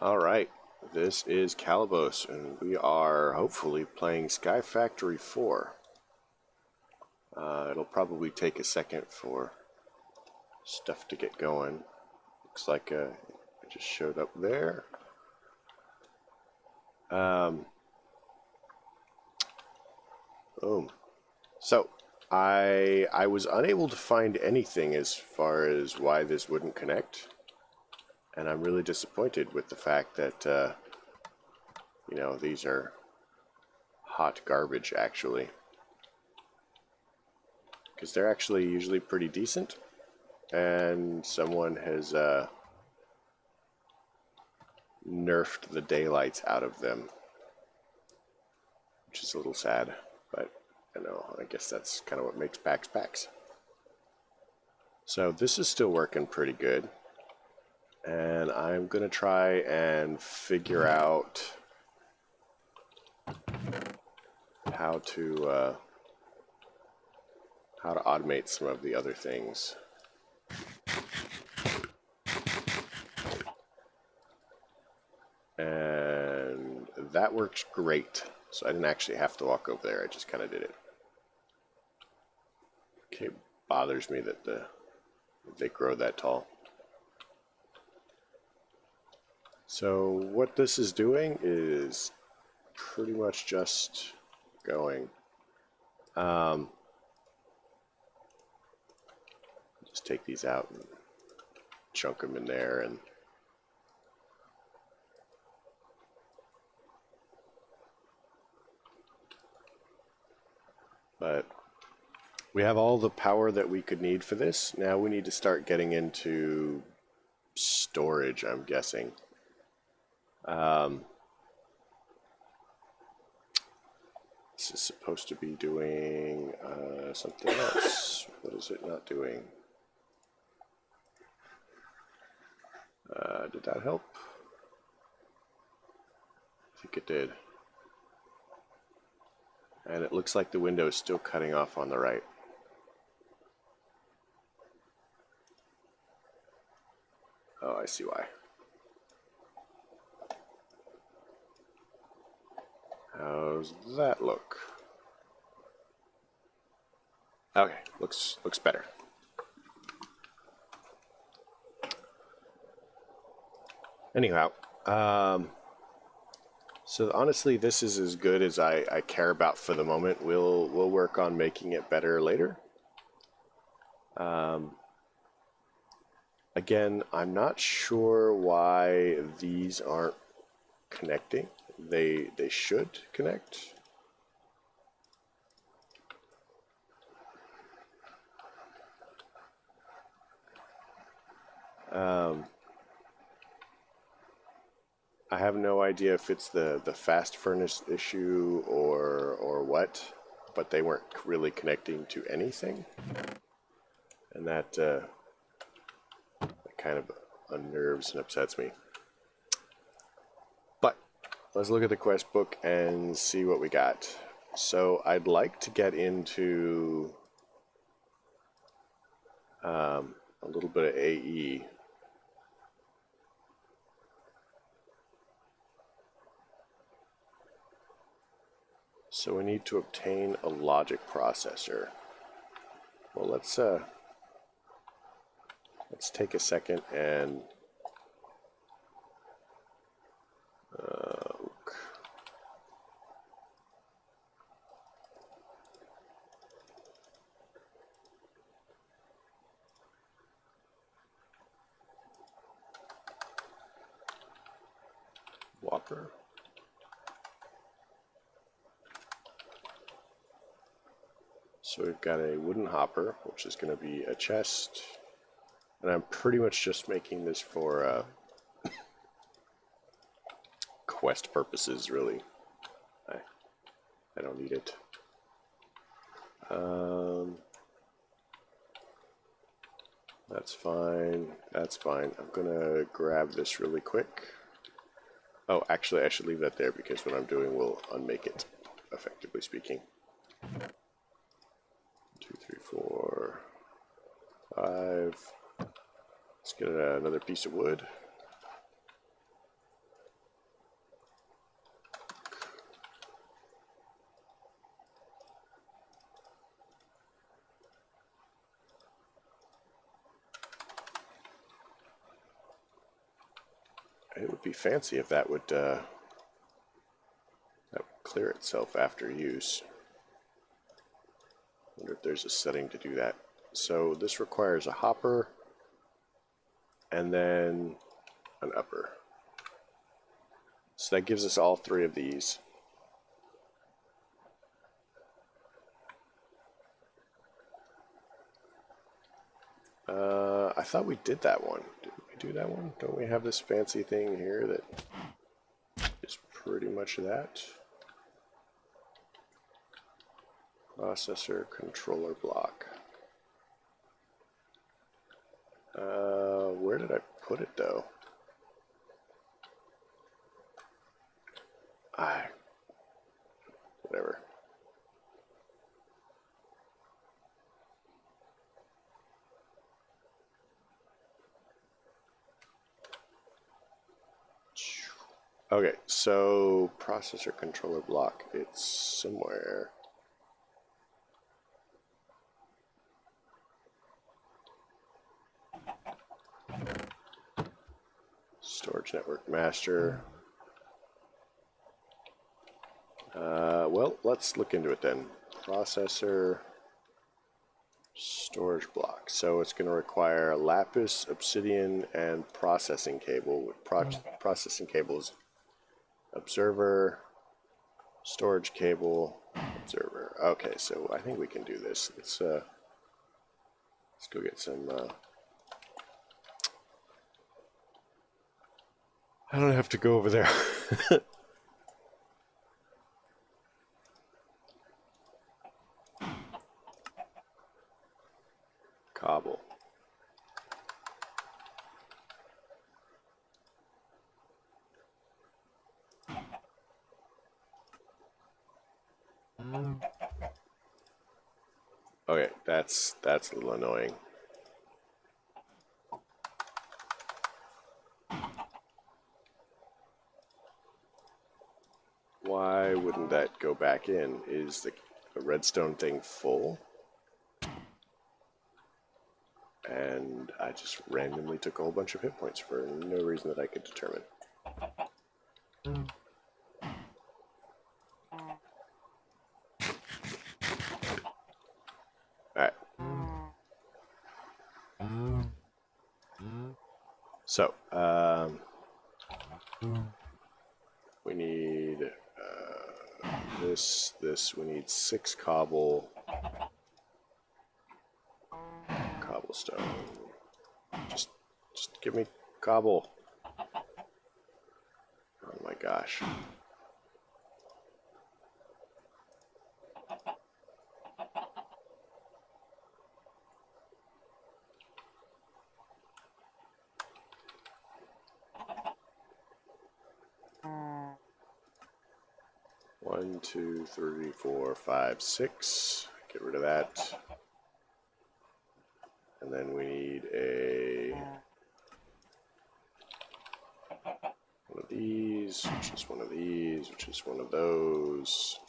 Alright, this is Calibos, and we are hopefully playing Sky Factory 4. It'll probably take a second for stuff to get going. Looks like it just showed up there. Boom. So, I was unable to find anything as far as why this wouldn't connect. And I'm really disappointed with the fact that, these are hot garbage, actually. Because they're actually usually pretty decent. And someone has nerfed the daylights out of them. Which is a little sad. But, I guess that's kind of what makes packs packs. So this is still working pretty good. And I'm going to try and figure out how to automate some of the other things. And that works great. So I didn't actually have to walk over there. I just kind of did it. Okay, bothers me that they grow that tall. So what this is doing is pretty much just going. Just take these out and chunk them in there, and but we have all the power that we could need for this. Now we need to start getting into storage, I'm guessing. This is supposed to be doing something else. What is it not doing? Did that help? I think it did. And it looks like the window is still cutting off on the right. Oh, I see why. How's that look? Okay, looks better. Anyhow, so honestly, this is as good as I care about for the moment. We'll work on making it better later. Again, I'm not sure why these aren't connecting. They should connect. I have no idea if it's the fast furnace issue or what, but they weren't really connecting to anything, and that kind of unnerves and upsets me. But let's look at the quest book and see what we got. So I'd like to get into a little bit of AE. So we need to obtain a logic processor. Well, let's take a second and Walker. So we've got a wooden hopper, which is going to be a chest, and I'm pretty much just making this for quest purposes, really. I don't need it. That's fine. That's fine. I'm gonna grab this really quick. Oh, actually, I should leave that there because what I'm doing will unmake it, effectively speaking. 2, 3, 4, 5. Let's get another piece of wood. It would be fancy if that would clear itself after use. Wonder if there's a setting to do that. So this requires a hopper and then an upper. So that gives us all three of these. I thought we did that one. Did we do that one? Don't we have this fancy thing here that is pretty much that? Processor controller block. Where did I put it though? Whatever. Okay, so processor controller block, it's somewhere. Storage network master. Well, let's look into it then. Processor storage block. So it's going to require a lapis, obsidian, and processing cable. With processing cables, observer, storage cable, observer. Okay, so I think we can do this. Let's go get some. I don't have to go over there. Cobble. Okay, that's a little annoying. Why wouldn't that go back in? Is the redstone thing full? And I just randomly took a whole bunch of hit points for no reason that I could determine. Alright. So, we need this, we need 6 cobblestone. Just give me cobble. Oh my gosh. One, 2, 3, 4, 5, 6. Get rid of that. And then we need one of these, which is one of these, which is one of those.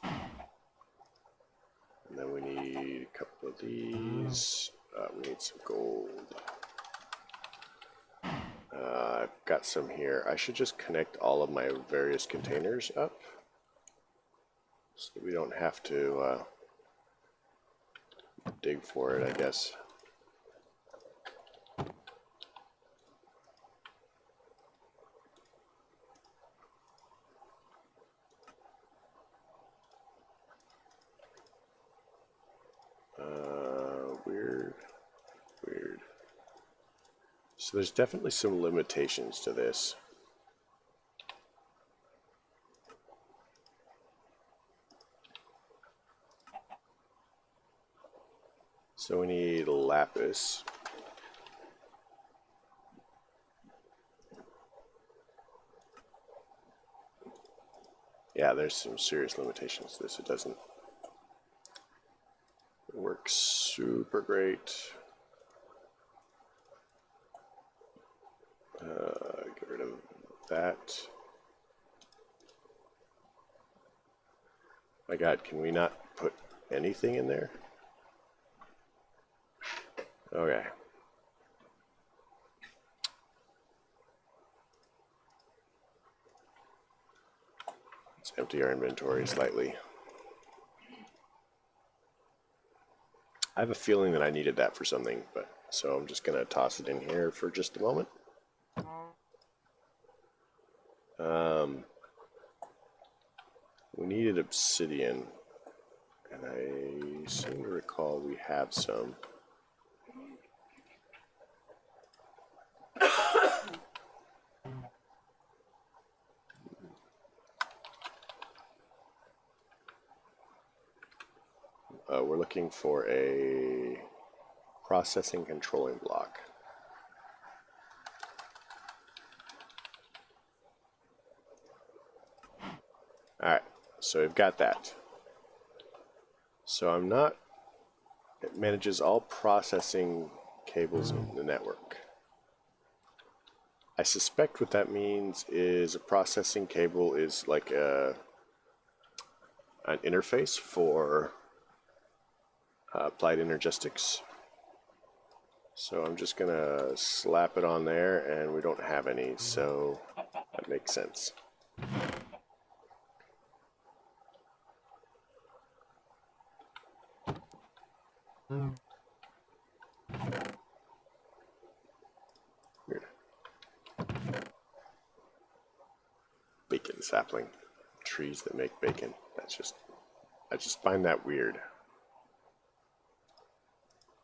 And then we need a couple of these. We need some gold. I've got some here. I should just connect all of my various containers up so that we don't have to dig for it, I guess. Weird. So there's definitely some limitations to this. So we need lapis. Yeah, there's some serious limitations to this. It doesn't work super great. Get rid of that. My God, can we not put anything in there? Okay. empty our inventory slightly. I have a feeling that I needed that for something, but so I'm just gonna toss it in here for just a moment. We needed obsidian, and I seem to recall we have some. We're looking for a processing controlling block. Alright, so we've got that. So I'm not... It manages all processing cables in the network. I suspect what that means is a processing cable is like an interface for applied energistics. So I'm just gonna slap it on there, and we don't have any, so that makes sense. Weird. Bacon sapling. Trees that make bacon. That's just... I just find that weird.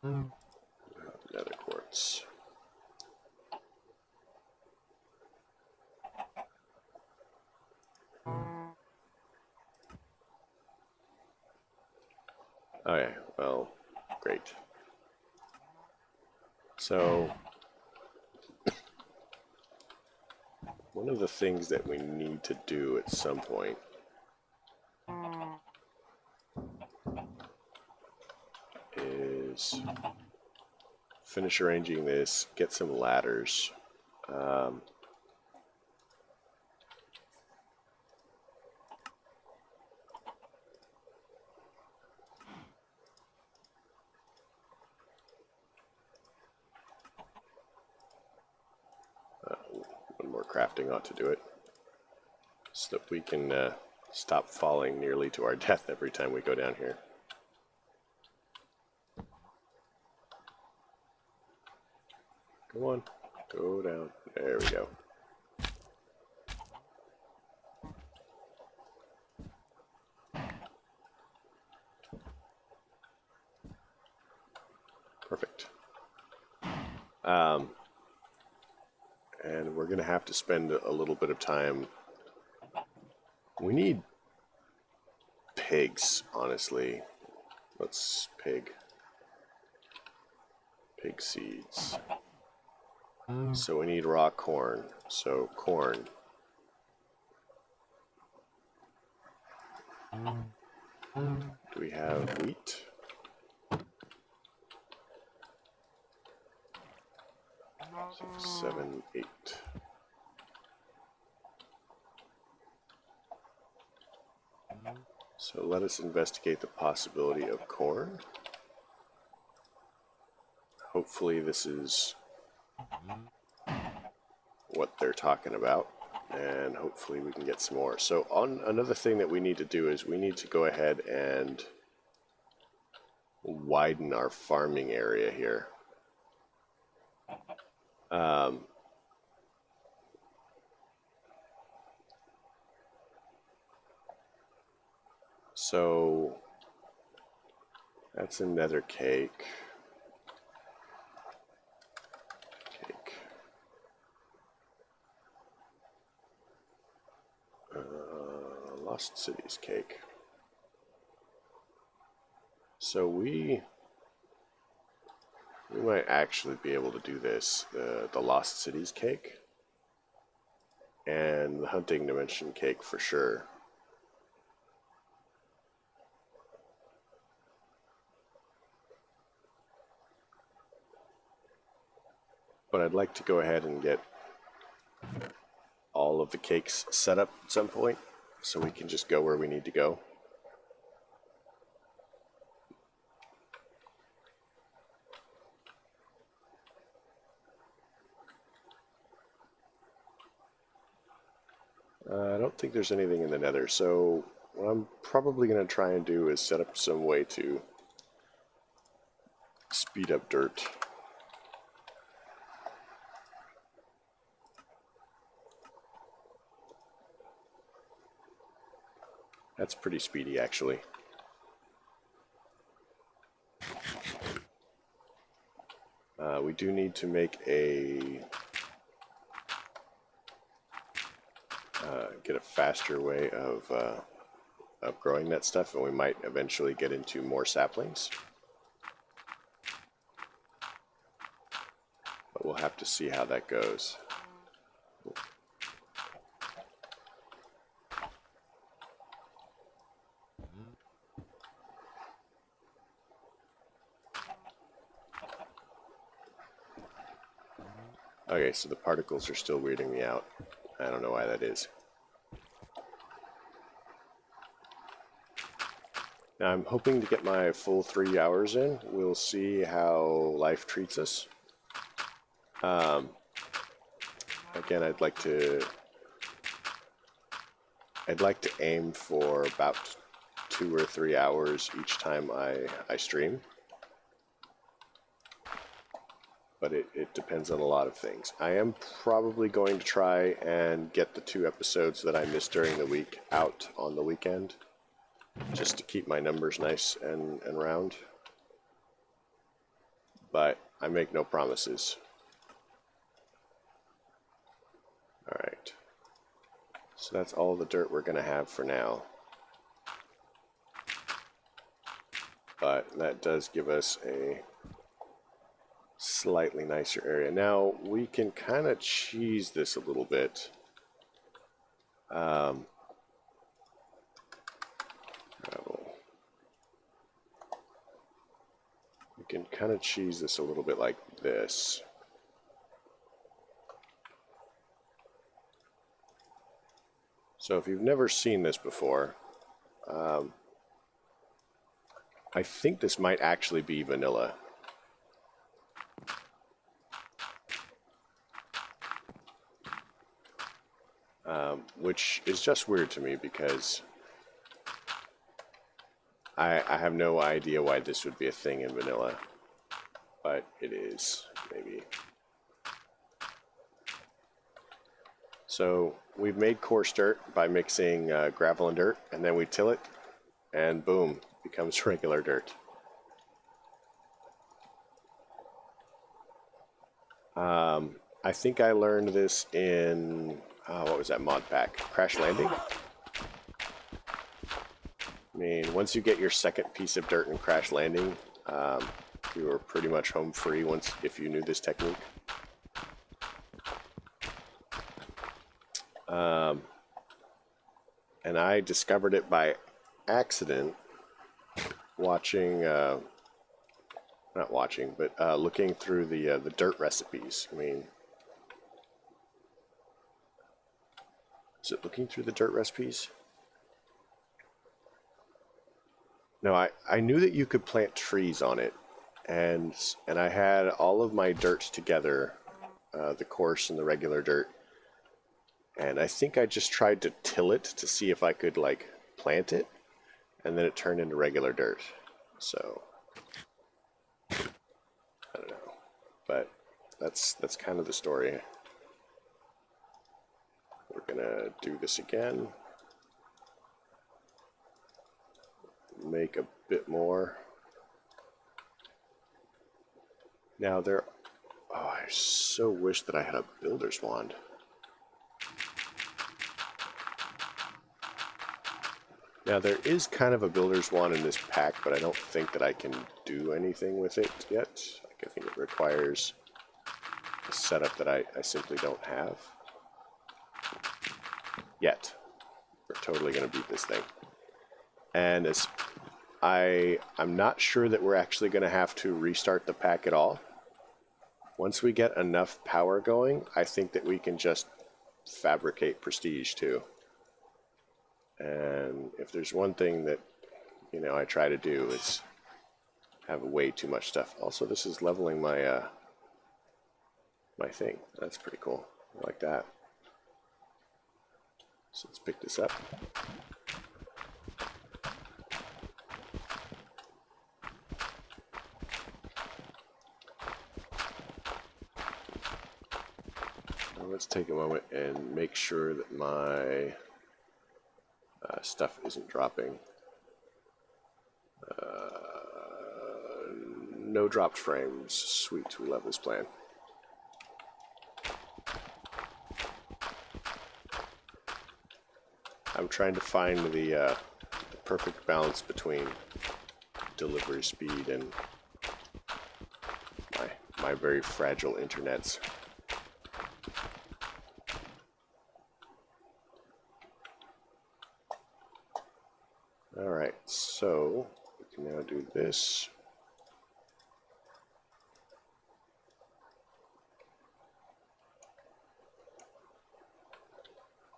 Nether quartz. Okay, well, great. So, one of the things that we need to do at some point is finish arranging this, get some ladders. One more crafting ought to do it, so that we can stop falling nearly to our death every time we go down here. Come on, go down. There we go. Perfect. And we're going to have to spend a little bit of time. We need pigs, honestly. Let's pig seeds. So we need raw corn. So corn. Do we have wheat? So 7, 8. So let us investigate the possibility of corn. Hopefully this is what they're talking about, and hopefully we can get some more. So another thing that we need to do is we need to go ahead and widen our farming area here. So that's another cake. Lost Cities cake. So we might actually be able to do this, the Lost Cities cake and the Hunting Dimension cake for sure. But I'd like to go ahead and get all of the cakes set up at some point, so we can just go where we need to go. I don't think there's anything in the nether, so what I'm probably going to try and do is set up some way to speed up dirt. That's pretty speedy, actually. We do need to make get a faster way of growing that stuff, and we might eventually get into more saplings. But we'll have to see how that goes. Okay, so the particles are still weirding me out. I don't know why that is. Now I'm hoping to get my full 3 hours in. We'll see how life treats us. Again, I'd like to aim for about 2 or 3 hours each time I stream. But it depends on a lot of things. I am probably going to try and get the 2 episodes that I missed during the week out on the weekend, just to keep my numbers nice and round. But I make no promises. Alright. So that's all the dirt we're going to have for now. But that does give us a slightly nicer area. Now we can kind of cheese this a little bit. We can kind of cheese this a little bit like this. So if you've never seen this before, I think this might actually be vanilla. Which is just weird to me because I have no idea why this would be a thing in vanilla, but it is, maybe. So we've made coarse dirt by mixing gravel and dirt, and then we till it, and boom, becomes regular dirt. I think I learned this in, what was that mod pack? Crash Landing? I mean, once you get your second piece of dirt in Crash Landing, you were pretty much home free if you knew this technique. And I discovered it by accident watching, not watching, but looking through the dirt recipes. I mean, is it looking through the dirt recipes? No, I knew that you could plant trees on it, and I had all of my dirts together, the coarse and the regular dirt, and I think I just tried to till it to see if I could like plant it, and then it turned into regular dirt. So I don't know, but that's kind of the story. We're gonna do this again. Make a bit more. Now there, oh, I so wish that I had a builder's wand. Now there is kind of a builder's wand in this pack, but I don't think that I can do anything with it yet. Like, I think it requires a setup that I simply don't have yet. We're totally going to beat this thing. And as I'm not sure that we're actually going to have to restart the pack at all. Once we get enough power going, I think that we can just fabricate prestige too. And if there's one thing that, you know, I try to do is have way too much stuff. Also, this is leveling my my thing. That's pretty cool. I like that. So let's pick this up. Now let's take a moment and make sure that my stuff isn't dropping. No dropped frames. Sweet, we love this plan. I'm trying to find the perfect balance between delivery speed and my very fragile internets. Alright, so we can now do this.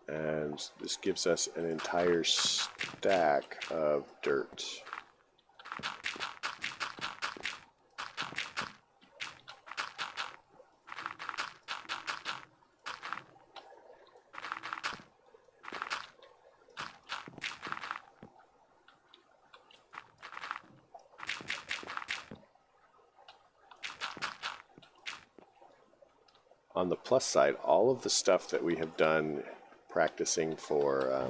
And this gives us an entire stack of dirt. On the plus side, all of the stuff that we have done practicing for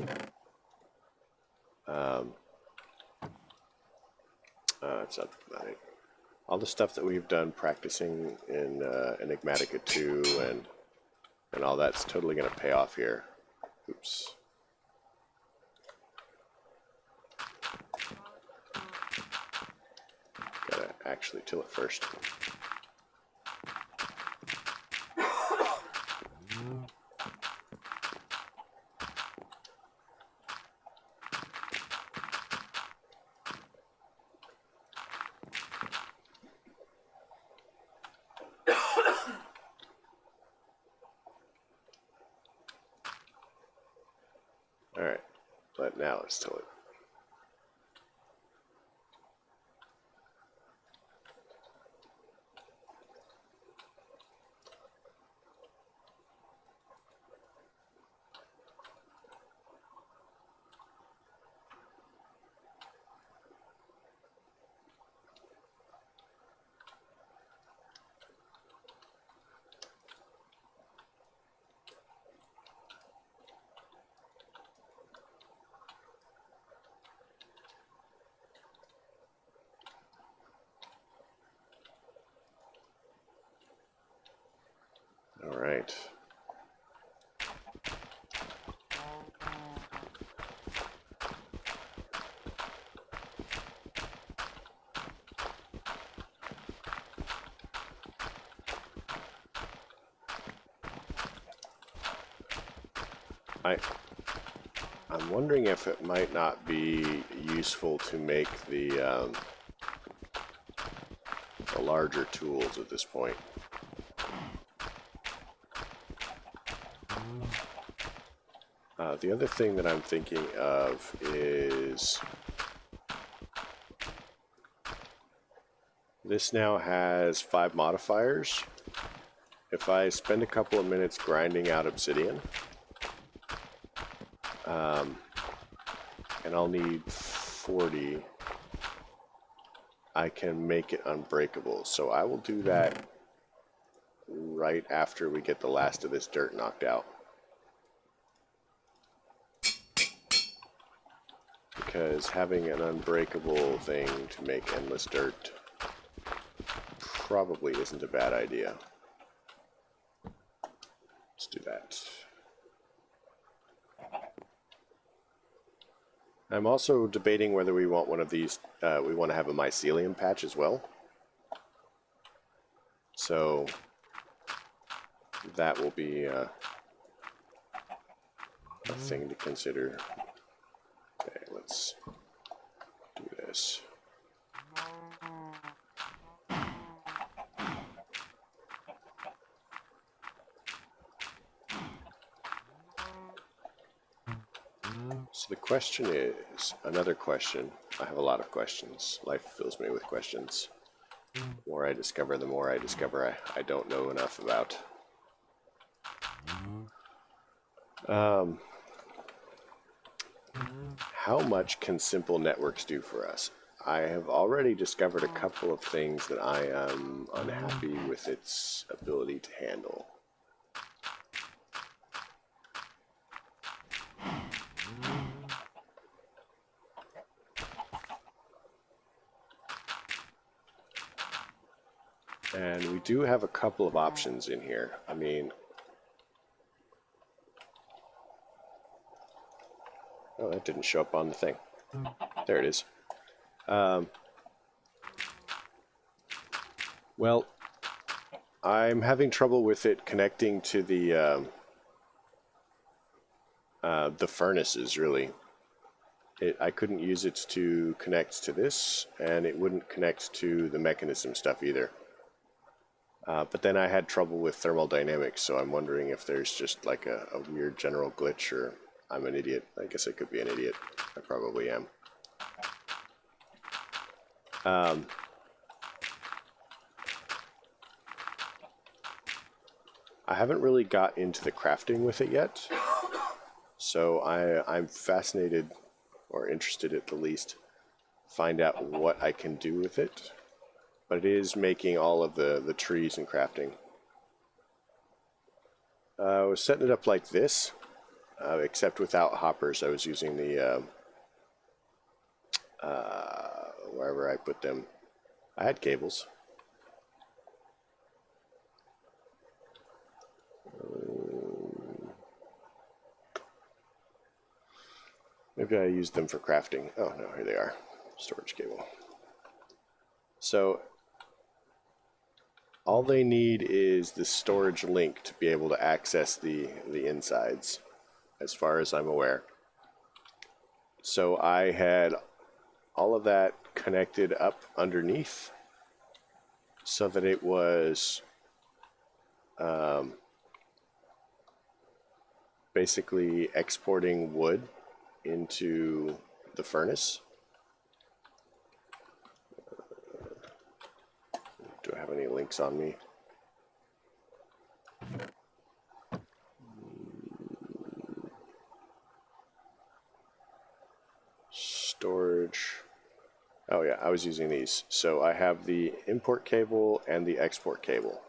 it's not right. All the stuff that we've done practicing in Enigmatica 2 and all that's totally going to pay off here. Oops. Gotta actually till it first. Alright, but now let's till it. All right. I'm wondering if it might not be useful to make the larger tools at this point. The other thing that I'm thinking of is this now has 5 modifiers. If I spend a couple of minutes grinding out obsidian, and I'll need 40, I can make it unbreakable. So I will do that right after we get the last of this dirt knocked out. Because having an unbreakable thing to make endless dirt probably isn't a bad idea. Let's do that. I'm also debating whether we want one of these, we want to have a mycelium patch as well. So that will be a thing to consider. Okay, let's do this. So the question is, another question. I have a lot of questions. Life fills me with questions. The more I discover, the more I discover I don't know enough about. how much can simple networks do for us? I have already discovered a couple of things that I am unhappy with its ability to handle. And we do have a couple of options in here. I mean, oh, that didn't show up on the thing. There it is. Well, I'm having trouble with it connecting to the furnaces, really. I couldn't use it to connect to this, and it wouldn't connect to the mechanism stuff either. But then I had trouble with thermodynamics, so I'm wondering if there's just like a weird general glitch, or I'm an idiot. I guess I could be an idiot. I probably am. I haven't really got into the crafting with it yet, so I'm fascinated, or interested at the least, find out what I can do with it. But it is making all of the trees and crafting. I was setting it up like this, except without hoppers. I was using the, wherever I put them. I had cables. Maybe I used them for crafting. Oh no, here they are. Storage cable. So all they need is the storage link to be able to access the insides, as far as I'm aware. So I had all of that connected up underneath so that it was basically exporting wood into the furnace. Do I have any links on me? Storage. Oh yeah, I was using these. So I have the import cable and the export cable.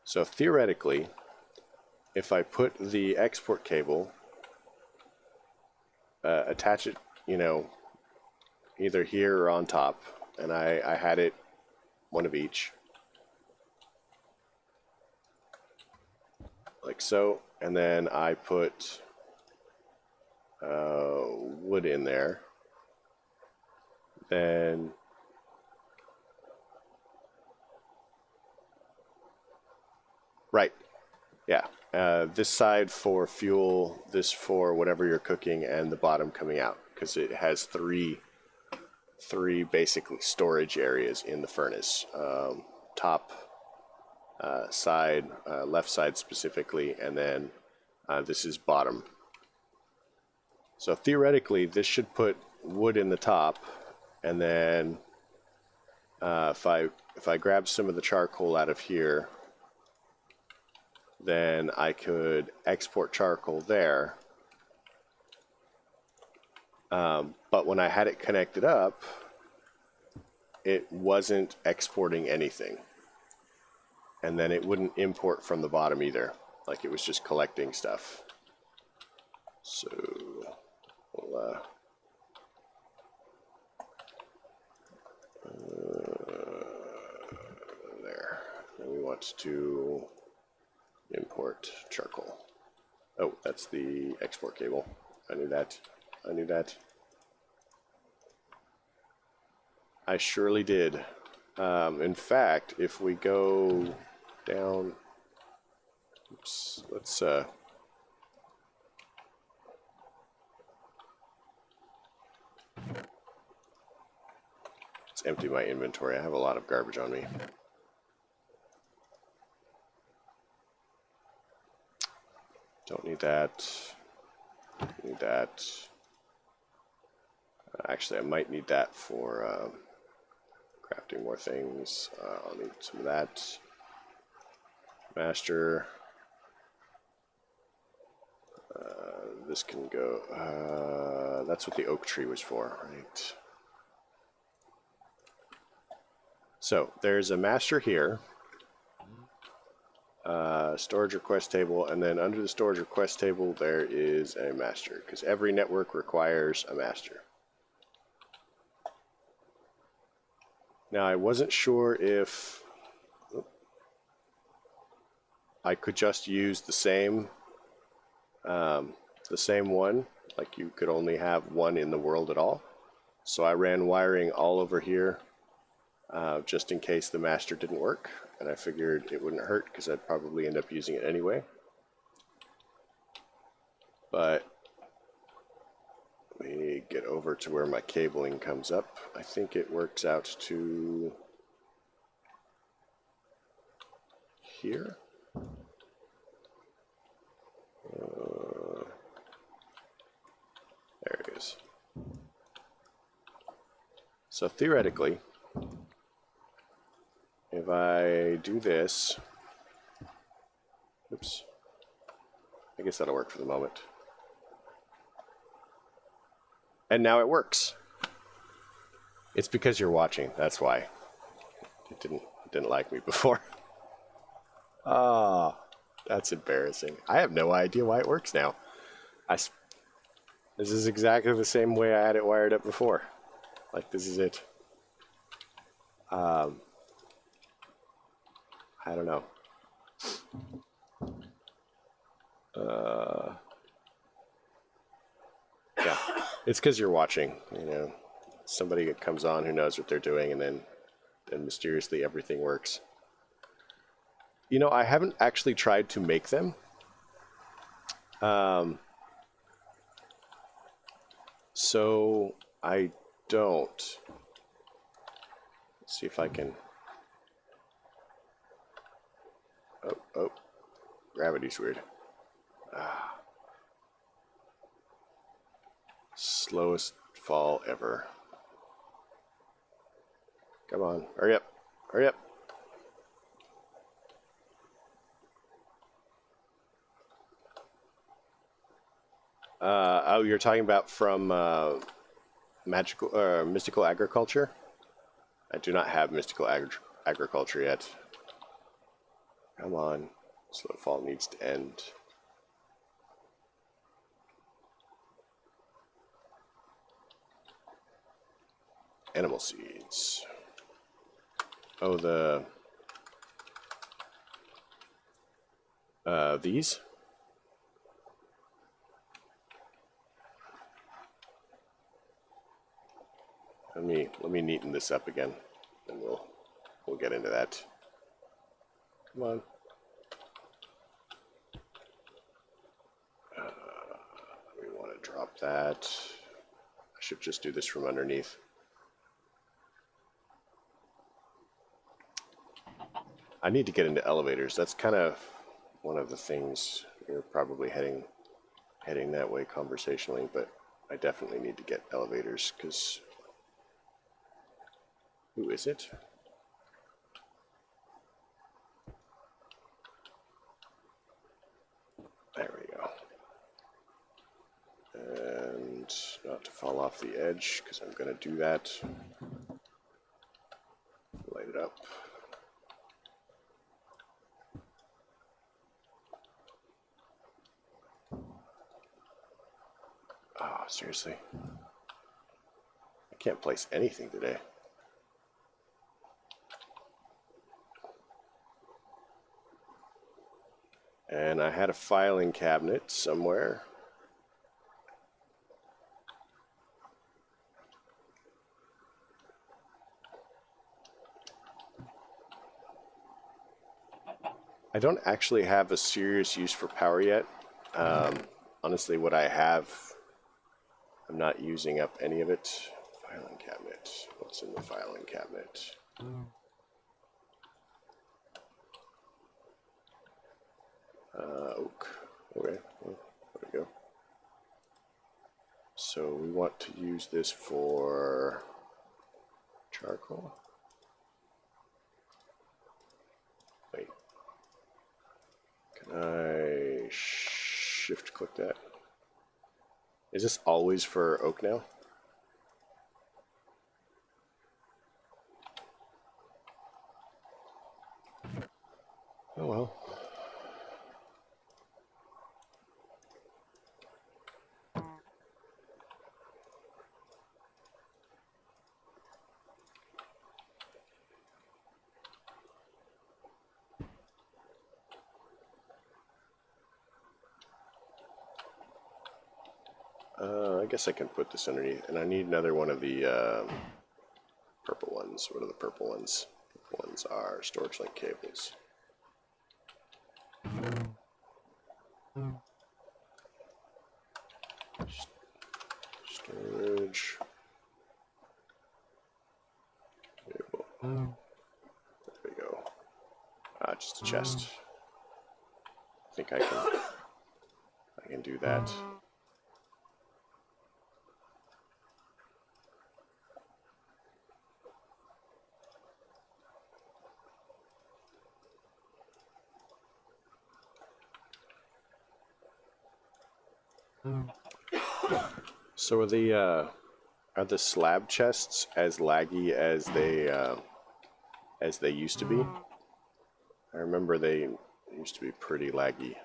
So theoretically, if I put the export cable, attach it, you know, either here or on top, and I had it one of each, like so, and then I put wood in there, then right, yeah, this side for fuel, this for whatever you're cooking, and the bottom coming out, because it has three basically storage areas in the furnace. Top, side, left side specifically, and then this is bottom. So theoretically, this should put wood in the top, and then if I grab some of the charcoal out of here, then I could export charcoal there. But when I had it connected up, it wasn't exporting anything. And then it wouldn't import from the bottom either. Like, it was just collecting stuff. So we'll there. And we want to import charcoal. Oh, that's the export cable. I knew that. I knew that. I surely did. In fact, if we go down, oops, let's empty my inventory. I have a lot of garbage on me. Don't need that. Need that. Actually, I might need that for crafting more things. I'll need some of that. Master. this can go. That's what the oak tree was for, right? So there's a master here, storage request table, and then under the storage request table there is a master, because every network requires a master. Now I wasn't sure if I could just use the same one, like you could only have one in the world at all. So I ran wiring all over here just in case the master didn't work, and I figured it wouldn't hurt because I'd probably end up using it anyway. But let me get over to where my cabling comes up. I think it works out to here. There it is. So theoretically, if I do this, oops, I guess that'll work for the moment. And now it works. It's because you're watching, that's why. It didn't like me before. Ah, that's embarrassing. I have no idea why it works now. This is exactly the same way I had it wired up before. Like, this is it. I don't know. Yeah, it's because you're watching, you know. Somebody comes on who knows what they're doing, and then mysteriously everything works. You know, I haven't actually tried to make them. So I don't. Let's see if I can. Oh, gravity's weird. Slowest fall ever. Come on, hurry up, hurry up. Oh, you're talking about from mystical agriculture? I do not have mystical agriculture yet. Come on, slow fall needs to end. Animal seeds. Oh, these? Let me neaten this up again, and we'll get into that. Come on. We want to drop that. I should just do this from underneath. I need to get into elevators. That's kind of one of the things. You're probably heading that way conversationally, but I definitely need to get elevators because. Who is it? There we go. And not to fall off the edge, because I'm going to do that. Light it up. Oh, seriously. I can't place anything today. And I had a filing cabinet somewhere. I don't actually have a serious use for power yet. Honestly, what I have, I'm not using up any of it. Filing cabinet. What's in the filing cabinet? Oak. Okay, well, there we go. So we want to use this for charcoal. Wait. Can I shift click that? Is this always for oak now? Oh well. I guess I can put this underneath, and I need another one of the purple ones. What are the purple ones? Purple ones are storage link cables. Storage cable. There we go. Just a chest. I think I can do that. So are the slab chests as laggy as they used to be? I remember they used to be pretty laggy.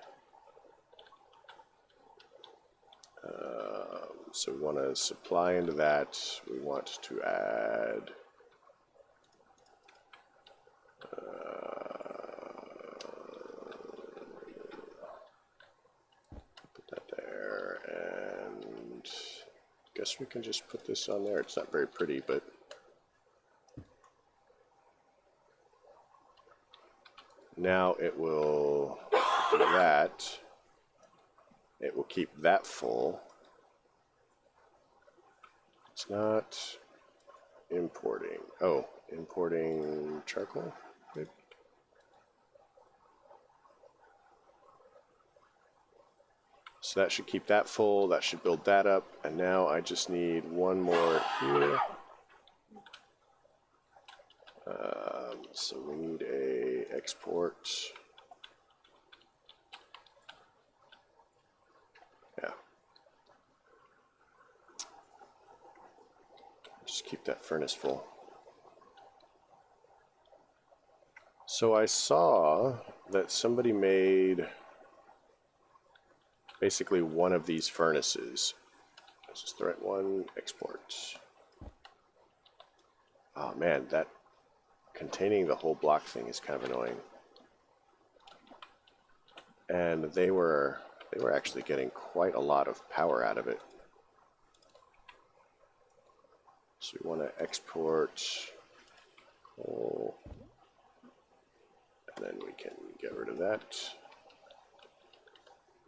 So we want to supply into that. We want to add put that there, and guess we can just put this on there. It's not very pretty, but now it will do that. It will keep that full. It's not importing. Oh, importing charcoal? Maybe. So that should keep that full. That should build that up. And now I just need one more here. So we need a export. Yeah. Just keep that furnace full. So I saw that somebody made basically one of these furnaces. Is this the right one? Export. Oh man, that containing the whole block thing is kind of annoying. And they were actually getting quite a lot of power out of it. So we want to export coal, and then we can get rid of that.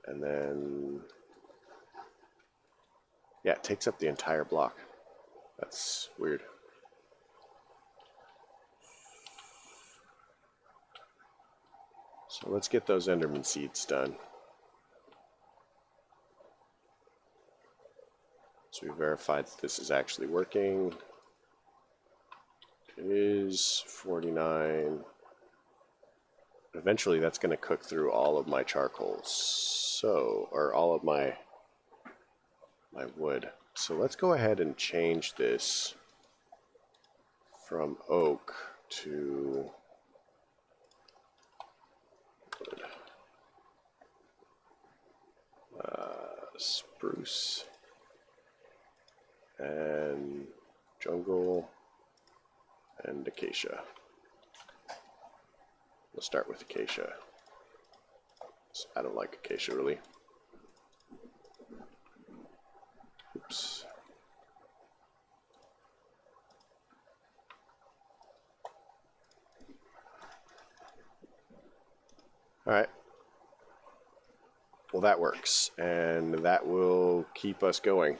And then, yeah, it takes up the entire block. That's weird. So let's get those Enderman seeds done. So we verified that this is actually working. It is 49. Eventually that's going to cook through all of my charcoal. So, or all of my wood. So let's go ahead and change this from oak to wood. Spruce and jungle and acacia. We'll start with acacia. I don't like acacia really. Oops. Alright. Well, that works, and that will keep us going.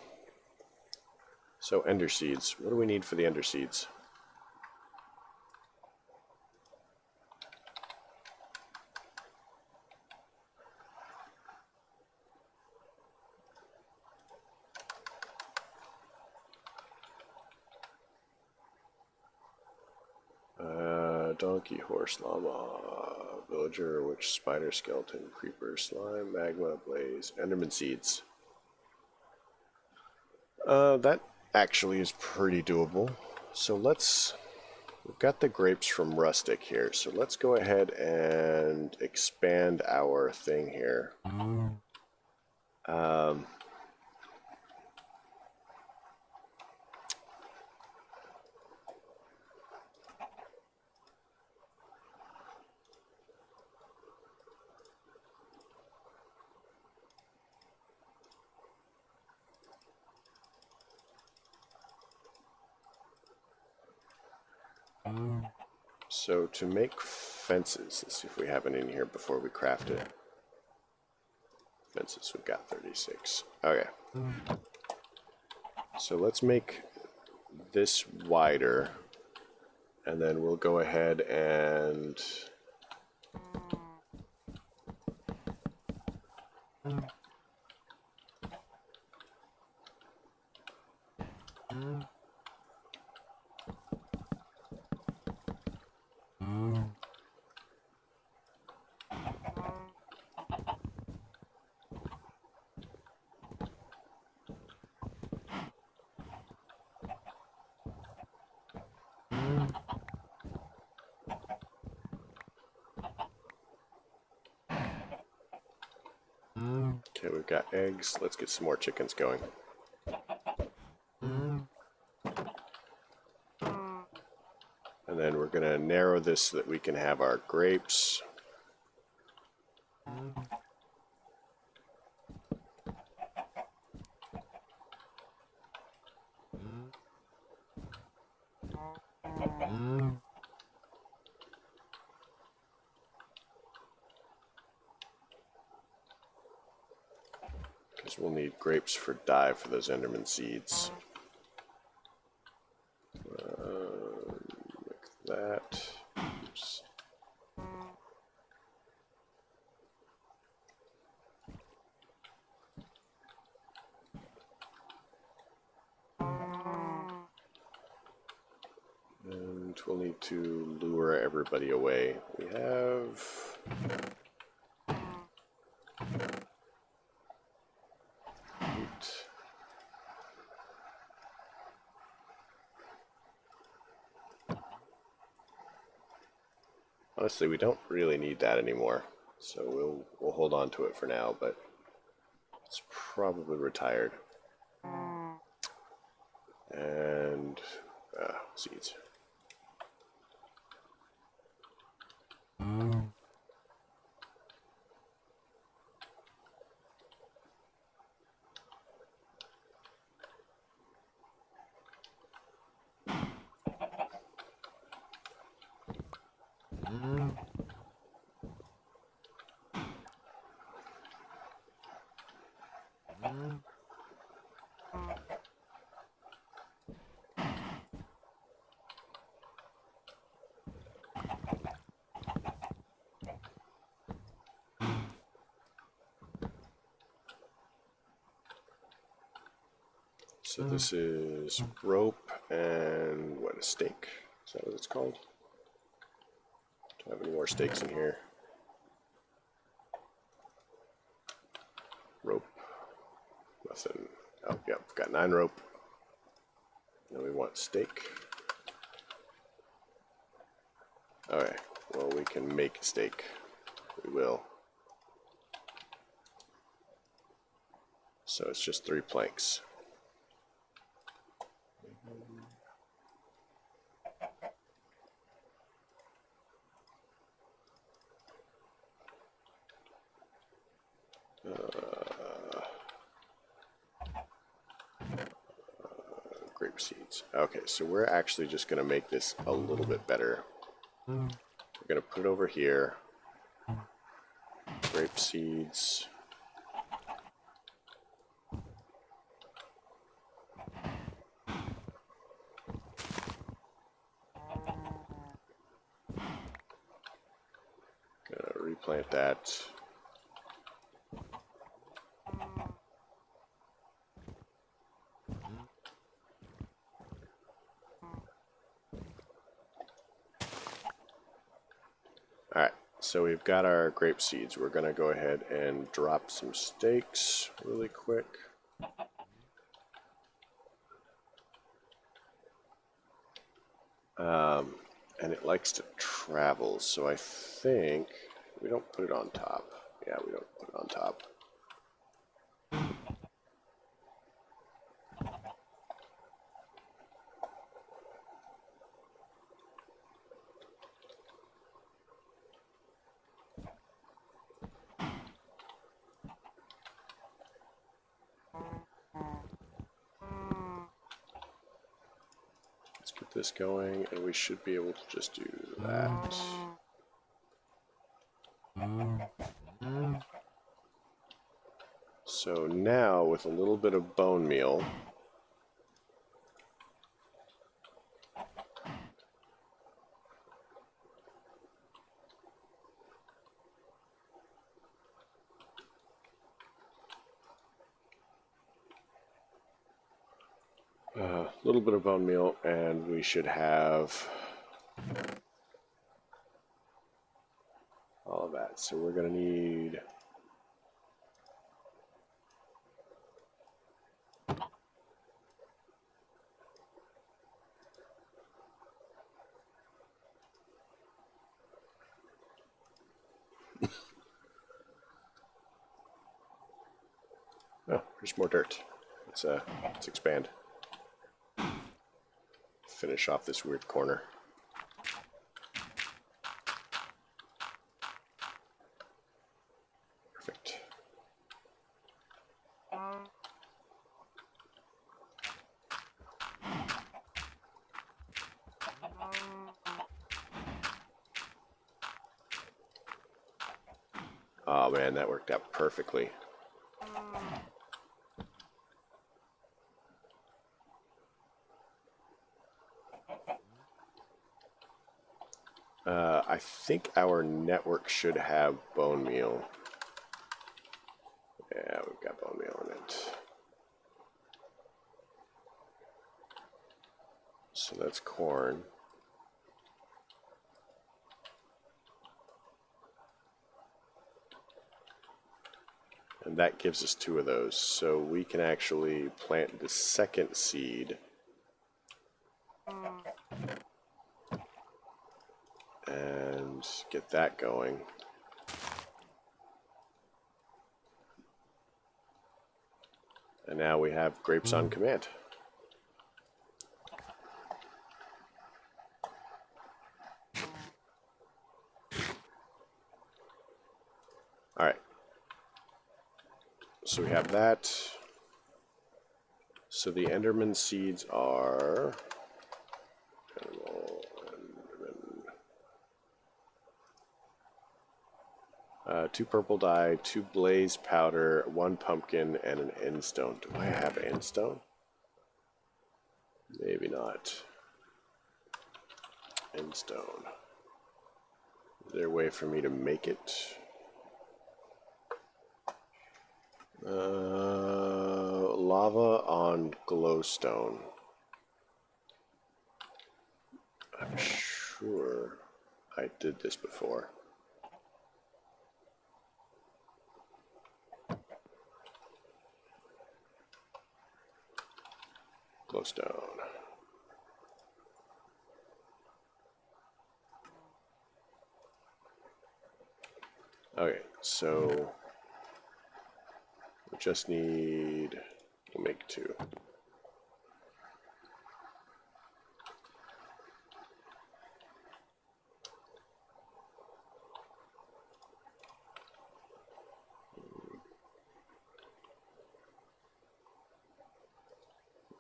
So, ender seeds. What do we need for the ender seeds? Donkey, horse, llama, villager, witch, spider, skeleton, creeper, slime, magma, blaze, enderman seeds. That actually is pretty doable. So we've got the grapes from Rustic here, so let's go ahead and expand our thing here. Um, So to make fences, let's see if we have it in here before we craft it. Fences, we've got 36. Okay. So let's make this wider, and then we'll go ahead and okay, we've got eggs. Let's get some more chickens going. And then we're going to narrow this so that we can have our grapes. Because we'll need grapes for dye for those Enderman seeds. Like that. Oops. And we'll need to lure everybody away. We have... Honestly, we don't really need that anymore, so we'll hold on to it for now, but it's probably retired. And seeds. So this is rope and what, a stake? Is that what it's called? Do I have any more stakes in here? Rope. Nothing. Oh, yep, we've got 9 rope. Then we want stake. Okay, well, we can make a stake. We will. So it's just 3 planks. Grape seeds. Okay, so we're actually just going to make this a little bit better. We're going to put it over here. Grape seeds. Gonna replant that. Alright, so we've got our grape seeds. We're going to go ahead and drop some stakes really quick. And it likes to travel, so I think we don't put it on top. Yeah, we don't put it on top. Let's get this going, and we should be able to just do that. So now, with a little bit of bone meal, and we should have all of that. So we're going to need oh, there's more dirt. Let's expand. Finish off this weird corner. Perfect. Oh man, that worked out perfectly. I think our network should have bone meal. Yeah, we've got bone meal in it. So that's corn. And that gives us 2 of those. So we can actually plant the second seed. And get that going. And now we have grapes on command. Alright. So we have that. So the Enderman seeds are... 2 purple dye, 2 blaze powder, 1 pumpkin, and an endstone. Do I have endstone? Maybe not. Endstone. Is there a way for me to make it? Lava on glowstone. I'm sure I did this before. Glowstone. Okay, so we just need, we'll make 2.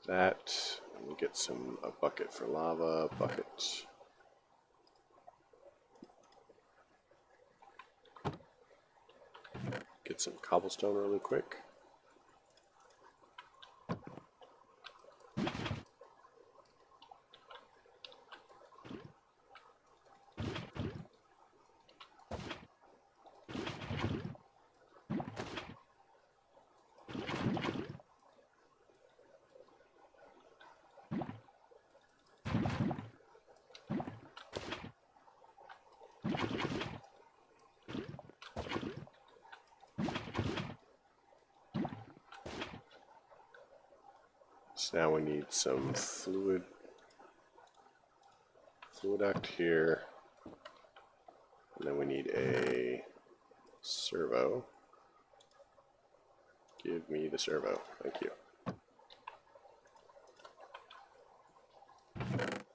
That, and we'll get a bucket for lava, bucket. Get some cobblestone really quick. So now we need some fluid. Fluid duct here. And then we need a servo. Give me the servo. Thank you.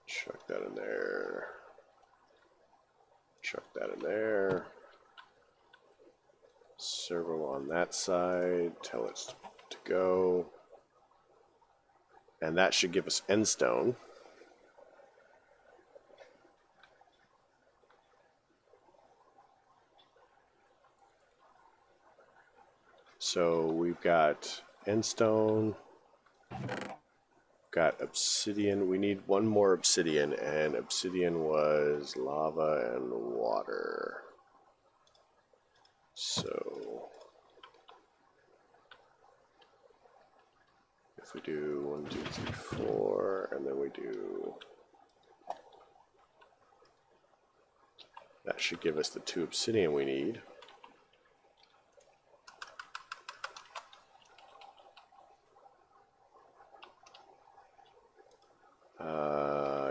Chuck that in there. Chuck that in there. Servo on that side. Tell it to go. And that should give us end stone. So we've got end stone. Got obsidian. We need one more obsidian, and obsidian was lava and water. So if we do 1, 2, 3, 4, and then we do, that should give us the 2 obsidian we need.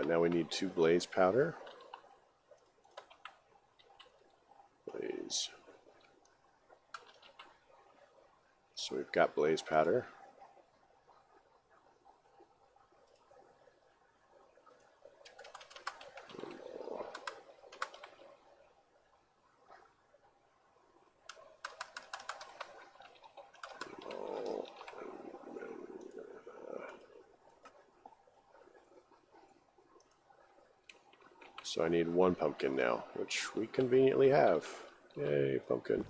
Now we need 2 blaze powder. Blaze. So we've got blaze powder. So I need 1 pumpkin now, which we conveniently have. Yay, pumpkin.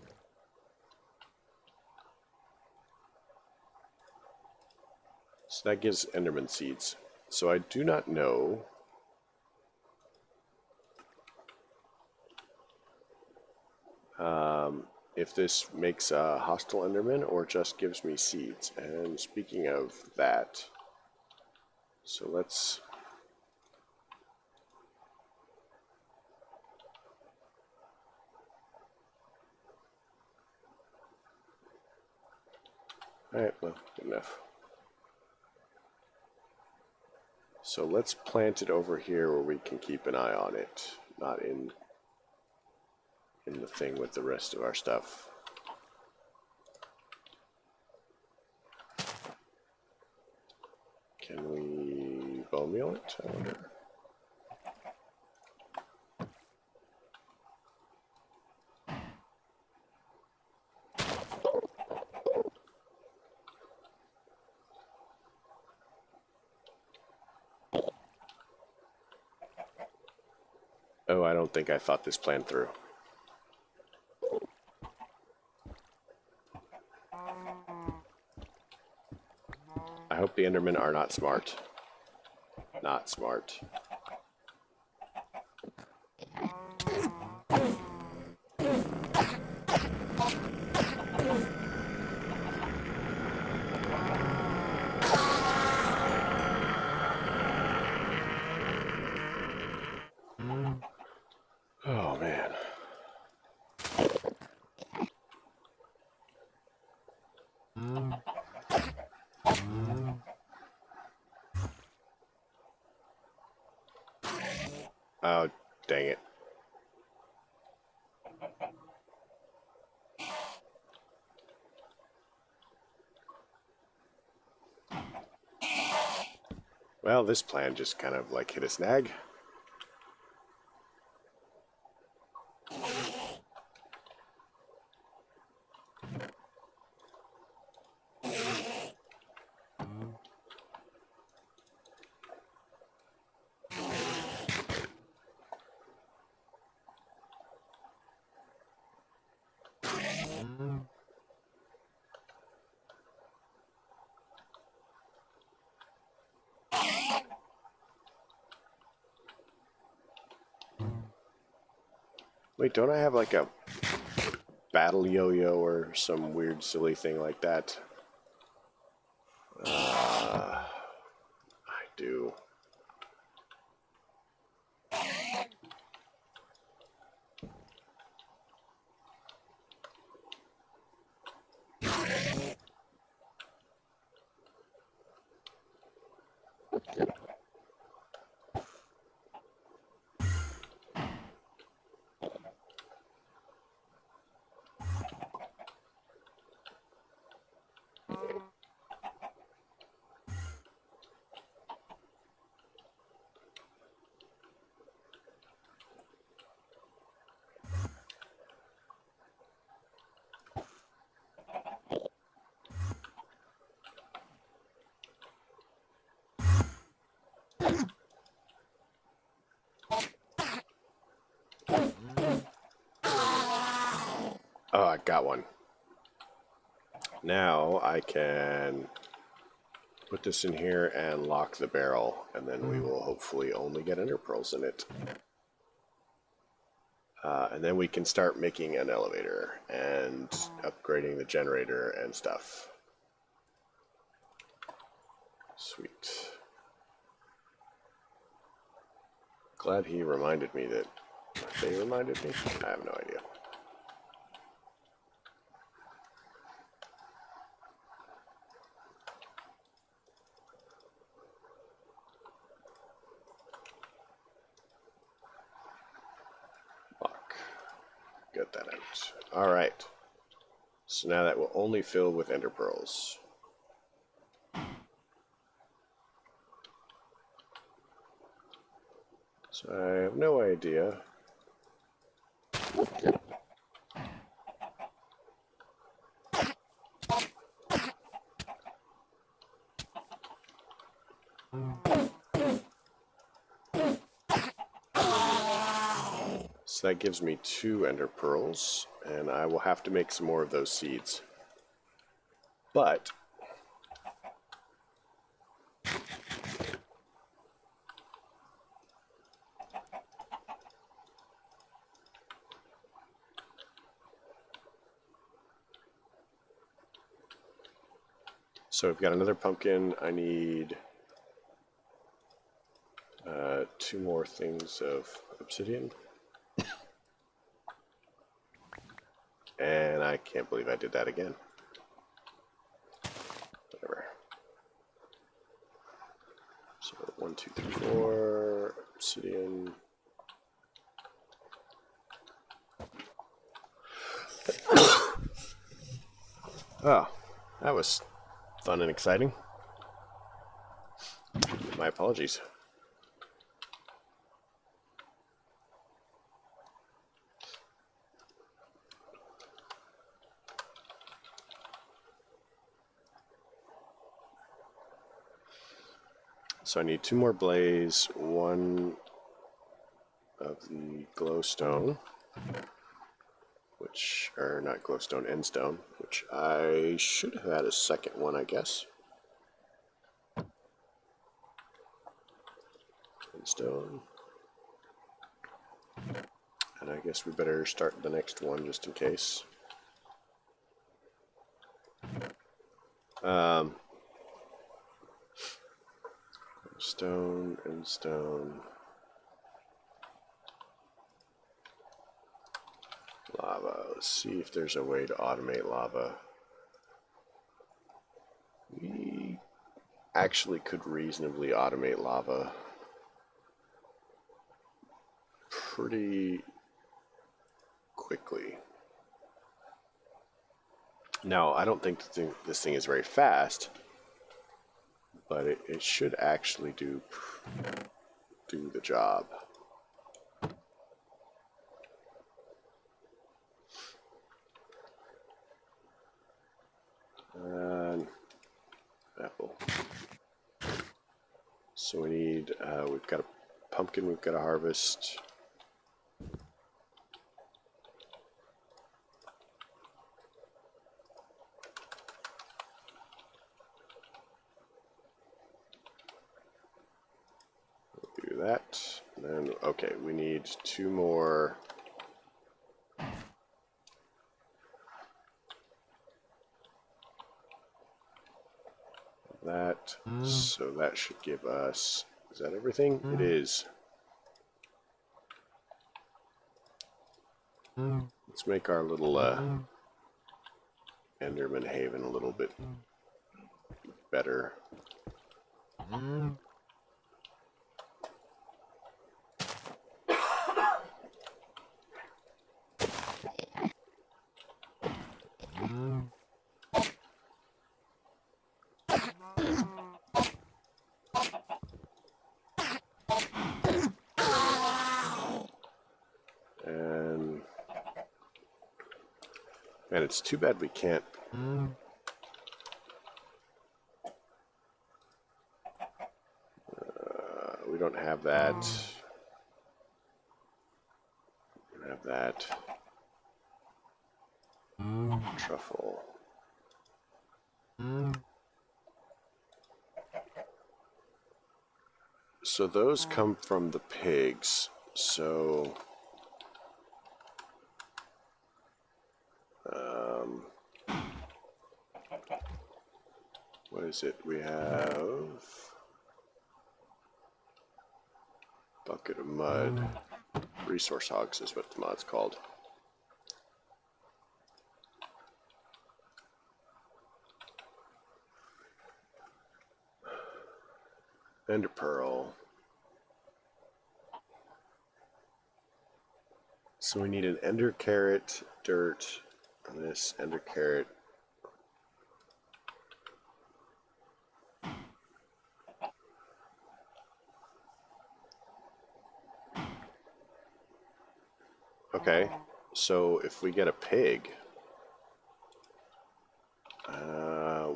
So that gives Enderman seeds. So I do not know if this makes a hostile Enderman or just gives me seeds. And speaking of that, so let's... Alright, well, good enough. So let's plant it over here where we can keep an eye on it, not in the thing with the rest of our stuff. Can we bone meal it? I wonder. Oh, I don't think I thought this plan through. I hope the Endermen are not smart. Not smart. Oh, man. Oh, dang it. Well, this plan just kind of like hit a snag. Wait, don't I have like a battle yo-yo or some weird silly thing like that? I do. got one. Now I can put this in here and lock the barrel, and then we will hopefully only get ender pearls in it. And then we can start making an elevator and upgrading the generator and stuff. Sweet. Glad he reminded me that they reminded me. I have no idea. Lock. Get that out. Alright. So now that will only fill with ender pearls. So I have no idea. So that gives me 2 ender pearls, and I will have to make some more of those seeds. But so we've got another pumpkin. I need 2 more things of obsidian. And I can't believe I did that again. Whatever. So 1, 2, 3, 4 obsidian. Oh, that was fun and exciting. My apologies. So I need 2 more blaze, 1 of the glowstone, which are not glowstone, endstone, which I should have had a second one, I guess. Endstone. And I guess we better start the next one just in case. Stone and stone. Lava. Let's see if there's a way to automate lava. We actually could reasonably automate lava pretty quickly. Now, I don't think this thing is very fast, but it should actually do the job. And apple. So we need, we've got a pumpkin we've got to harvest. Do that. And then, okay, we need 2 more. That, so that should give us, is that everything? It is. Let's make our little Enderman Haven a little bit better. And it's too bad we can't. We don't have that. We don't have that. Truffle. So those come from the pigs. So what is it? We have bucket of mud. Resource hogs is what the mod's called. Ender pearl. So we need an ender carrot, dirt, and this ender carrot. Okay, so if we get a pig,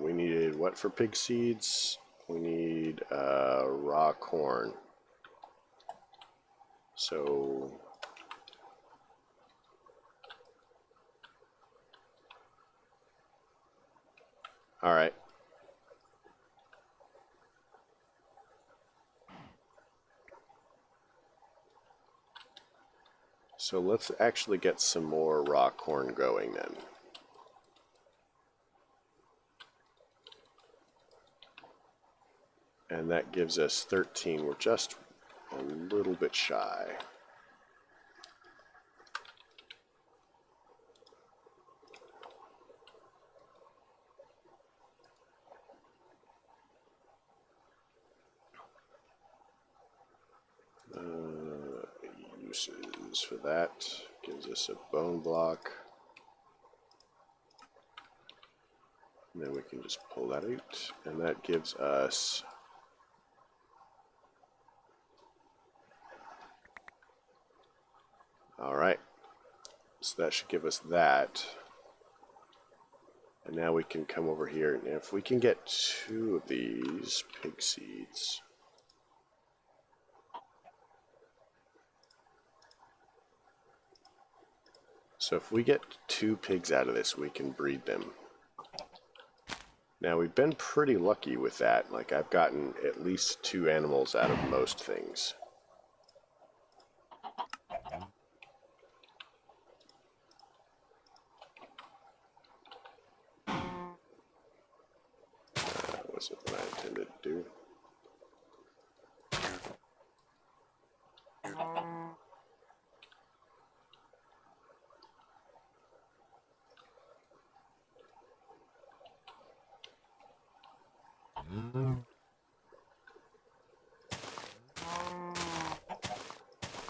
we needed what for pig seeds? We need raw corn. So all right. So let's actually get some more raw corn going then. And that gives us 13. We're just a little bit shy. Uses for that gives us a bone block. And then we can just pull that out. And that gives us all right, so that should give us that. And now we can come over here, and if we can get 2 of these pig seeds. So if we get 2 pigs out of this, we can breed them. Now we've been pretty lucky with that. Like I've gotten at least 2 animals out of most things. That wasn't what I intended to do.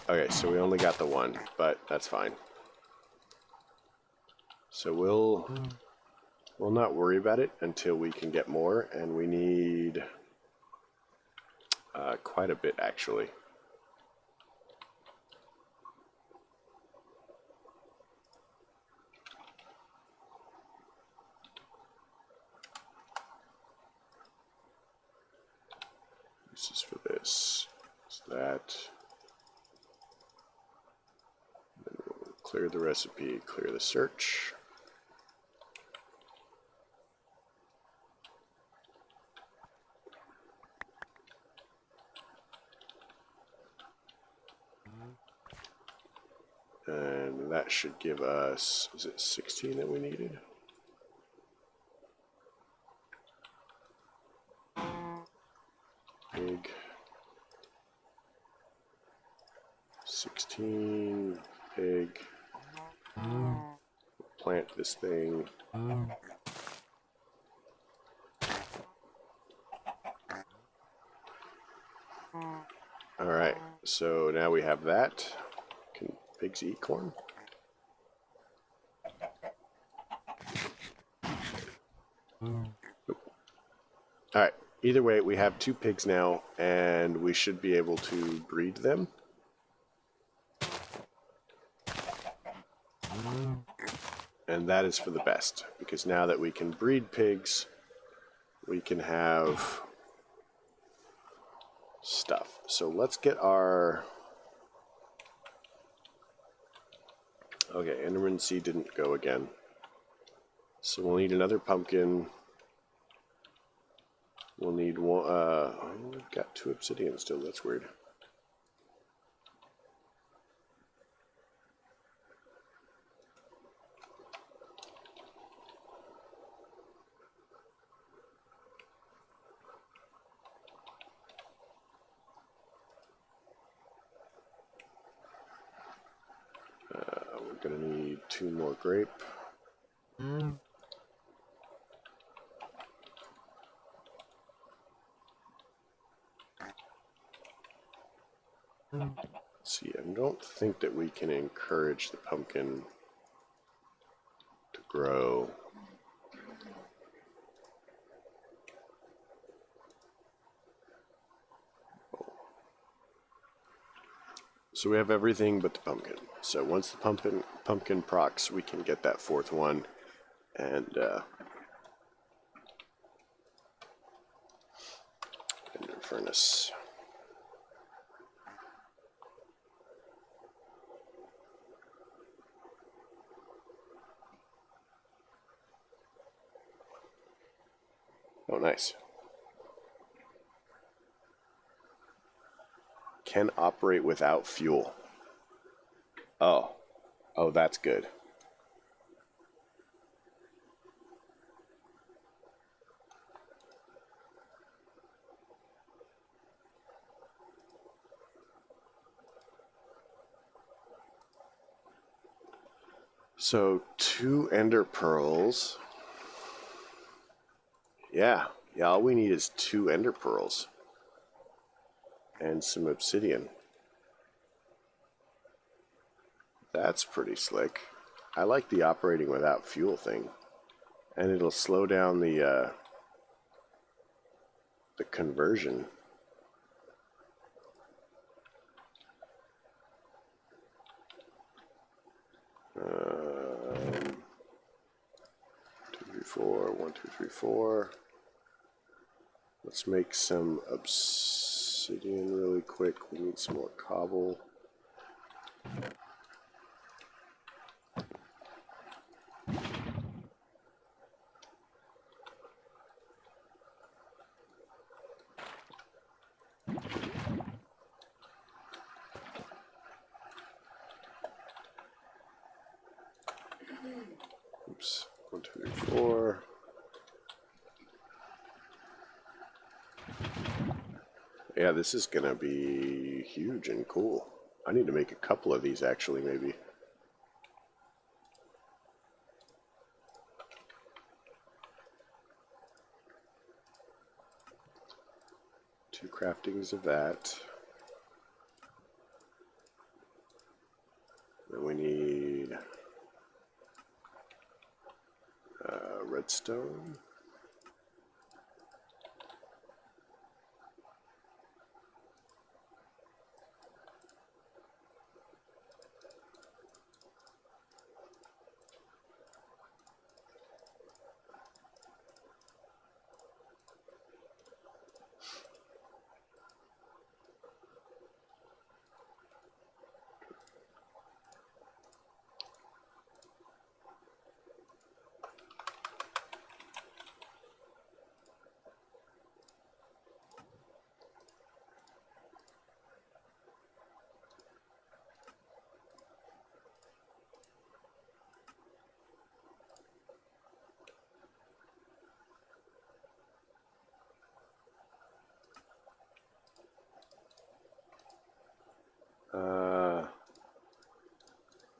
Okay, so we only got the 1, but that's fine. So we'll not worry about it until we can get more, and we need quite a bit actually. This is for this. It's that. Then we'll clear the recipe, clear the search. And that should give us, is it 16 that we needed? Pig. 16, pig. Plant this thing. Alright, so now we have that. Can pigs eat corn? Alright, either way, we have 2 pigs now, and we should be able to breed them. And that is for the best, because now that we can breed pigs, we can have stuff. So let's get our... Okay, Enderman Seed didn't go again. So we'll need another pumpkin. We'll need one. Oh, we've got 2 obsidian still. That's weird. We're gonna need 2 more grape. Let's see, I don't think that we can encourage the pumpkin to grow. So we have everything but the pumpkin. So once the pumpkin procs, we can get that 4th one and ender furnace. Oh, nice. Can operate without fuel. Oh, that's good. So 2 ender pearls. Yeah, all we need is 2 ender pearls and some obsidian. That's pretty slick. I like the operating without fuel thing, and it'll slow down the conversion. Um, 2, 3, 4. 1, 2, 3, 4. Let's make some obsidian really quick. We need some more cobble. Oops. 1, 2, 3, 4. Yeah, this is gonna be huge and cool. I need to make a couple of these actually, maybe. Two craftings of that. Then we need redstone.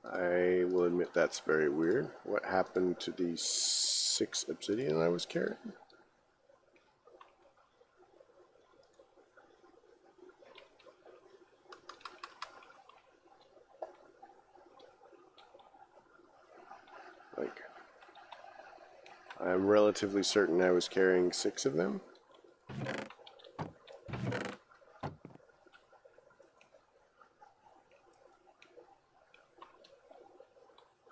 I will admit that's very weird. What happened to the 6 obsidian I was carrying? Like, I'm relatively certain I was carrying 6 of them.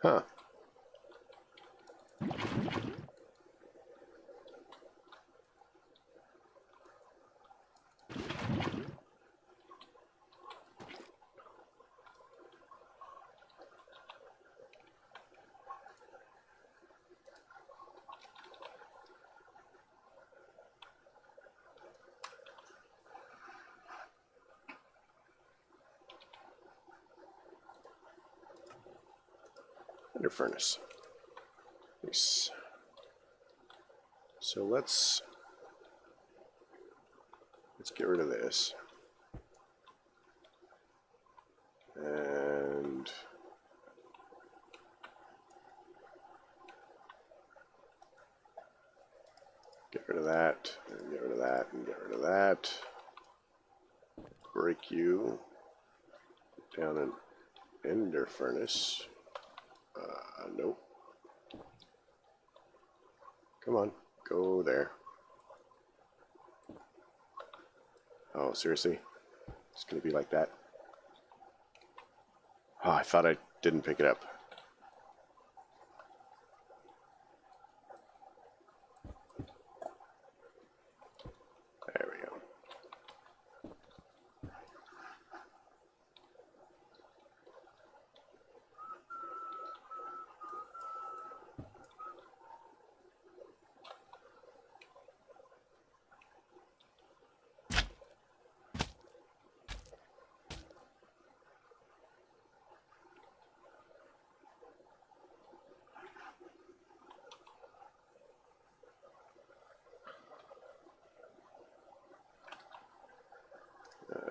Huh. under furnace. Nice. So let's get rid of this. And get rid of that, and get rid of that, and get rid of that. Break you down an ender furnace. Nope. Come on, go there. Oh, seriously? It's gonna be like that? Oh, I thought I didn't pick it up. There we go.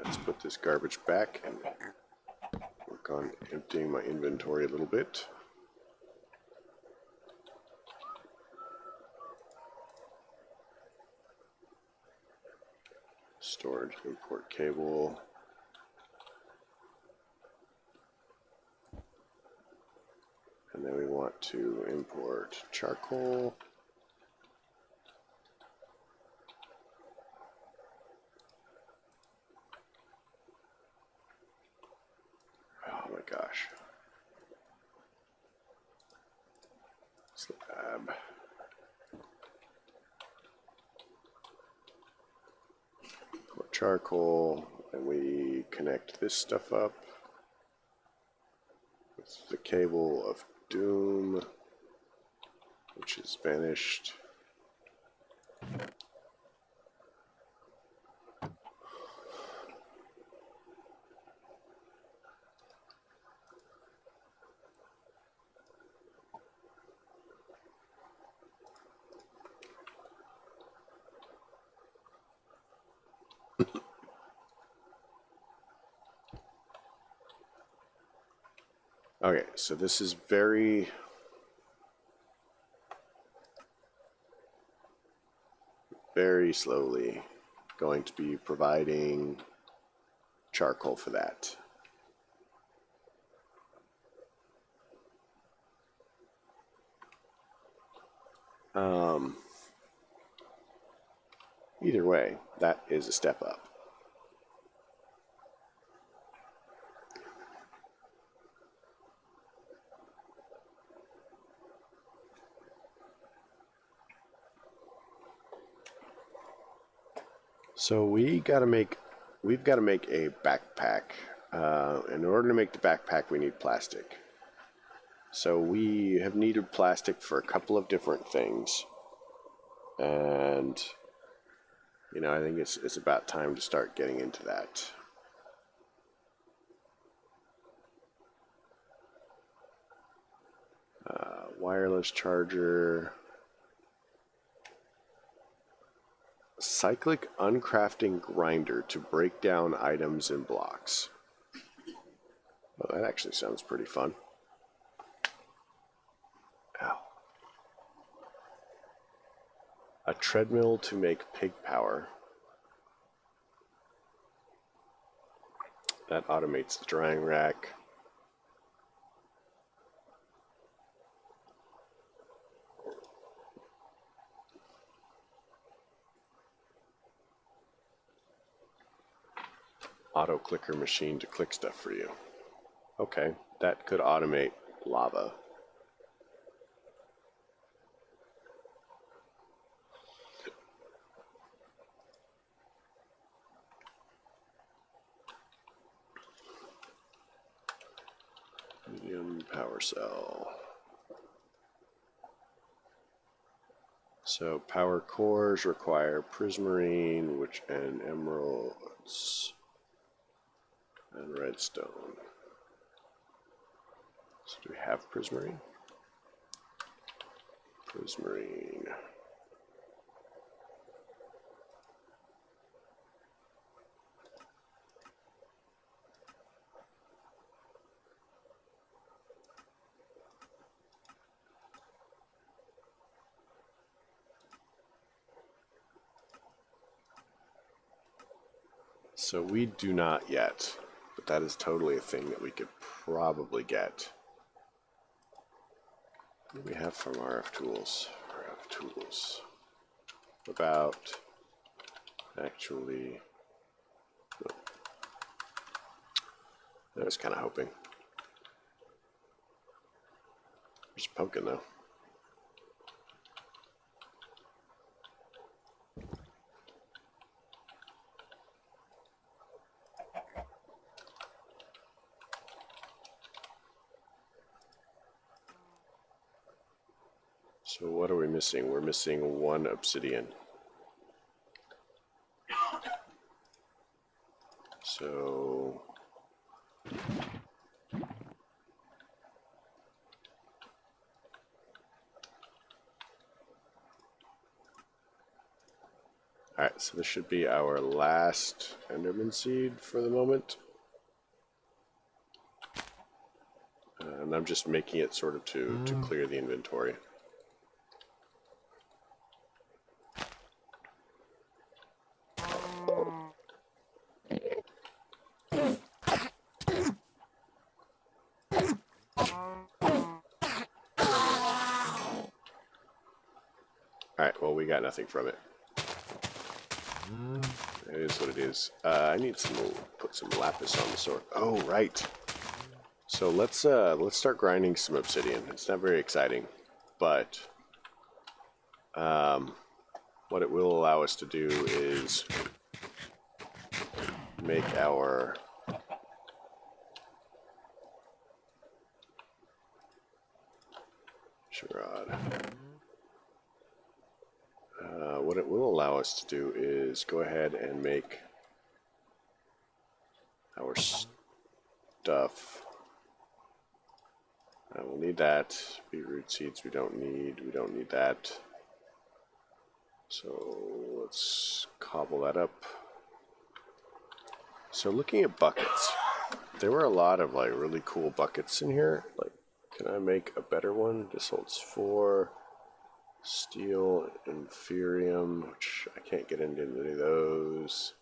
Let's put this garbage back and work on emptying my inventory a little bit. Storage, import cable. And then we want to import charcoal. Oh my gosh. Slab. More charcoal, and we connect this stuff up with the cable of doom, which is vanished. Okay, so this is very slowly going to be providing charcoal for that. Either way, that is a step up. So we've got to make a backpack. In order to make the backpack, we need plastic. So we have needed plastic for a couple of different things, and you know, I think it's about time to start getting into that. Wireless charger. Cyclic uncrafting grinder to break down items in blocks. Well, that actually sounds pretty fun. Ow. A treadmill to make pig power. That automates the drying rack. Auto clicker machine to click stuff for you. Okay, that could automate lava. Medium power cell. So power cores require prismarine, and emeralds and redstone. So do we have prismarine? Prismarine. So we do not yet, but that is totally a thing that we could probably get. What do we have from RF Tools? RF Tools. About actually, no. I was kind of hoping. Just pumpkin though. So what are we missing? We're missing 1 obsidian. So alright, so this should be our last Enderman seed for the moment. And I'm just making it sort of to clear the inventory. Alright, well, we got nothing from it. It is what it is. I need some, put some lapis on the sword. Oh, right. So let's start grinding some obsidian. It's not very exciting, but what it will allow us to do is make our charade. What it will allow us to do is go ahead and make our stuff. We'll need that. Beetroot seeds we don't need. We don't need that. So let's cobble that up. So looking at buckets, there were a lot of like really cool buckets in here. Like, can I make a better one? This holds 4. Steel, Inferium, which I can't get into any of those.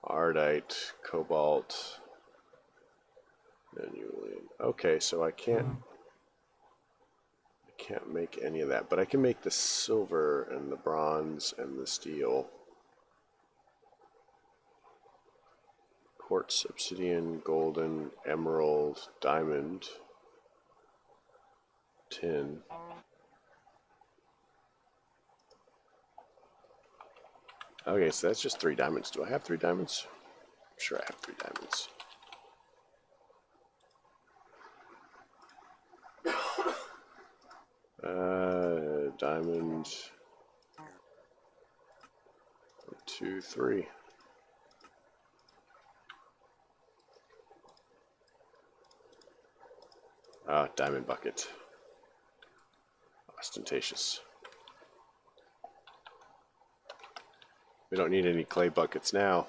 Ardite, Cobalt, Manualian. Okay, so I can't make any of that, but I can make the silver and the bronze and the steel. Quartz, obsidian, golden, emerald, diamond, tin. Okay, so that's just 3 diamonds. Do I have 3 diamonds? I'm sure I have 3 diamonds. Diamond. 1, 2, 3. Diamond bucket. Ostentatious. We don't need any clay buckets now.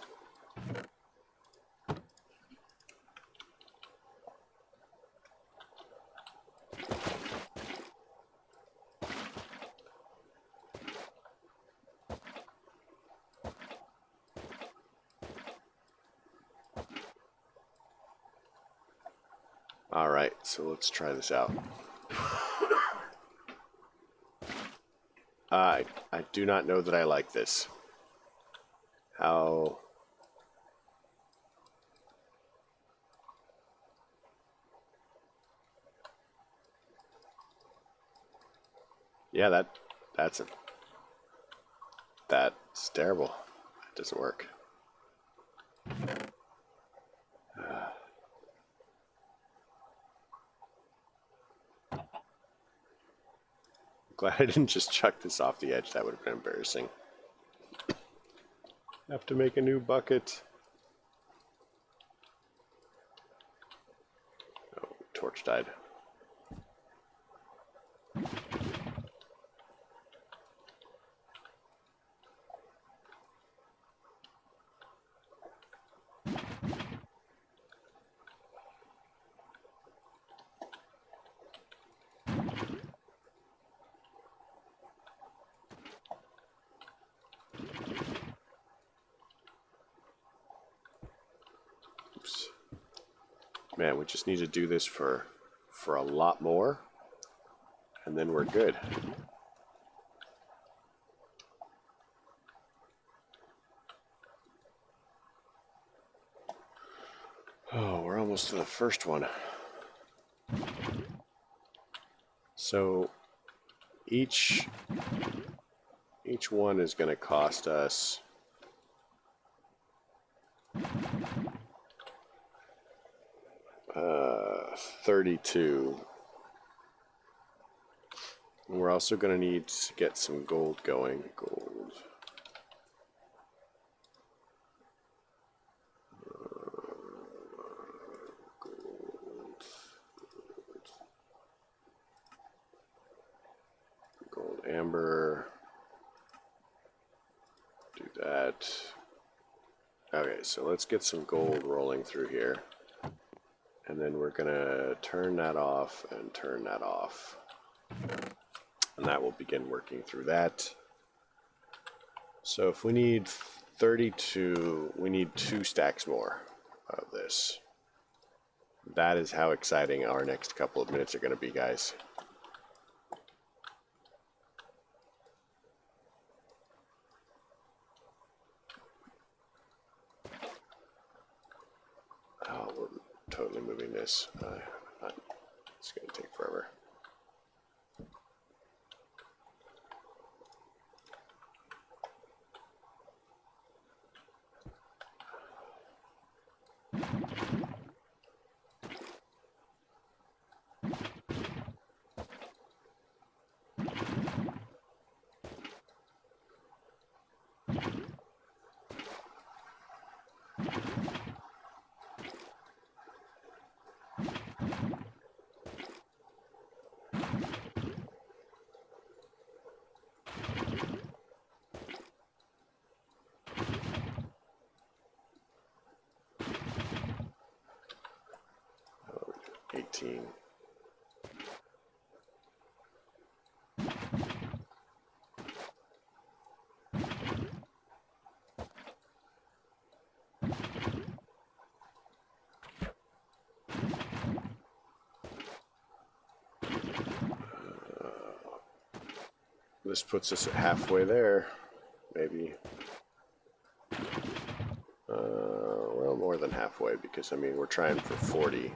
All right, so let's try this out. I do not know that I like this. How... Yeah, that's terrible. It doesn't work. Glad I didn't just chuck this off the edge. That would have been embarrassing. Have to make a new bucket. Oh, torch died. Man, we just need to do this for a lot more, and then we're good. Oh, we're almost to the first one. So each one is going to cost us 32. And we're also going to need to get some gold going. Gold. Gold, amber. Do that. Okay, so let's get some gold rolling through here. And then we're going to turn that off and turn that off. And that will begin working through that. So if we need 32, we need 2 stacks more of this. That is how exciting our next couple of minutes are going to be, guys. Oh, we're totally moving this. It's going to take forever. Oh, 18. This puts us at halfway there, maybe. Well, more than halfway, because, I mean, we're trying for 40.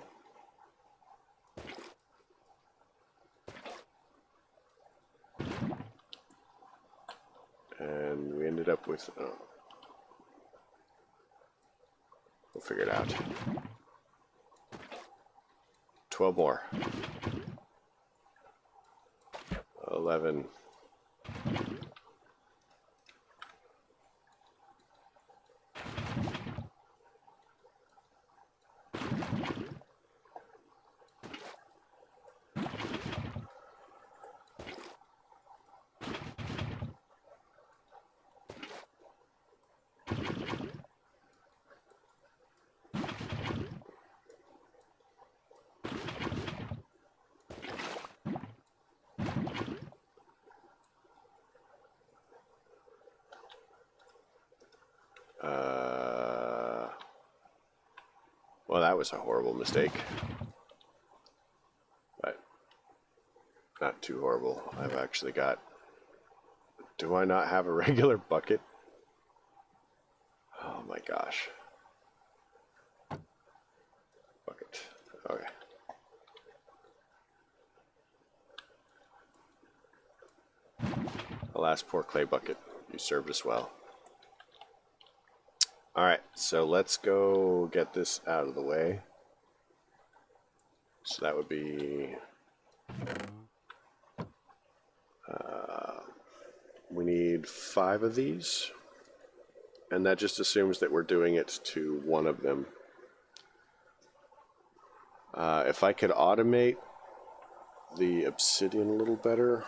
And we ended up with, we'll figure it out. 12 more. 11. Well, that was a horrible mistake. But not too horrible. I've actually got... Do I not have a regular bucket? Oh my gosh. Bucket. Okay. Alas, poor clay bucket. You served us well. Alright, so let's go get this out of the way. So that would be... we need 5 of these. And that just assumes that we're doing it to one of them. If I could automate the obsidian a little better,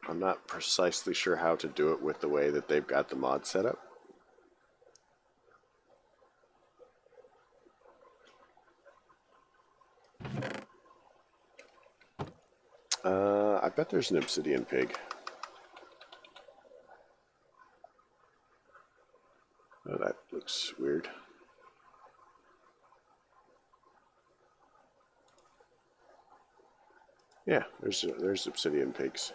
I'm not precisely sure how to do it with the way that they've got the mod set up. I bet there's an obsidian pig. Oh, that looks weird. Yeah, there's obsidian pigs.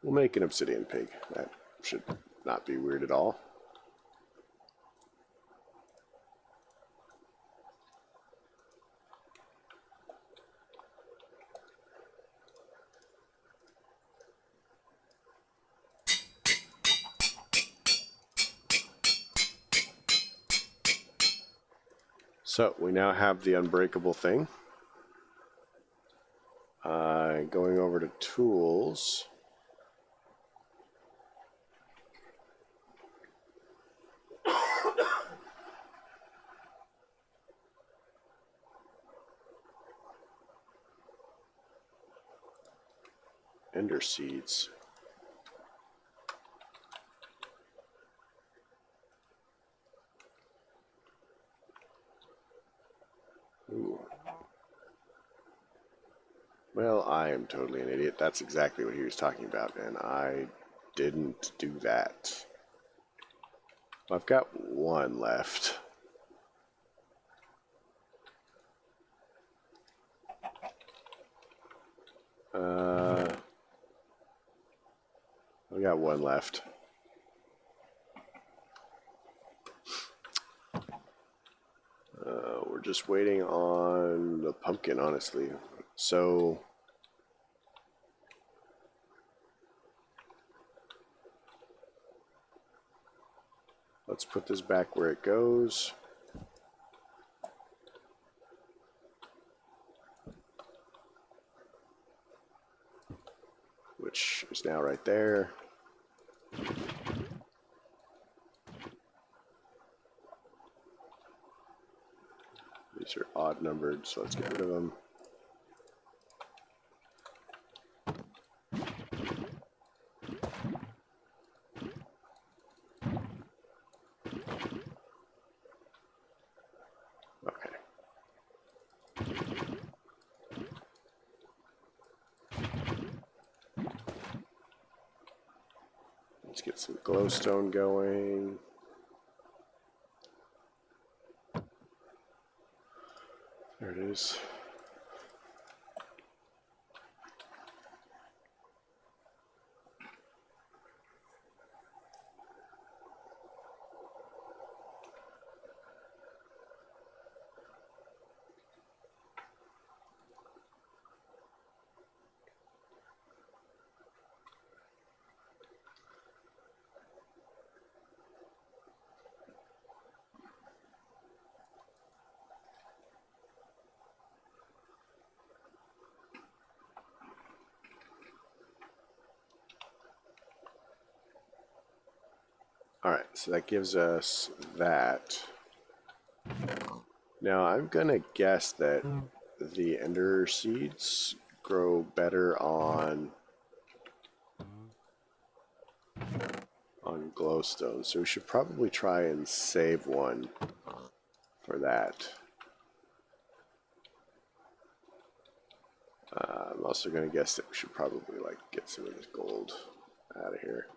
We'll make an obsidian pig. That should not be weird at all. So we now have the unbreakable thing. Going over to tools. Ender seeds. Ooh. Well, I am totally an idiot. That's exactly what he was talking about, and I didn't do that. I've got one left. I got one left. We're just waiting on the pumpkin, honestly. So let's put this back where it goes. Which is now right there. These are odd numbered, so let's get rid of them. Okay. Let's get some glowstone going. There it is. Alright, so that gives us that. Now I'm gonna guess that the ender seeds grow better on glowstone, so we should probably try and save one for that. I'm also gonna guess that we should probably like get some of this gold out of here.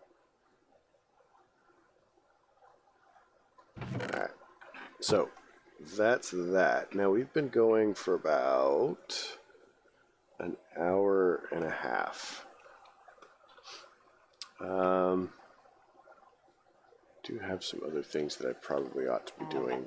Alright, so that's that. Now we've been going for about an hour and a half. Do have some other things that I probably ought to be doing.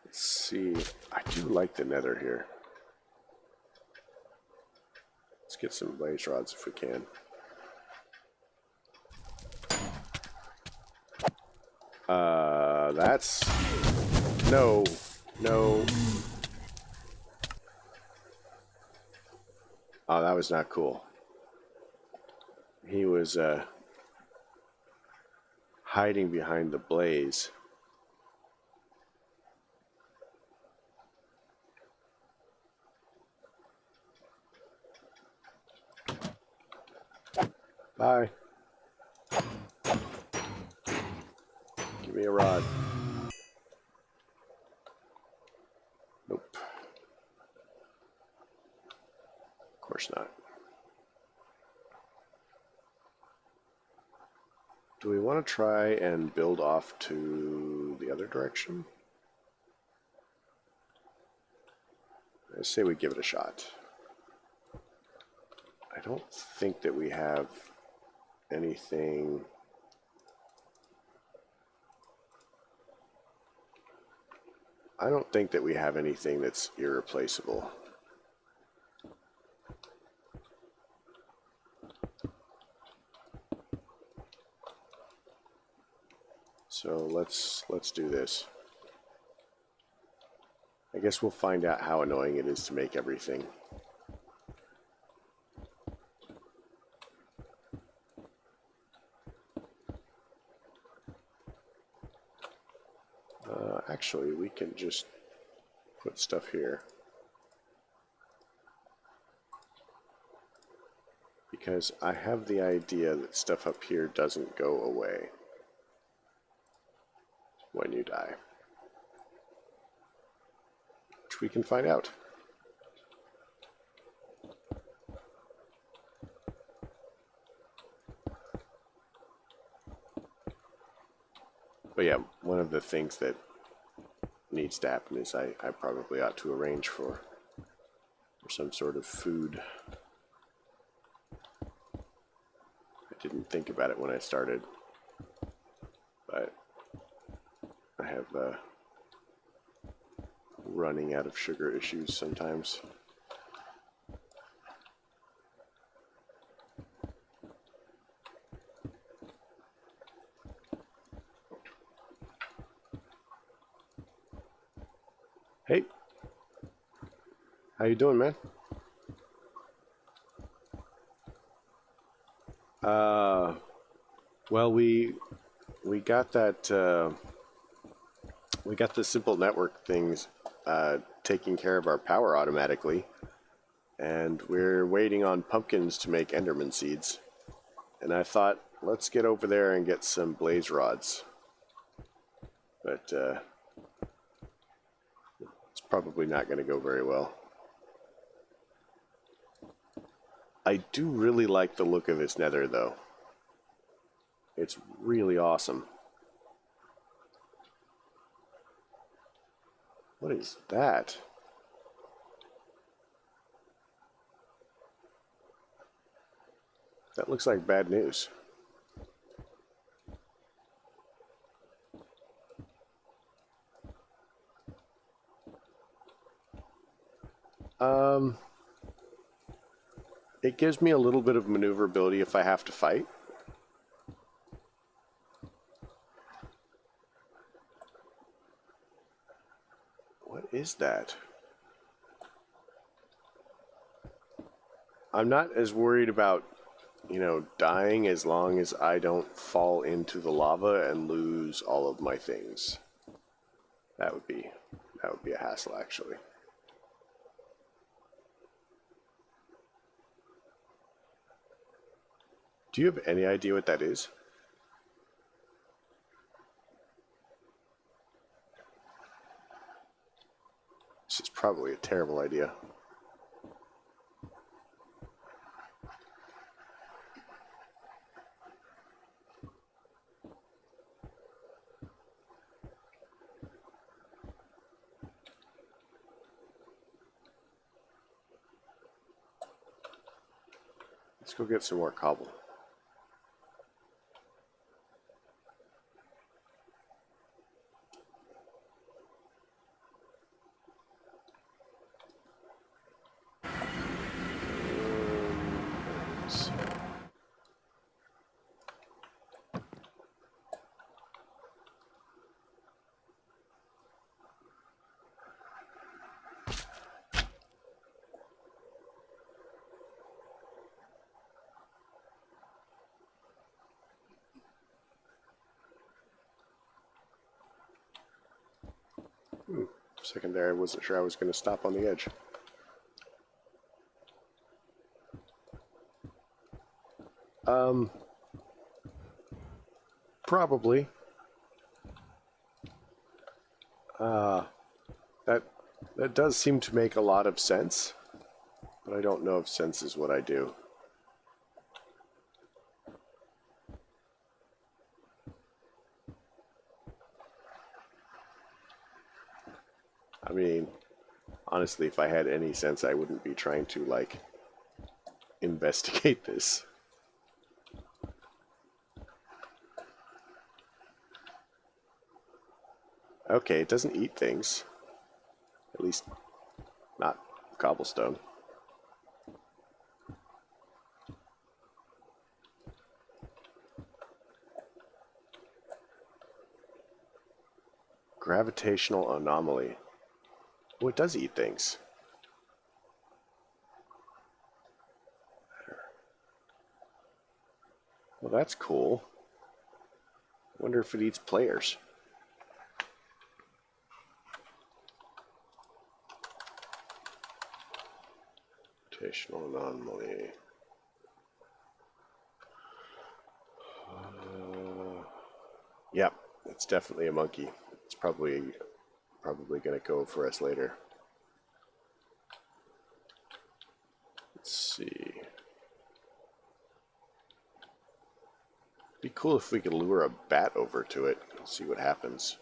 Let's see. I do like the nether here. Let's get some blaze rods if we can. That's... No. No. Oh, that was not cool. He was, hiding behind the blaze. Bye. Give me a rod. Nope. course not. Do we want to try and build off to the other direction? I say we give it a shot. I don't think that we have anything. I don't think that we have anything that's irreplaceable. So let's do this. I guess we'll find out how annoying it is to make everything. Actually, we can just put stuff here. Because I have the idea that stuff up here doesn't go away when you die. Which we can find out. But yeah, one of the things that needs to happen is I probably ought to arrange for some sort of food. I didn't think about it when I started, but I have running out of sugar issues sometimes. Hey, how you doing, man? Well, we got that we got the simple network things taking care of our power automatically, and we're waiting on pumpkins to make Enderman seeds. And I thought, let's get over there and get some blaze rods, but it's probably not going to go very well. I do really like the look of this nether, though. It's really awesome. What is that? That looks like bad news. It gives me a little bit of maneuverability if I have to fight. What is that? I'm not as worried about, you know, dying as long as I don't fall into the lava and lose all of my things. That would be a hassle, actually. Do you have any idea what that is? This is probably a terrible idea. Let's go get some more cobble. For a second there, I wasn't sure I was going to stop on the edge. Probably. That does seem to make a lot of sense. but I don't know if sense is what I do. I mean, honestly, if I had any sense, I wouldn't be trying to, like, investigate this. Okay, it doesn't eat things. At least, not cobblestone. Gravitational anomaly. Oh, it does eat things. Well, that's cool. I wonder if it eats players. Gravitational anomaly. Yep, it's definitely a monkey. It's probably going to go for us later. Let's see. Be cool if we could lure a bat over to it and see what happens.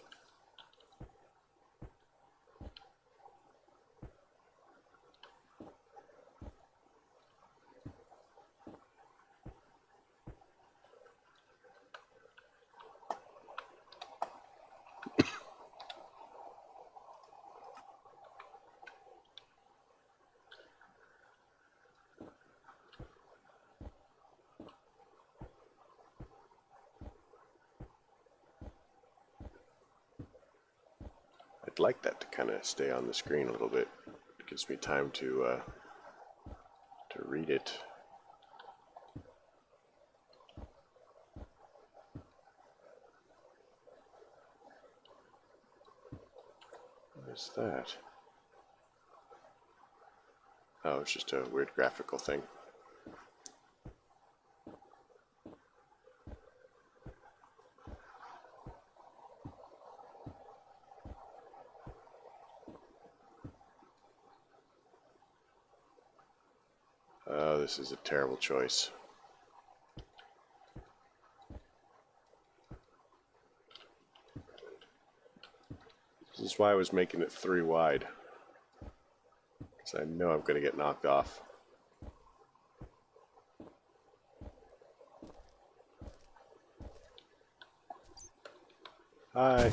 I'd like that to kind of stay on the screen a little bit. It gives me time to read it. What is that? Oh, it's just a weird graphical thing. Oh, this is a terrible choice. This is why I was making it 3 wide. Because I know I'm going to get knocked off. Hi.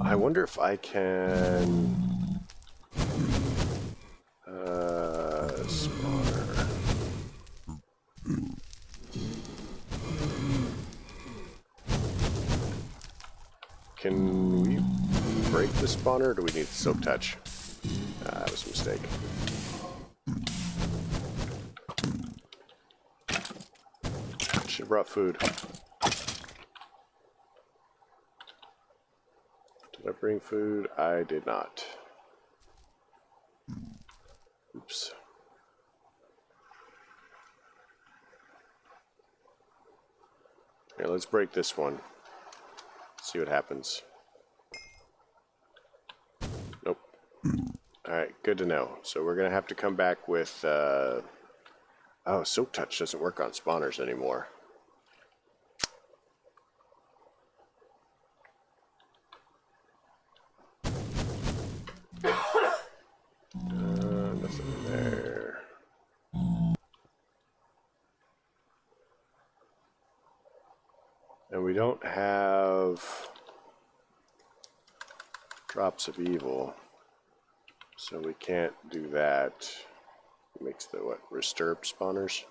I wonder if I can... spawner. Can we break the spawner, or do we need soap touch? That was a mistake. Should have brought food. Did I bring food? I did not. Oops. Okay, let's break this one. See what happens. Nope. Alright, good to know. So we're going to have to come back with... oh, soap touch doesn't work on spawners anymore. Nothing there. And we don't have drops of evil, so we can't do that. It makes the, what, disturb spawners?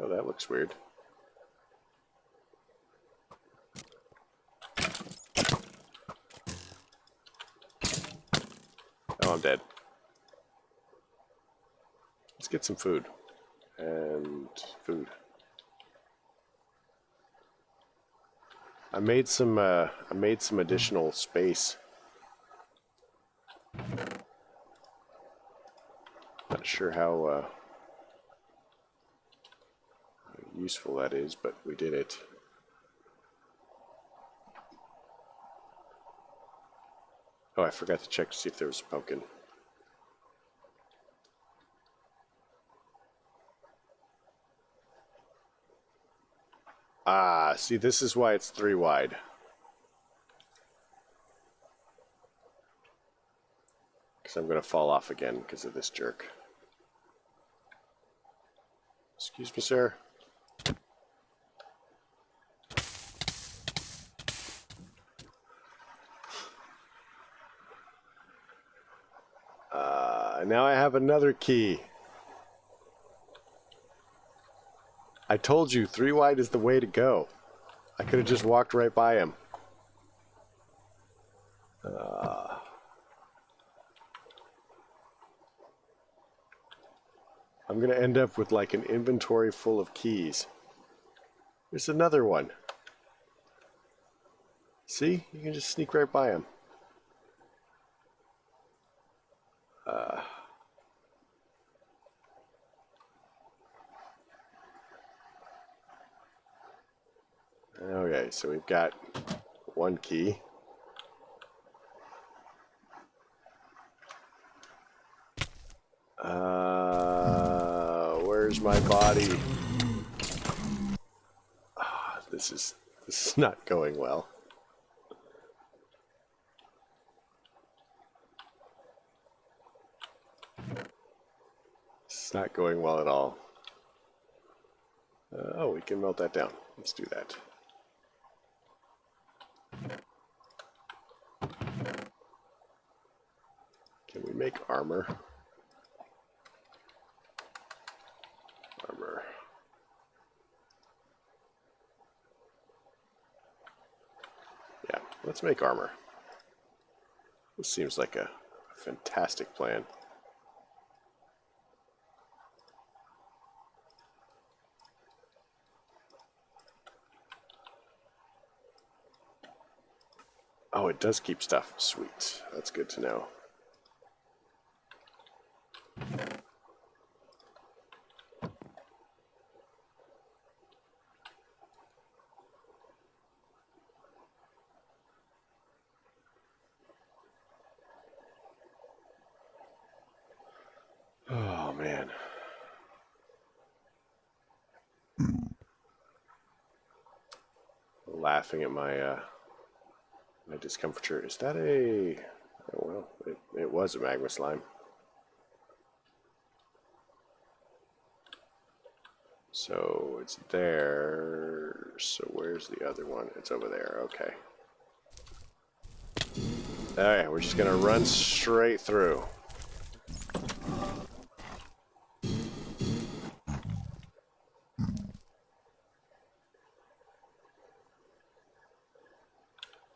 Oh, that looks weird. Oh, I'm dead. Let's get some food. And food. I made some additional space Not sure how useful that is, but we did it. Oh, I forgot to check to see if there was a pumpkin. Ah, see, this is why it's 3 wide. Because I'm going to fall off again because of this jerk. Excuse me, sir. Now I have another key. I told you 3 wide is the way to go. I could have just walked right by him. I'm going to end up with like an inventory full of keys. There's another one. See? You can just sneak right by him. Okay, so we've got 1 key. Where's my body? This is not going well. It's not going well at all. Oh, we can melt that down. Let's do that. Can we make armor? Armor. Yeah, let's make armor. This seems like a fantastic plan. Oh, it does keep stuff. Sweet. That's good to know. Oh, man. Laughing at my my discomfiture. Is that a... Oh, well, it was a magma slime. So it's there. So where's the other one? It's over there. Okay. Alright, we're just gonna run straight through.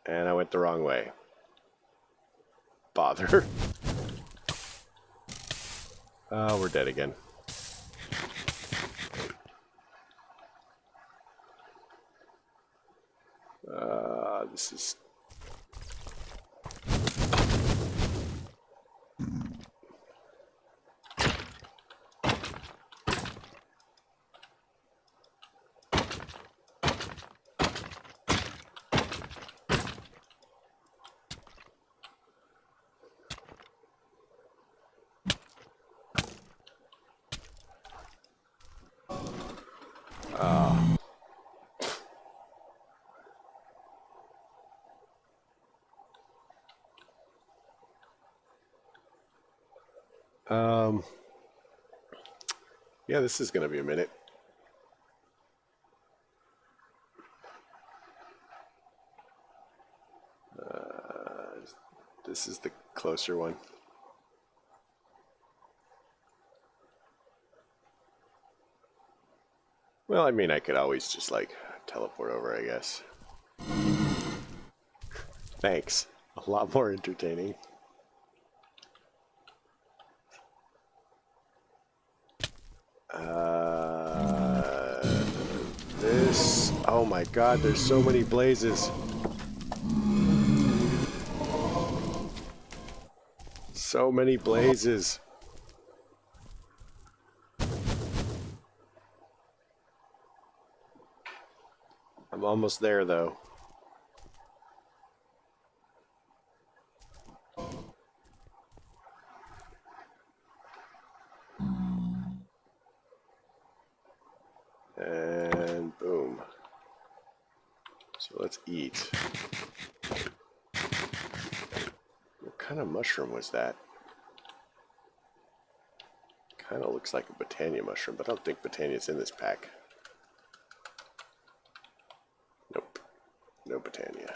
And I went the wrong way. Bother. Oh, we're dead again. This is... yeah, this is going to be a minute. This is the closer one. Well, I mean, I could always just, like, teleport over, I guess. Thanks. A lot more entertaining. This... Oh my god, there's so many blazes. So many blazes. I'm almost there, though. And boom. So let's eat. What kind of mushroom was that? Kind of looks like a Botania mushroom, but I don't think Botania's in this pack. Nope. No Botania.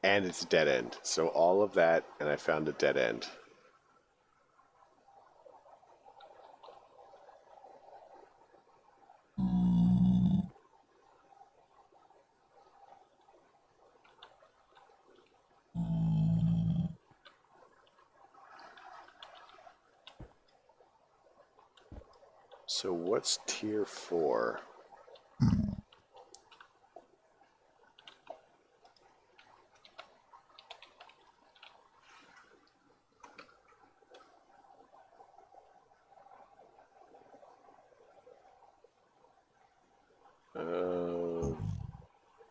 And it's a dead end. So all of that, and I found a dead end. So what's tier 4?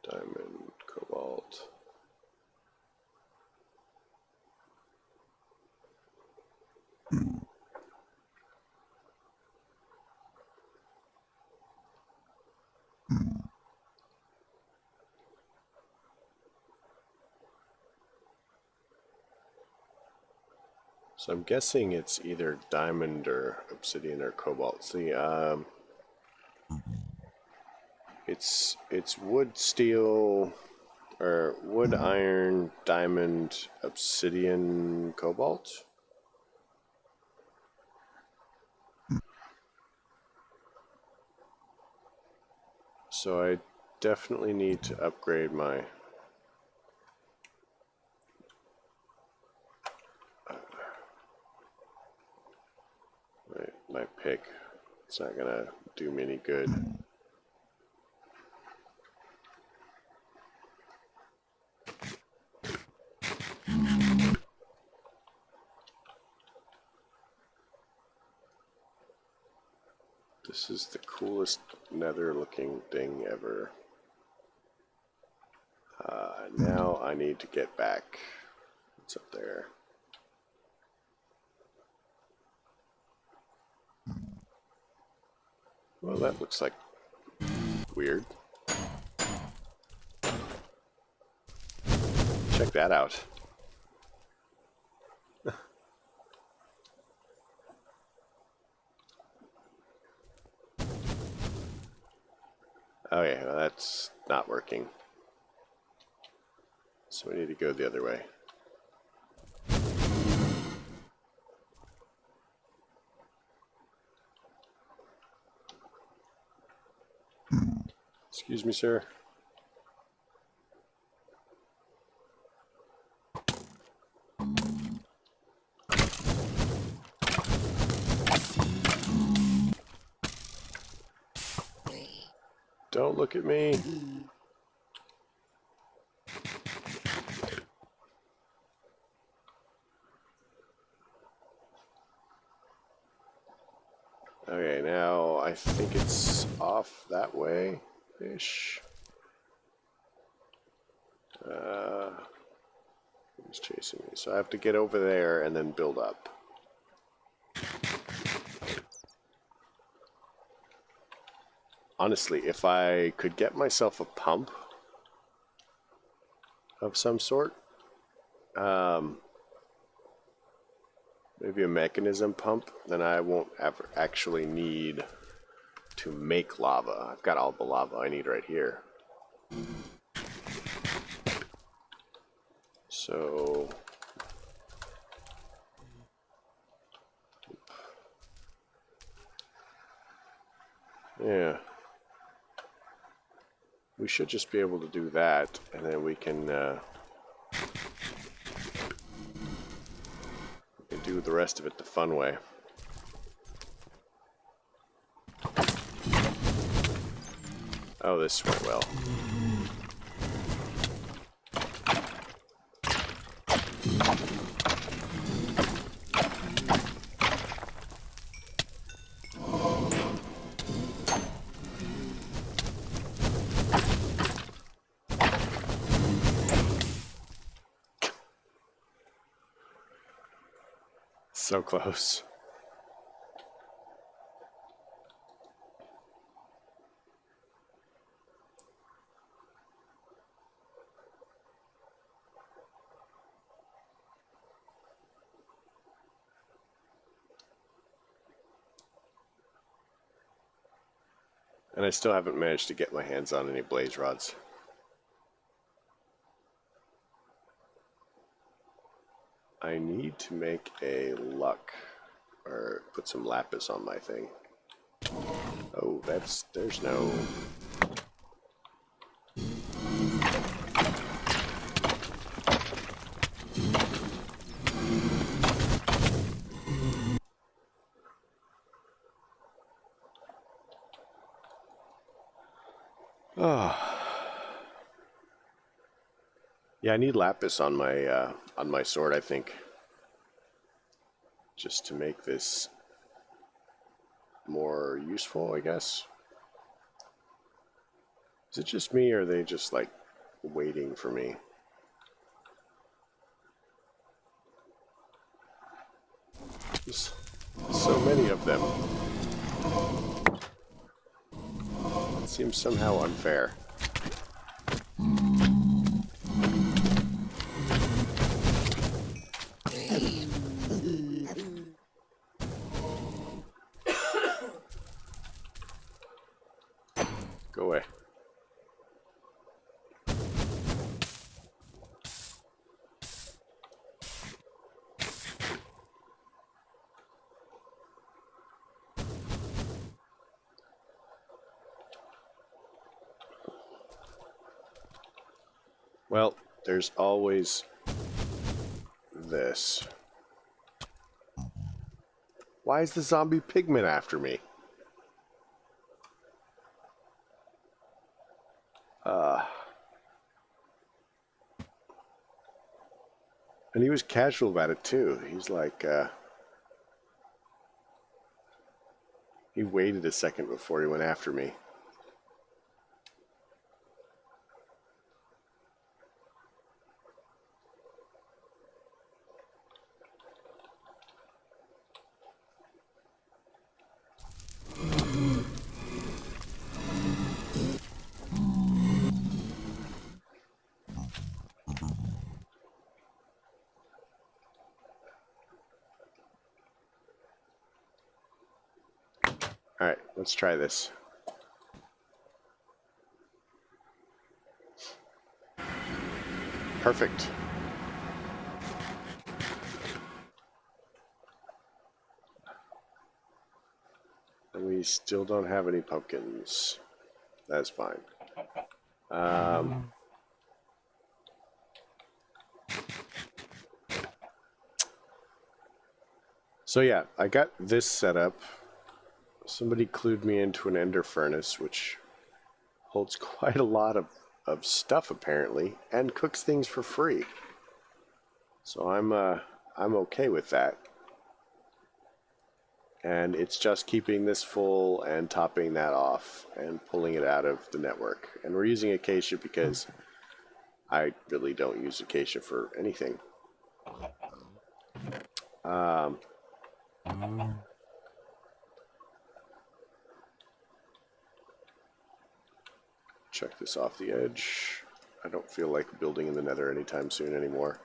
Diamond, cobalt. So I'm guessing it's either diamond or obsidian or cobalt. See, it's wood, steel, or wood, iron, diamond, obsidian, cobalt. So I definitely need to upgrade my my pick. It's not gonna do me any good. This is the coolest nether looking thing ever. Now I need to get back. What's up there? Well, that looks like weird. Check that out. Okay, well that's not working. So we need to go the other way. Excuse me, sir. Don't look at me. Okay, now I think it's off that way-ish. He's chasing me, so I have to get over there and then build up. Honestly, if I could get myself a pump of some sort, maybe a mechanism pump, then I won't ever actually need to make lava. I've got all the lava I need right here. So yeah, we should just be able to do that, and then we can do the rest of it the fun way. Oh, this went well. So close. And I still haven't managed to get my hands on any blaze rods. I need to make a luck, or put some lapis on my thing. Oh, there's no... Oh. Yeah, I need lapis on my sword, I think. Just to make this more useful, I guess. Is it just me, or are they just, like, waiting for me? There's so many of them. It seems somehow unfair. Go away. Well, there's always this. Why is the zombie pigman after me? And he was casual about it too. He's like, he waited a second before he went after me. Alright, let's try this. Perfect. And we still don't have any pumpkins. That's fine. So yeah, I got this set up. Somebody clued me into an ender furnace, which holds quite a lot of stuff apparently, and cooks things for free. So I'm okay with that. And it's just keeping this full and topping that off and pulling it out of the network. And we're using Acacia because I really don't use Acacia for anything. Check this off the edge. I don't feel like building in the nether anytime soon anymore.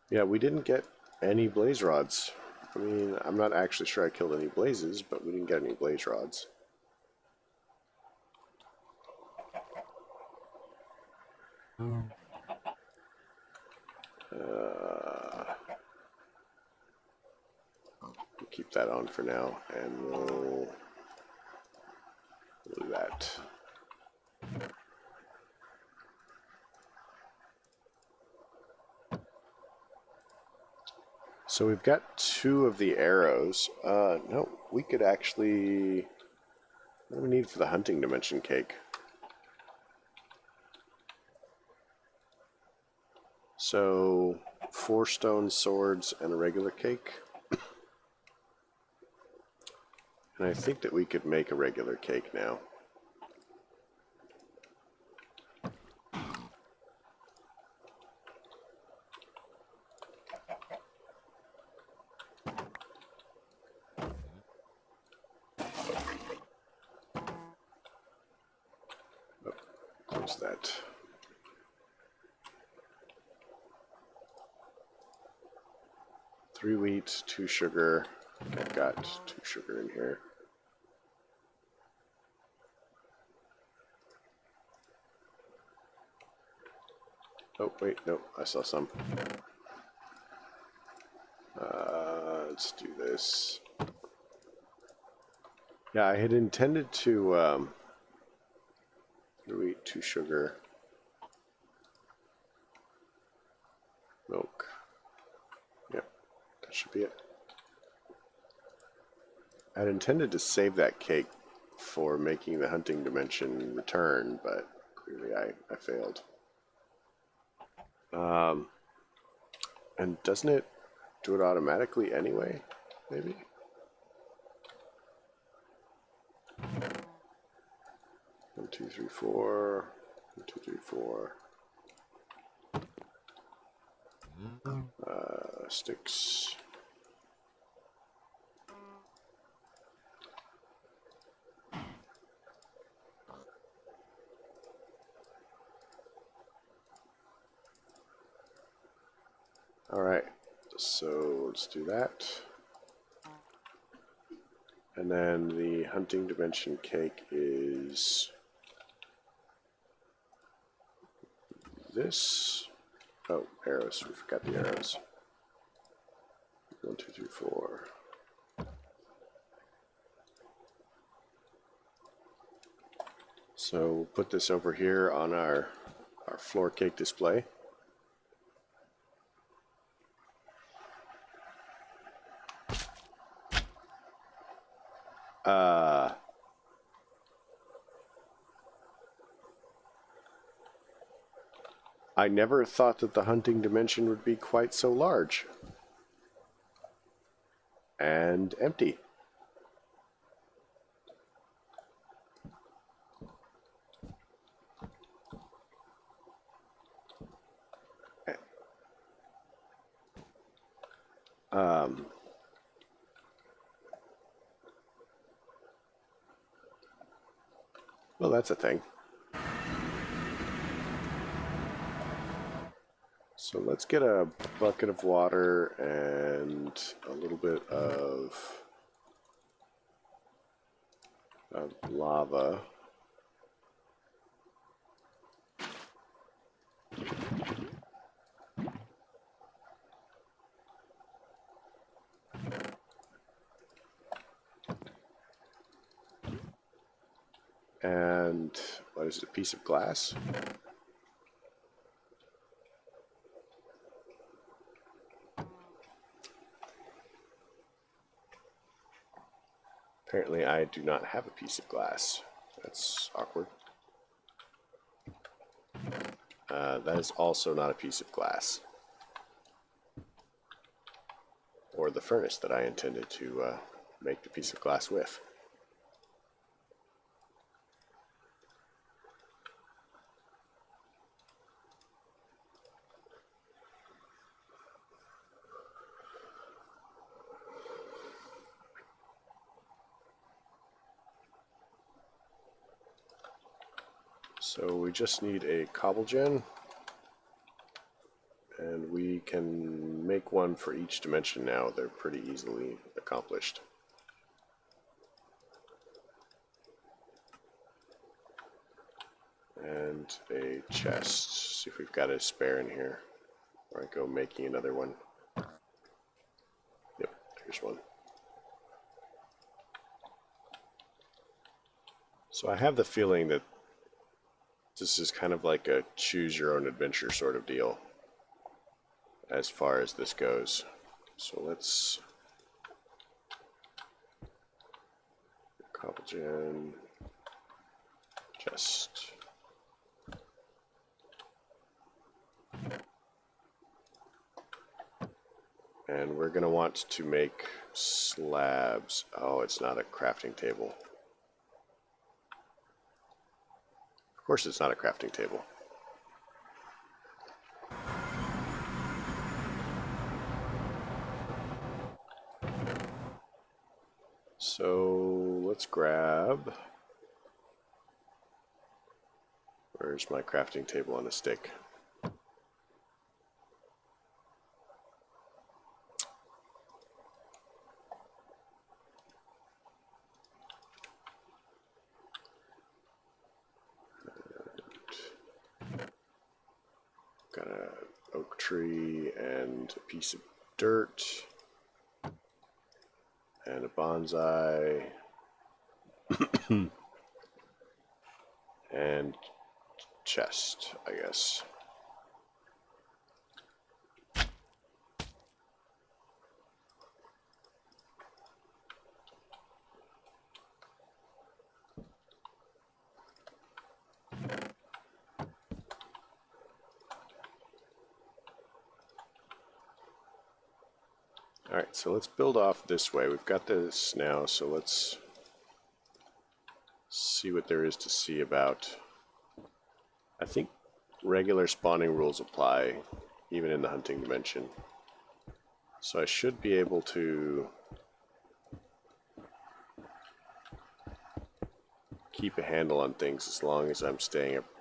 Yeah, we didn't get any blaze rods. I mean, I'm not actually sure I killed any blazes, but we didn't get any blaze rods. We'll keep that on for now, and we'll do that. So we've got 2 of the arrows. No, we could actually What do we need for the hunting dimension cake? So, 4 stone swords and a regular cake. And I think that we could make a regular cake now. Close that. Three wheat, 2 sugar. I've got 2 sugar in here. Oh, wait, no, I saw some. Let's do this. Yeah, I had intended to 3 wheat, 2 sugar. Milk. Yep, that should be it. I'd intended to save that cake for making the hunting dimension return, but clearly I failed. And doesn't it do it automatically anyway? Maybe? One, two, three, four. 1, 2, 3, 4. Sticks. Alright, so let's do that. And then the hunting dimension cake is this. Oh, arrows. We forgot the arrows. 1, 2, 3, 4. So we'll put this over here on our floor cake display. I never thought that the hunting dimension would be quite so large. And empty. Well, that's a thing. So let's get a bucket of water and a little bit of lava. And what is it, a piece of glass? Apparently I do not have a piece of glass. That's awkward. That is also not a piece of glass. Or the furnace that I intended to make the piece of glass with. So we just need a cobble gen, and we can make one for each dimension now. They're pretty easily accomplished. And a chest. See if we've got a spare in here. Or I go making another one. Yep, here's one. So I have the feeling that this is kind of like a choose your own adventure sort of deal as far as this goes. So let's cobble gen. Chest. And we're going to want to make slabs. Oh, it's not a crafting table. Of course it's not a crafting table. So let's grab... Where's my crafting table on a stick? Got an oak tree and a piece of dirt and a bonsai and chest, I guess. Alright, so let's build off this way. We've got this now, so let's see what there is to see about. I think regular spawning rules apply even in the hunting dimension. So I should be able to keep a handle on things as long as I'm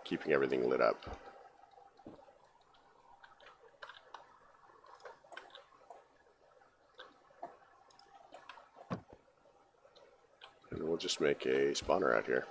keeping everything lit up. And we'll just make a spawner out here.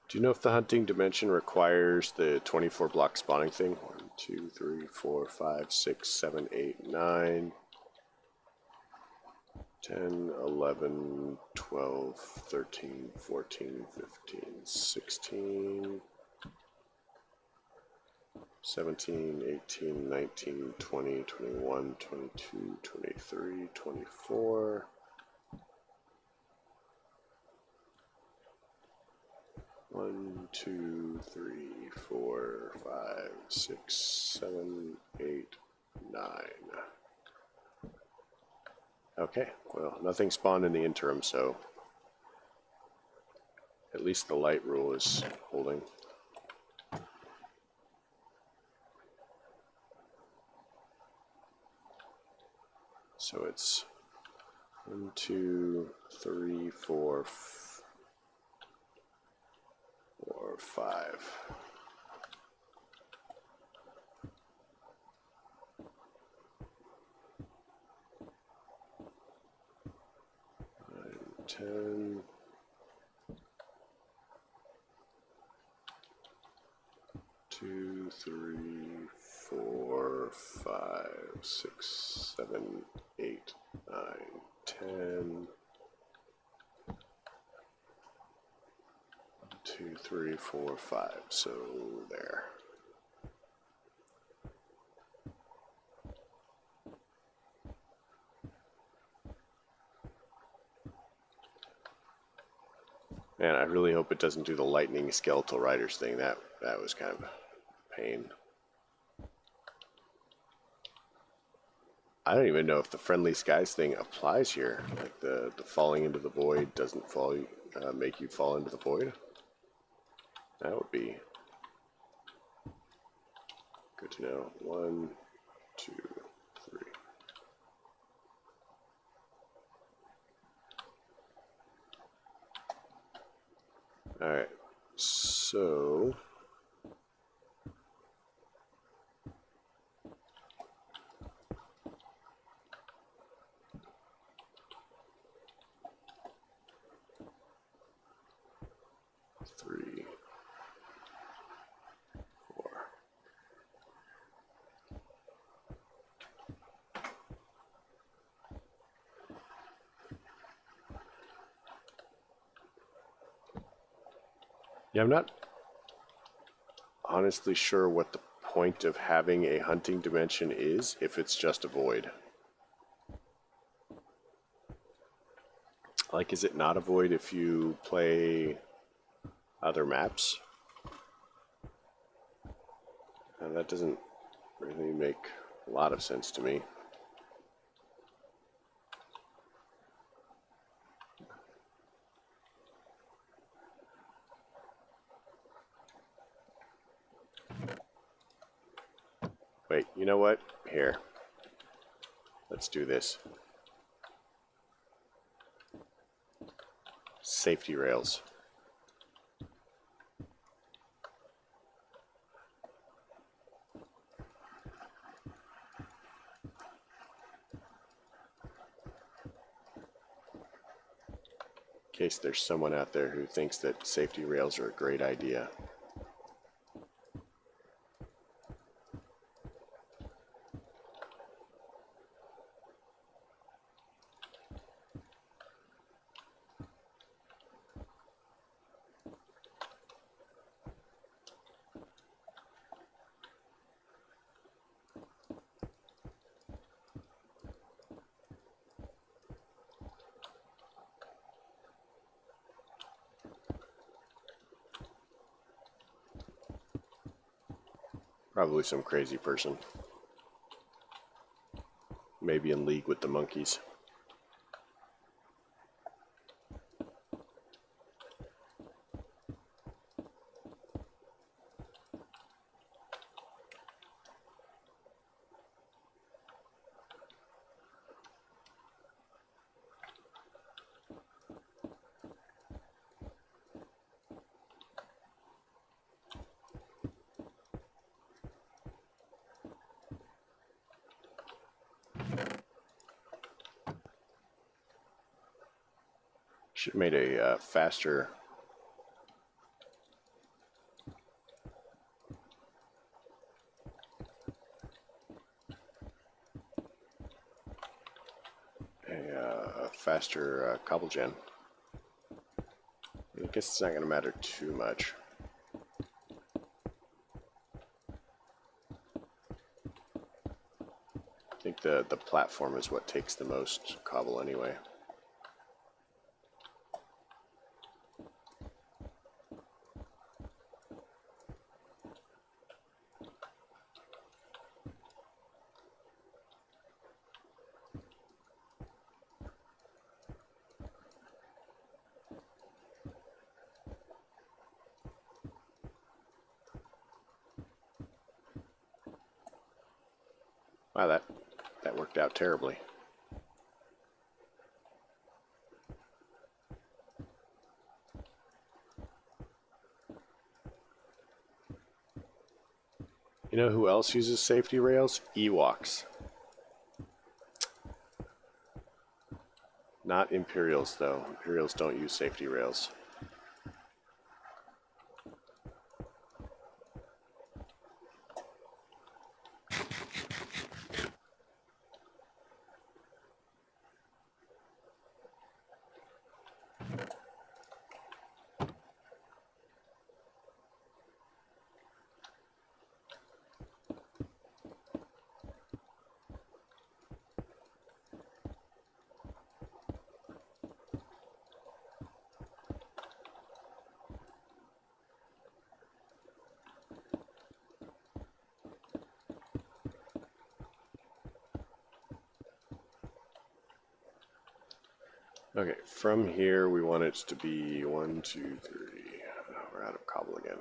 Do you know if the hunting dimension requires the 24 block spawning thing? 1, 2, 3, 4, 5, 6, 7, 8, 9, 10, 11, 12, 13, 14, 15, 16, 17, 18, 19, 20, 21, 22, 23, 24. 1, 2, 3, 4, 5, 6, 7, 8, 9. Okay, well, nothing spawned in the interim, so at least the light rule is holding. So it's 1, 2, 3, 4, 5. And 10. 2, 3, 4, 5, 6, 7, 8, 9, 10. 2, 3, 4, 5. So there. Man, I really hope it doesn't do the lightning skeletal riders thing. That was kind of a pain. I don't even know if the friendly skies thing applies here. Like the falling into the void doesn't make you fall into the void. That would be good to know. 1, 2, 3. All right, so three, 4. Yeah, I'm not honestly sure what the point of having a hunting dimension is if it's just a void. Like, is it not a void if you play other maps? And that doesn't really make a lot of sense to me. Wait, you know what? Here. Let's do this. Safety rails. In case there's someone out there who thinks that safety rails are a great idea. Probably some crazy person. Maybe in league with the monkeys. Should have made a faster cobble gen. I guess it's not going to matter too much. I think the platform is what takes the most cobble anyway. Wow, that worked out terribly. You know who else uses safety rails? Ewoks. Not Imperials, though. Imperials don't use safety rails. Okay, from here we want it to be 1, 2, 3. Oh, we're out of cobble again.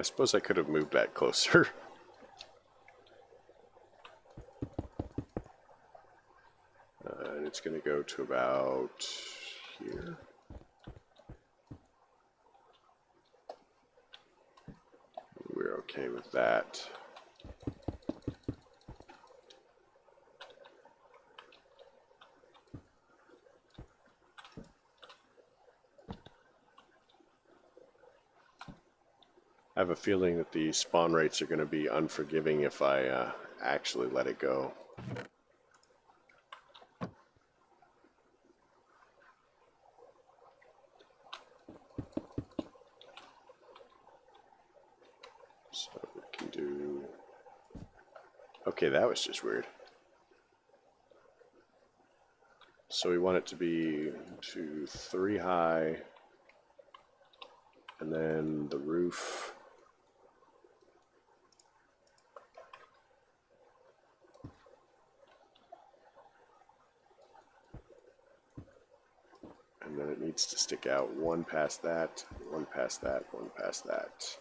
I suppose I could have moved that closer. And it's going to go to about here. We're okay with that. I have a feeling that the spawn rates are going to be unforgiving if I actually let it go. So we can do... Okay, that was just weird. So we want it to be 2, 3 high, and then the roof. And then it needs to stick out 1 past that, 1 past that, 1 past that.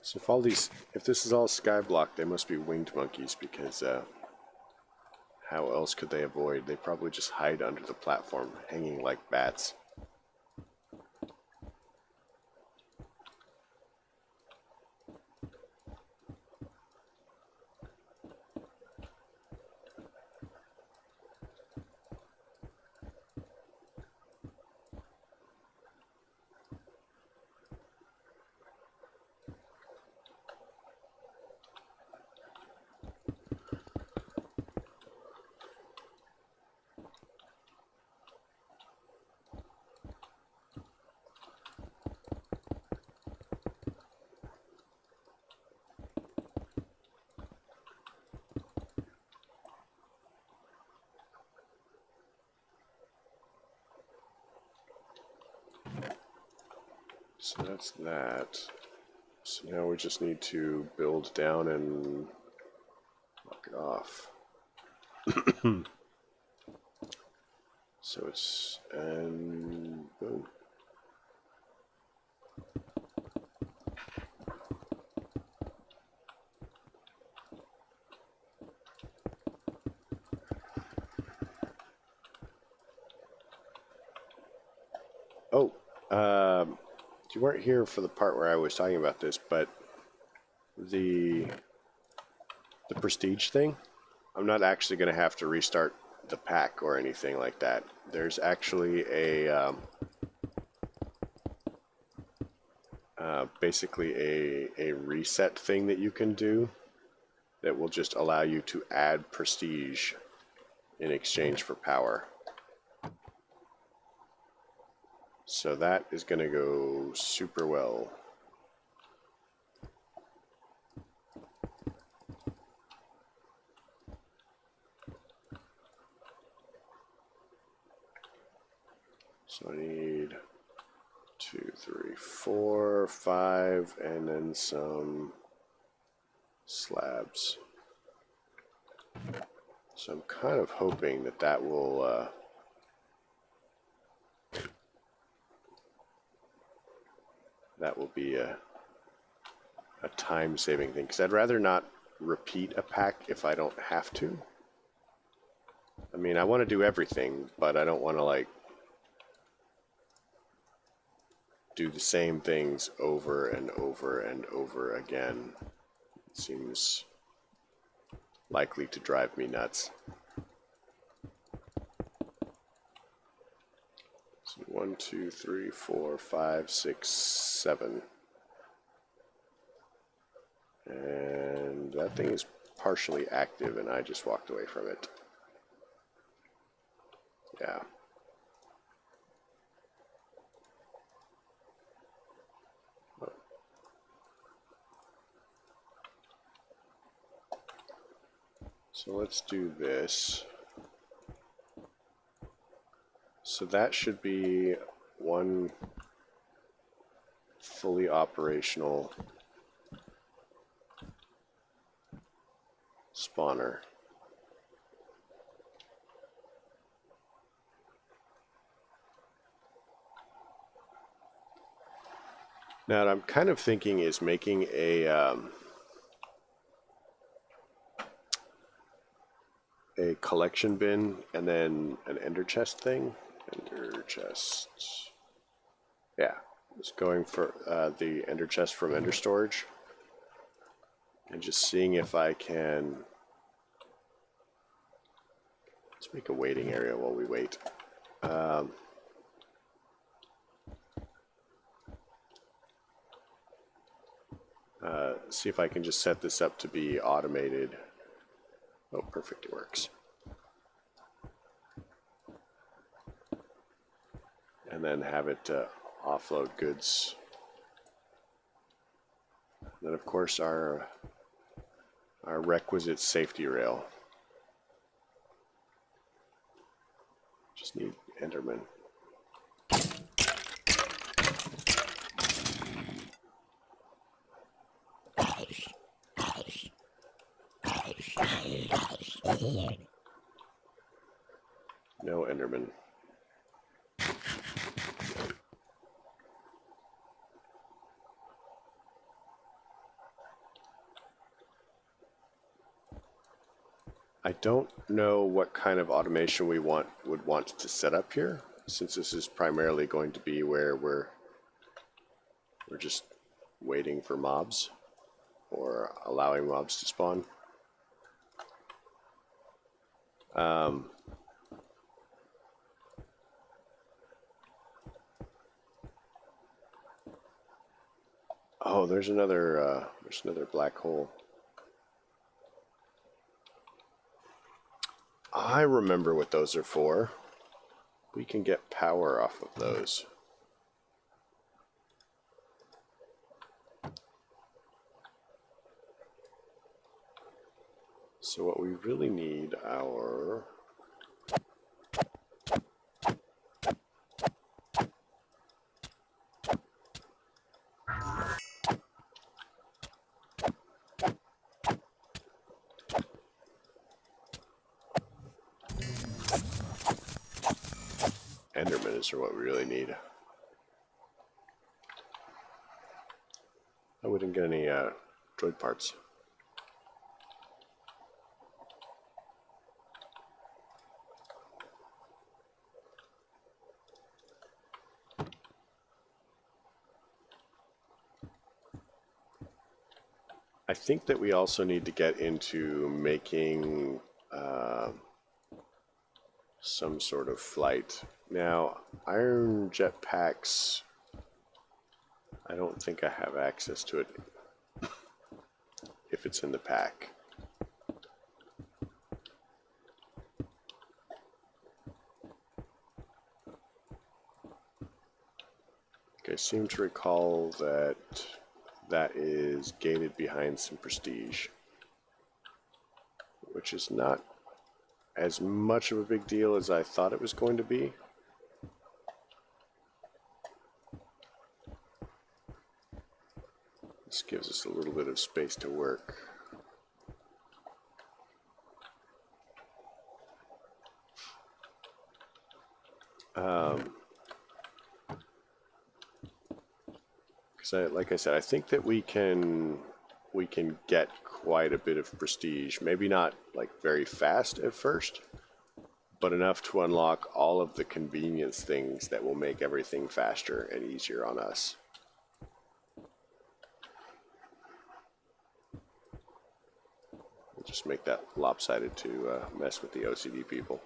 So if all these, if this is all skyblock, they must be winged monkeys, because how else could they avoid? They probably just hide under the platform, hanging like bats. So that's that. So now we just need to build down and knock it off. So it's, and boom. Oh, you weren't here for the part where I was talking about this, but the prestige thing, I'm not actually going to have to restart the pack or anything like that. There's actually a basically a reset thing that you can do that will just allow you to add prestige in exchange for power. So that is going to go super well. So I need 2, 3, 4, 5, and then some slabs. So I'm kind of hoping that that will be a time-saving thing, because I'd rather not repeat a pack if I don't have to. I mean, I want to do everything, but I don't want to, like, do the same things over and over and over again. It seems likely to drive me nuts. So 1, 2, 3, 4, 5, 6, 7. And that thing is partially active, and I just walked away from it. Yeah. So let's do this. So that should be one fully operational spawner. Now what I'm kind of thinking is making a collection bin and then an ender chest thing. Ender chest. Yeah, just going for the ender chest from ender storage, and just seeing if I can Let's make a waiting area while we wait. See if I can just set this up to be automated. Oh, perfect, it works. And then have it offload goods. And then, of course, our requisite safety rail. Just need Enderman. No Enderman. I don't know what kind of automation we would want to set up here, since this is primarily going to be where we're just waiting for mobs or allowing mobs to spawn. Oh, there's another black hole. I remember what those are for. We can get power off of those. So what we really need our Enderman is what we really need. I wouldn't get any droid parts. I think that we also need to get into making some sort of flight. Now, iron jetpacks, I don't think I have access to it if it's in the pack. Okay, I seem to recall that that is gated behind some prestige, which is not as much of a big deal as I thought it was going to be. This gives us a little bit of space to work. Like I said, I think that we can get quite a bit of prestige. Maybe not like very fast at first, but enough to unlock all of the convenience things that will make everything faster and easier on us. We'll just make that lopsided to mess with the OCD people.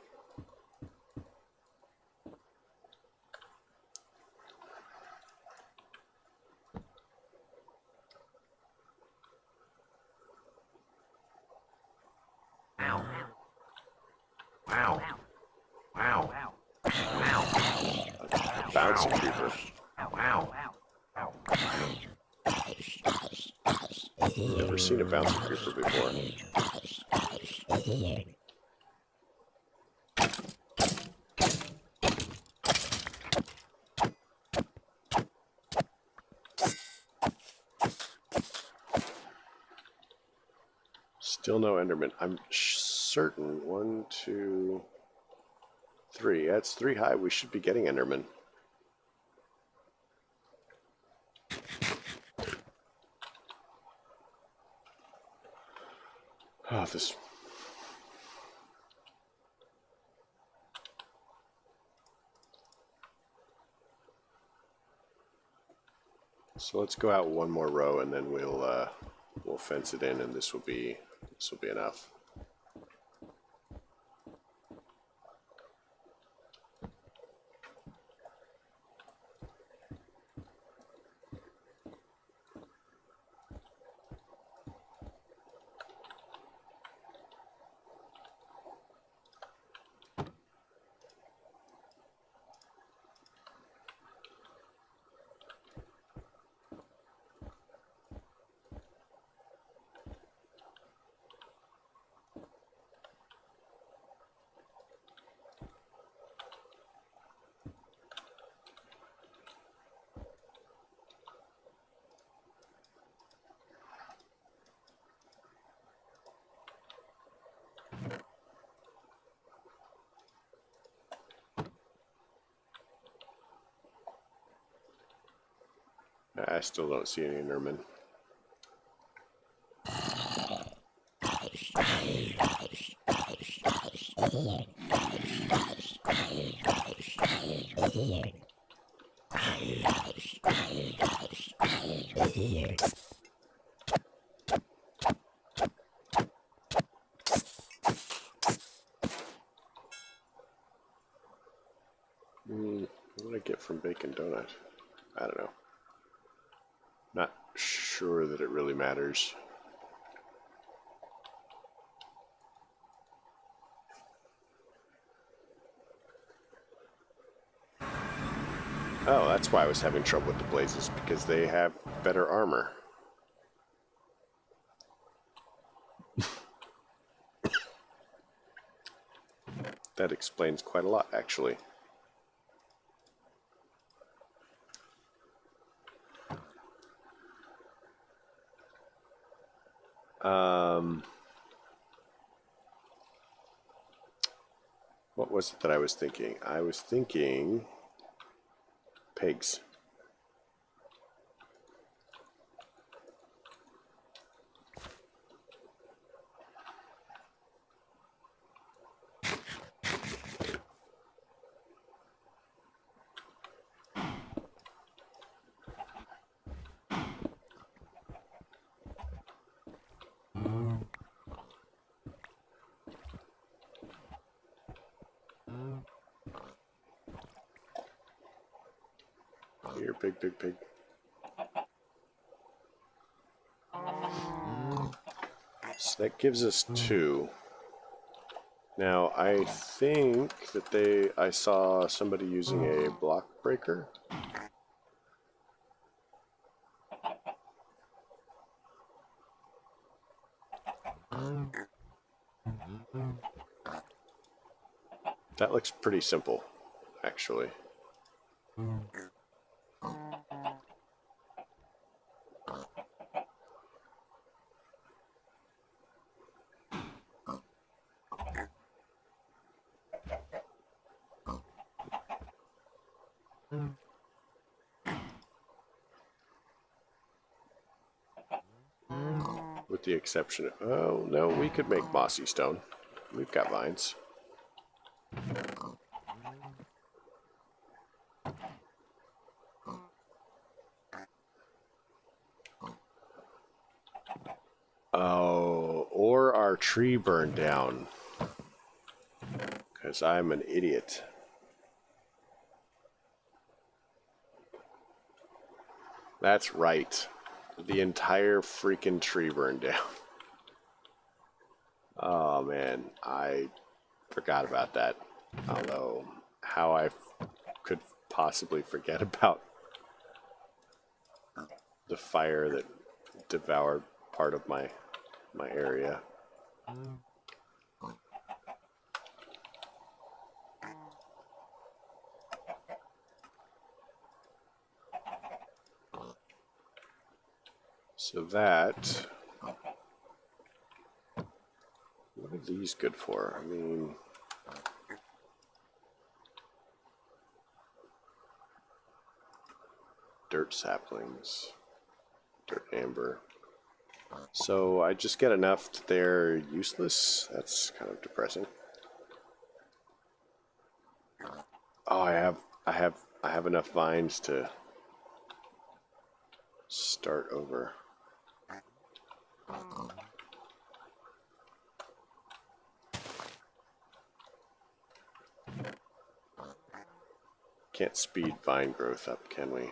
Bouncing creeper. Never seen a bouncing creeper before. Still no Enderman. I'm certain 1, 2, 3. That's 3 high. We should be getting Enderman. Oh, this. So let's go out one more row, and then we'll fence it in, and this will be enough. I still don't see any Nerman. What did I get from Bacon Donut? I don't know. Not sure that it really matters. Oh, that's why I was having trouble with the Blazes, because they have better armor. That explains quite a lot, actually. What was it that I was thinking? I was thinking pigs. Here, pig, pig, pig. So that gives us 2. Now, I think that I saw somebody using a block breaker. That looks pretty simple, actually. With the exception of, oh no, we could make mossy stone. We've got vines. Oh, or our tree burned down. Because I'm an idiot. That's right. The entire freaking tree burned down. Oh man, I forgot about that. I don't know how I could possibly forget about the fire that devoured part of my area. So that, what are these good for? I mean, dirt saplings, dirt amber. So I just get enough that they're useless. That's kind of depressing. Oh, I have enough vines to start over. Can't speed vine growth up, can we?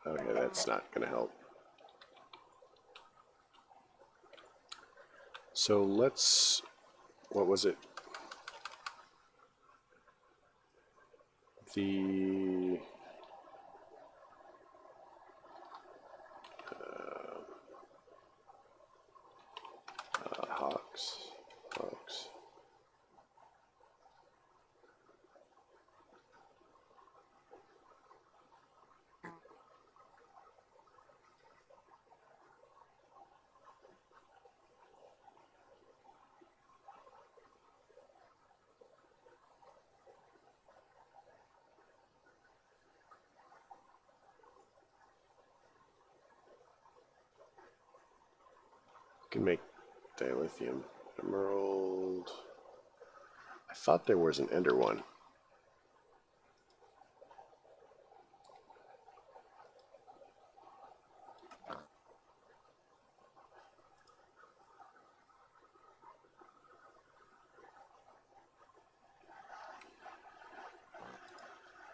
Okay, that's not going to help. So let's, what was it? The hawks. can make dilithium. Emerald. I thought there was an ender one.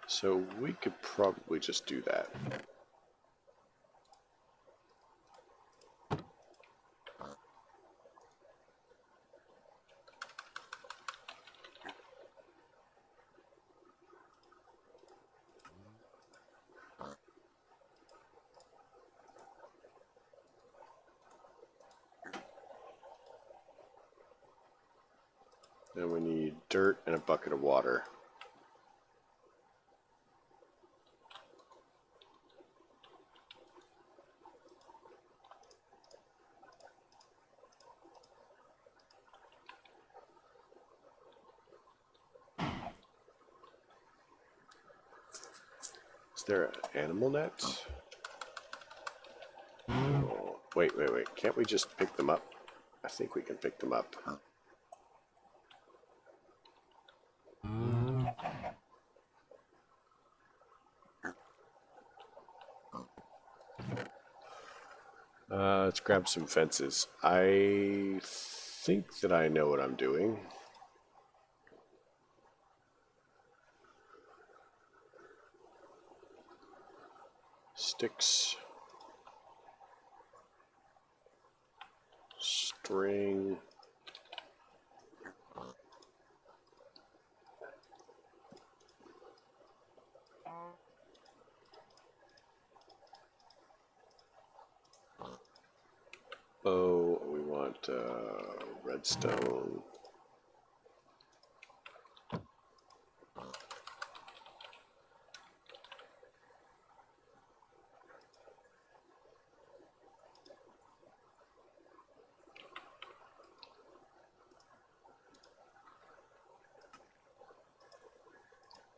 So we could probably just do that. Then we need dirt and a bucket of water. Is there an animal net? Oh, wait. Can't we just pick them up? I think we can pick them up. Let's grab some fences. I think that I know what I'm doing. Sticks. String. Oh, we want redstone.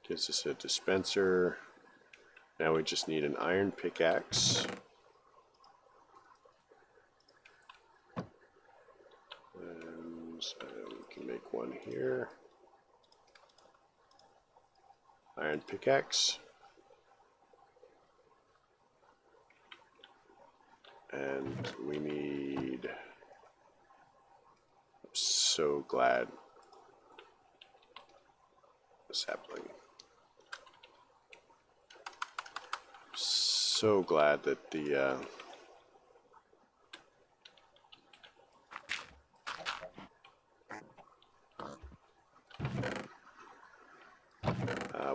Gives us a dispenser. Now we just need an iron pickaxe. And we can make one here. Iron pickaxe. And we need... I'm so glad. What's happening? So glad that the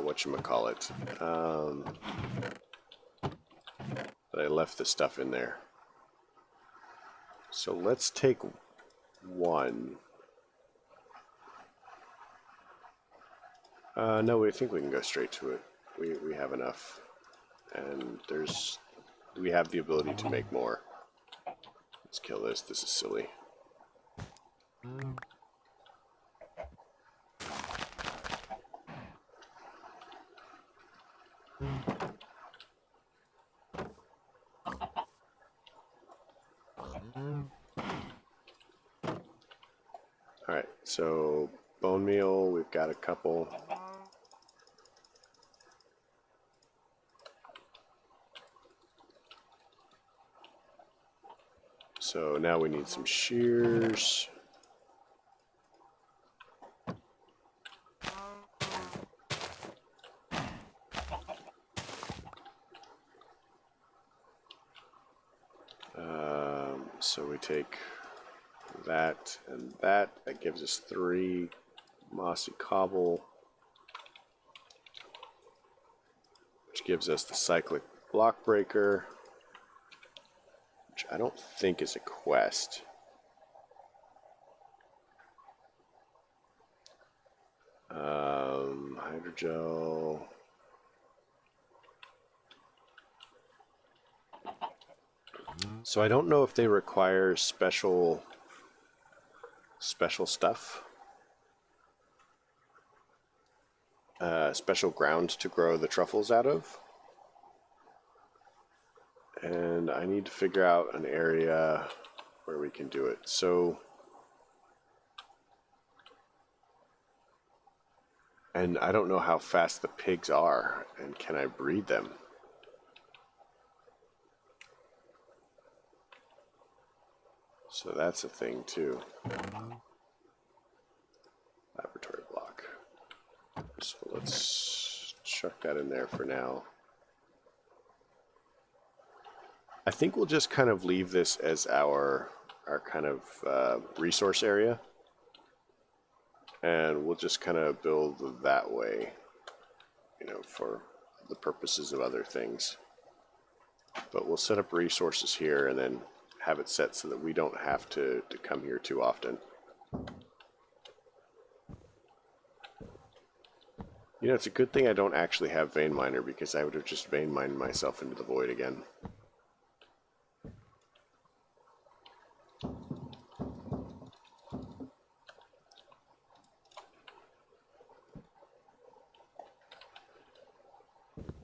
whatchamacallit, that I left the stuff in there. So let's take one. No, I think we can go straight to it. We have enough. And we have the ability to make more. Let's kill this. This is silly. Alright, so bone meal, we've got a couple. So now we need some shears. So we take that and that. That gives us 3 mossy cobble, which gives us the cyclic block breaker, which I don't think is a quest. Hydrogel. So I don't know if they require special stuff. Special ground to grow the truffles out of. And I need to figure out an area where we can do it. So, and I don't know how fast the pigs are, and can I breed them? So that's a thing too. Laboratory block. So let's chuck that in there for now. I think we'll just kind of leave this as our kind of resource area. And we'll just kind of build that way, you know, for the purposes of other things. But we'll set up resources here and then have it set so that we don't have to come here too often. You know, it's a good thing I don't actually have vein miner, because I would have just vein mined myself into the void again.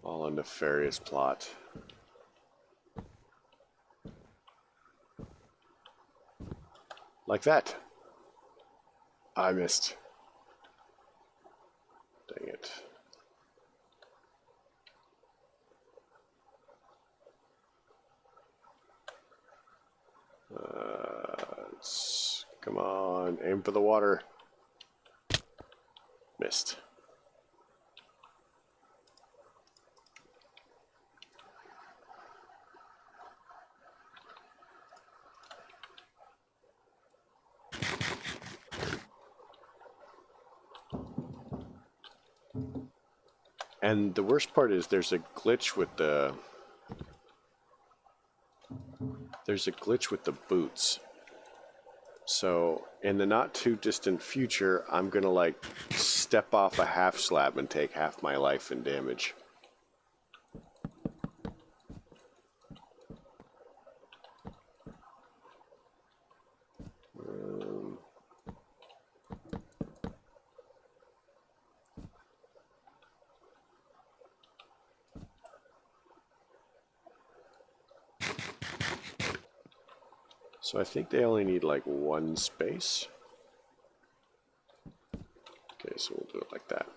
All a nefarious plot. Like that. I missed. Dang it. Come on, aim for the water. Missed. And the worst part is there's a glitch with the boots. So in the not too distant future, I'm gonna like step off a half slab and take half my life in damage. So I think they only need like one space. Okay, so we'll do it like that.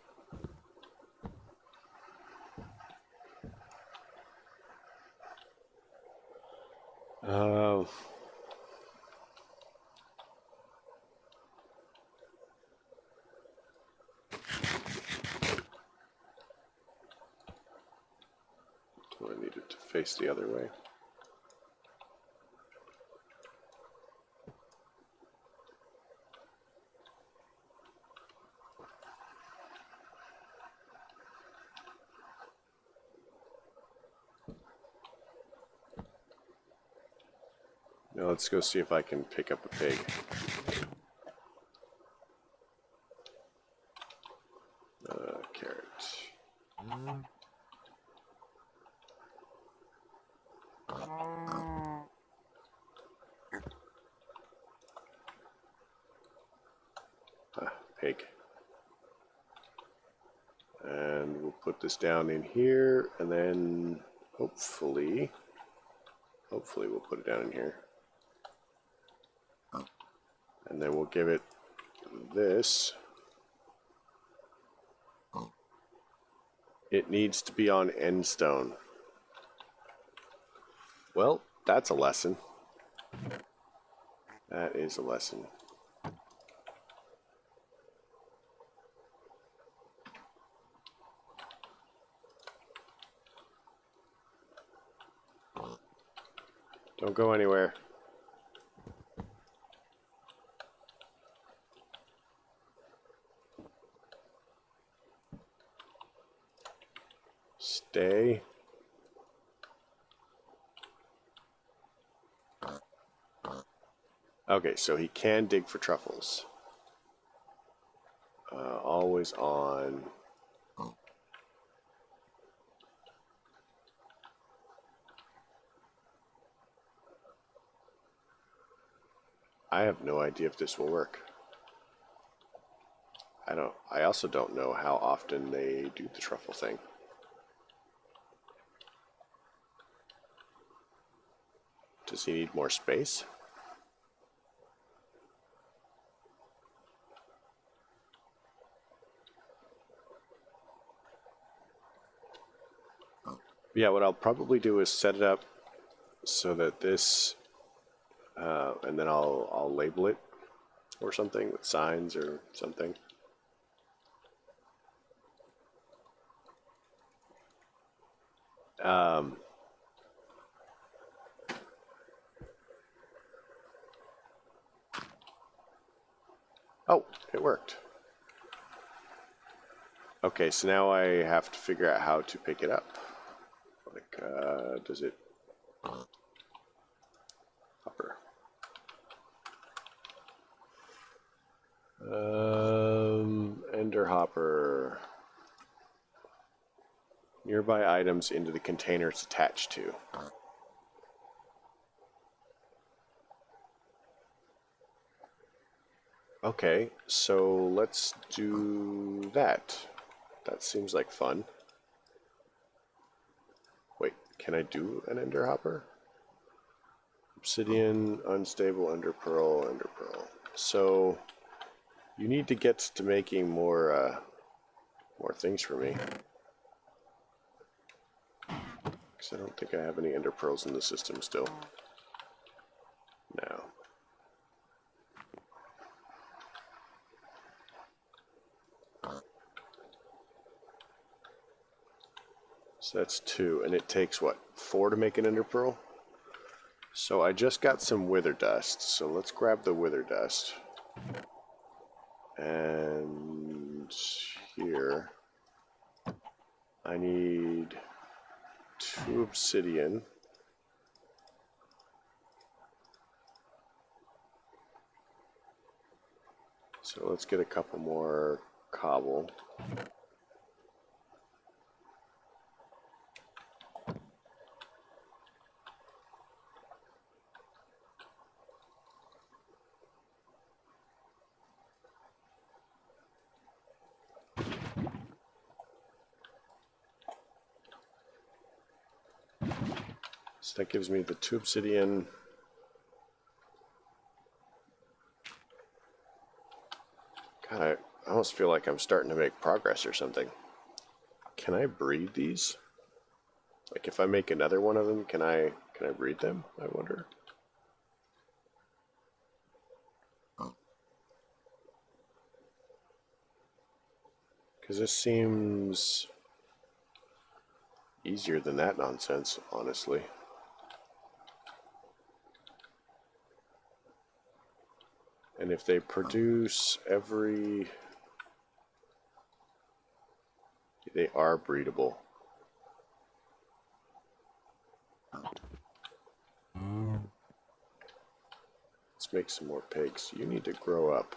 Do I need it to face the other way? Now let's go see if I can pick up a pig. Carrot. Pig. And we'll put this down in here, and then hopefully we'll put it down in here. And then we'll give it this. It needs to be on end stone. Well, that's a lesson. That is a lesson. Don't go anywhere. Stay. Okay, so he can dig for truffles. Always on. I have no idea if this will work. I also don't know how often they do the truffle thing. Does he need more space? Yeah, what I'll probably do is set it up so that this, and then I'll label it or something with signs or something. Oh, it worked. Okay, so now I have to figure out how to pick it up. Like, does it... Hopper. Ender hopper. Nearby items into the container it's attached to. Okay, so let's do that. That seems like fun. Wait, can I do an ender hopper? Obsidian, unstable, ender pearl, ender pearl. So you need to get to making more things for me. Because I don't think I have any ender pearls in the system still. No. So that's 2, and it takes, what, 4 to make an ender pearl? So I just got some wither dust, so let's grab the wither dust. And here, I need 2 obsidian. So let's get a couple more cobble. So that gives me the 2 obsidian. God, I almost feel like I'm starting to make progress or something. Can I breed these? Like if I make another one of them, can I breed them? I wonder. Because this seems easier than that nonsense, honestly. And if they produce every... They are breedable. Let's make some more pigs. You need to grow up.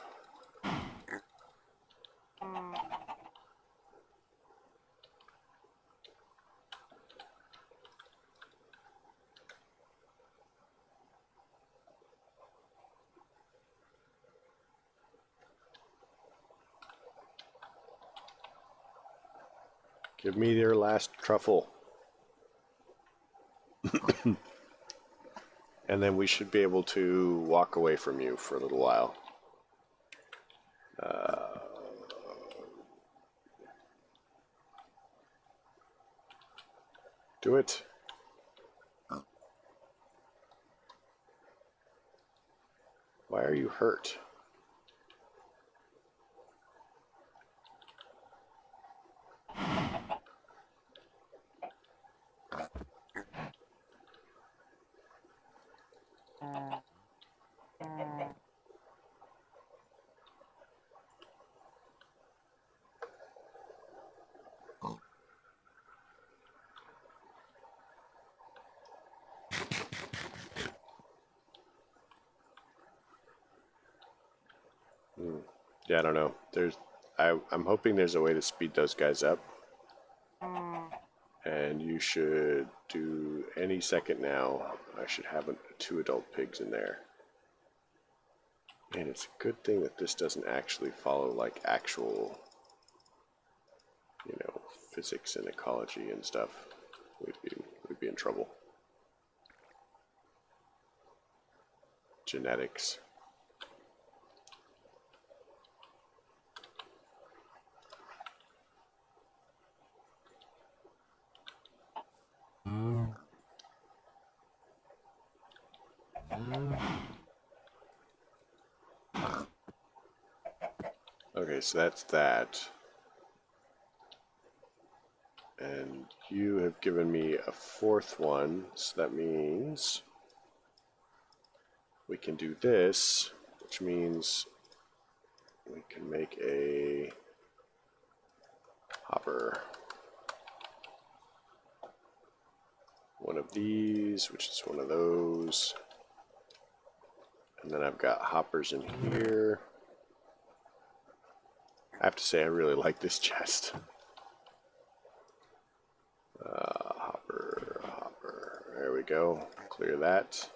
Give me your last truffle. And then we should be able to walk away from you for a little while. Do it. Why are you hurt? Yeah, I don't know. I'm hoping there's a way to speed those guys up. And you should do any second now. I should have 2 adult pigs in there. And it's a good thing that this doesn't actually follow like actual, physics and ecology and stuff. We'd be in trouble. Genetics. Okay, so that's that. And you have given me a fourth one, so that means we can do this, which means we can make a hopper. One of these, which is one of those. And then I've got hoppers in here. I have to say I really like this chest. Hopper. There we go. Clear that.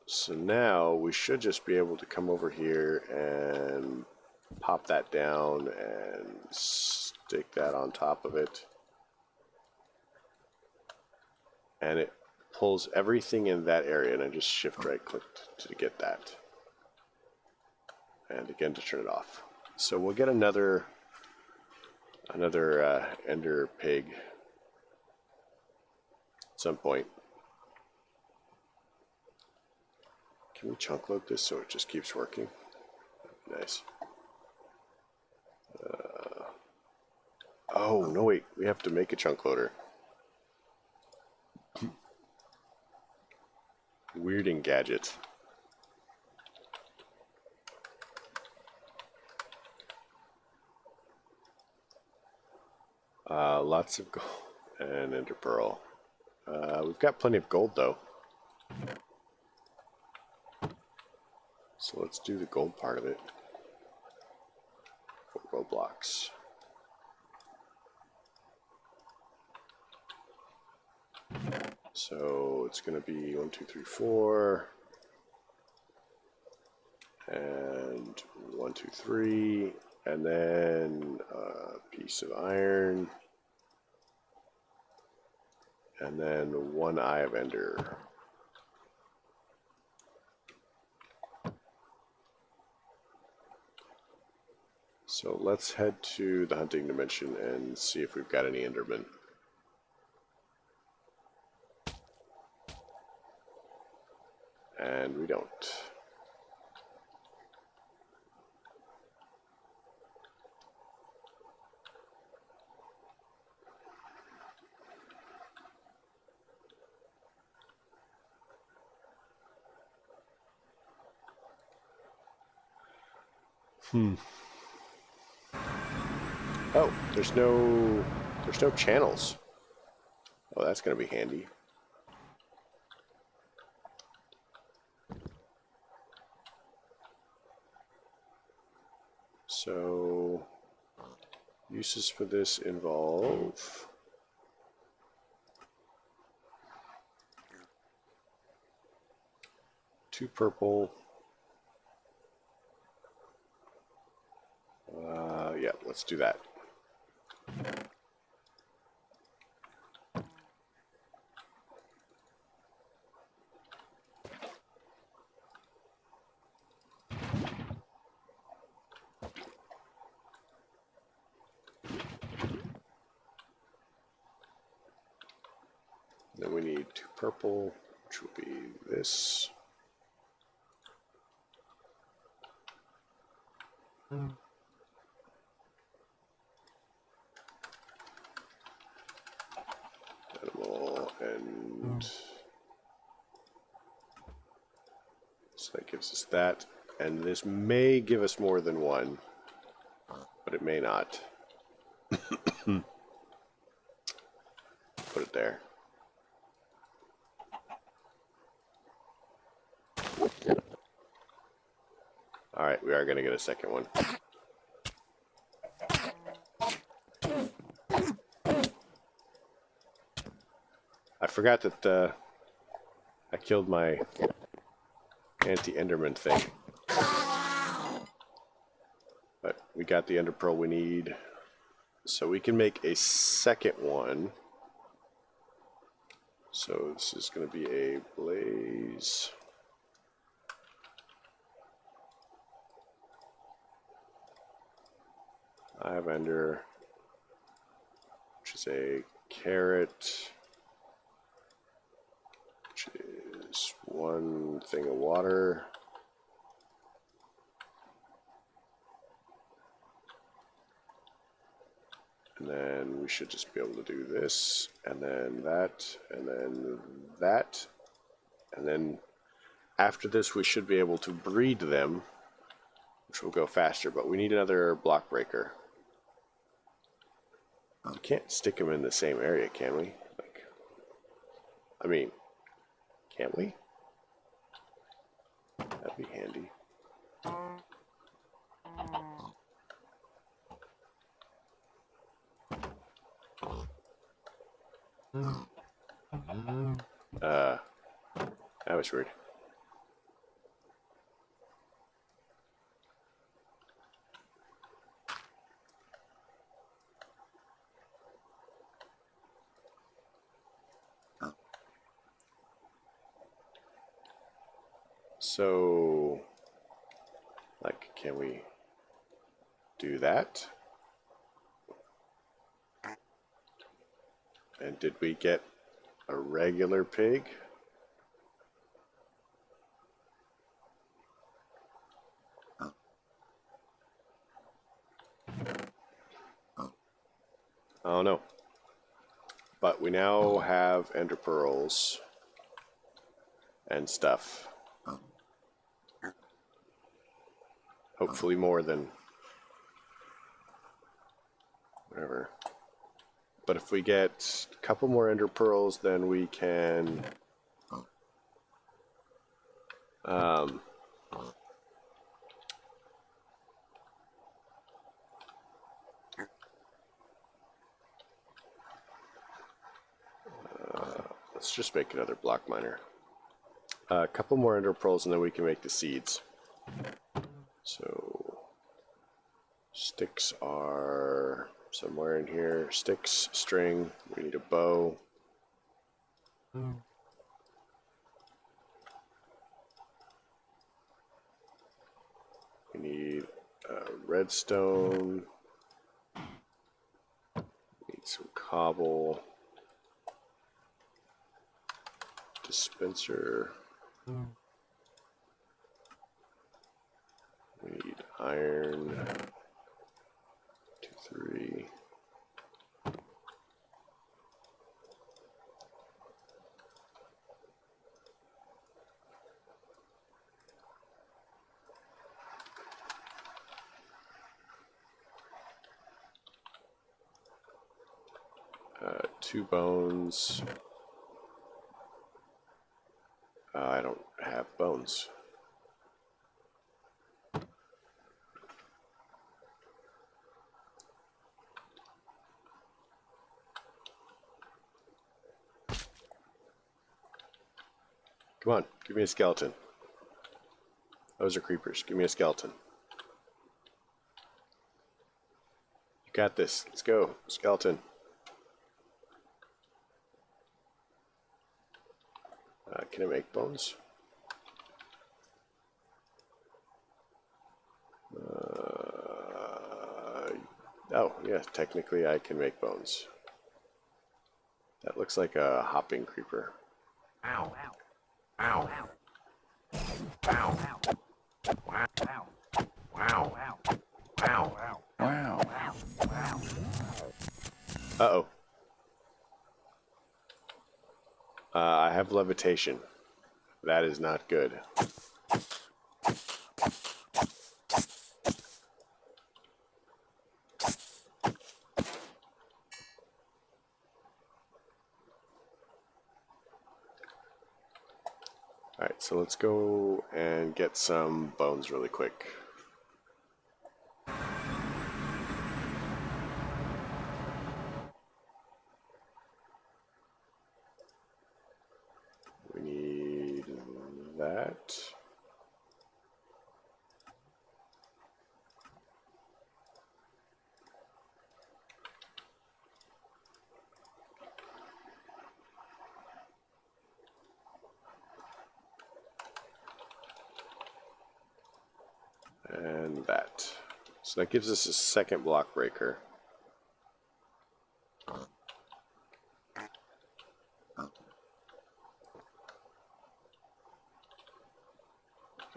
So now we should just be able to come over here and pop that down and stick that on top of it. And it pulls everything in that area, and I just shift right clicked to get that. And again to turn it off. So we'll get another ender pig at some point. Can we chunk load this so it just keeps working? Nice. Oh, no wait, we have to make a chunk loader. Weirding gadget. Lots of gold and ender pearl. We've got plenty of gold though. So let's do the gold part of it. 4 gold blocks. So it's going to be 1, 2, 3, 4. And 1, 2, 3. And then a piece of iron. And then 1 eye of ender. So let's head to the hunting dimension and see if we've got any endermen. And we don't. Oh, there's no channels. Oh, that's going to be handy. So, uses for this involve two purple. Yeah, let's do that. Then we need 2 purple, which will be this. Animal, and so that gives us that. And this may give us more than 1, but it may not. Put it there. Alright, we are going to get a second one. I forgot that I killed my anti-enderman thing. But we got the ender pearl we need. So we can make a second one. So this is going to be a blaze. I have ender, which is a carrot, which is 1 thing of water. And then we should just be able to do this, and then that, and then that. And then after this we should be able to breed them, which will go faster, but we need another block breaker. We can't stick them in the same area, can we? Like, I mean, can't we? That'd be handy. That was weird. So, like, can we do that? And did we get a regular pig? Oh no. But we now have ender pearls and stuff. Hopefully more than whatever. But if we get a couple more ender pearls, then we can let's just make another block miner. A couple more ender pearls and then we can make the seeds. So sticks are somewhere in here. Sticks, string, we need a bow. We need redstone. Need some cobble. Dispenser. We need iron. 2, 3. Two bones. I don't have bones. Come on, give me a skeleton. Those are creepers. Give me a skeleton. You got this. Let's go. Skeleton. Can I make bones? Oh, yeah, technically I can make bones. That looks like a hopping creeper. Ow. Ow. Ow. Wow. Wow. Wow. Wow. Uh-oh. I have levitation. That is not good. Alright, so let's go and get some bones really quick. We need that. And that. So that gives us a second block breaker.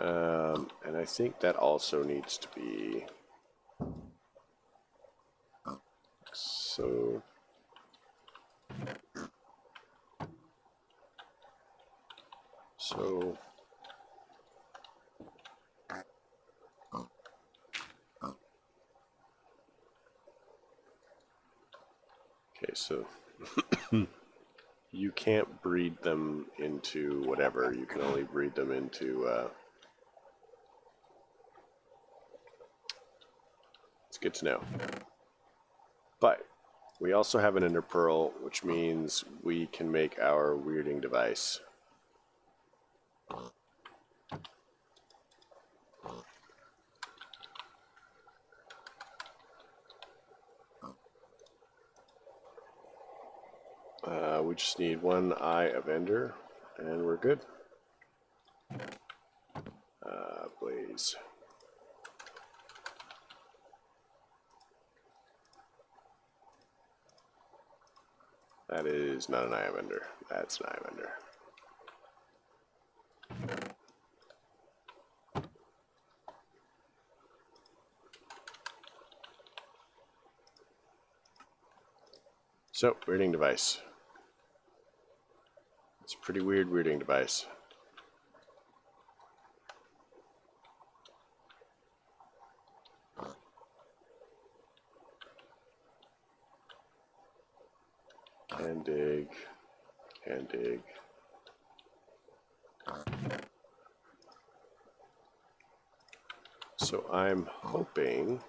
And I think that also needs to be... So... Okay, so you can't breed them into whatever. You can only breed them into... It's good to know. But we also have an ender pearl, which means we can make our weirding device. We just need one eye of ender, and we're good. Blaze. That is not an eye of ender. That's an eye of ender. So, weirding device. It's a pretty weird weirding device. Can dig. Can dig. So I'm hoping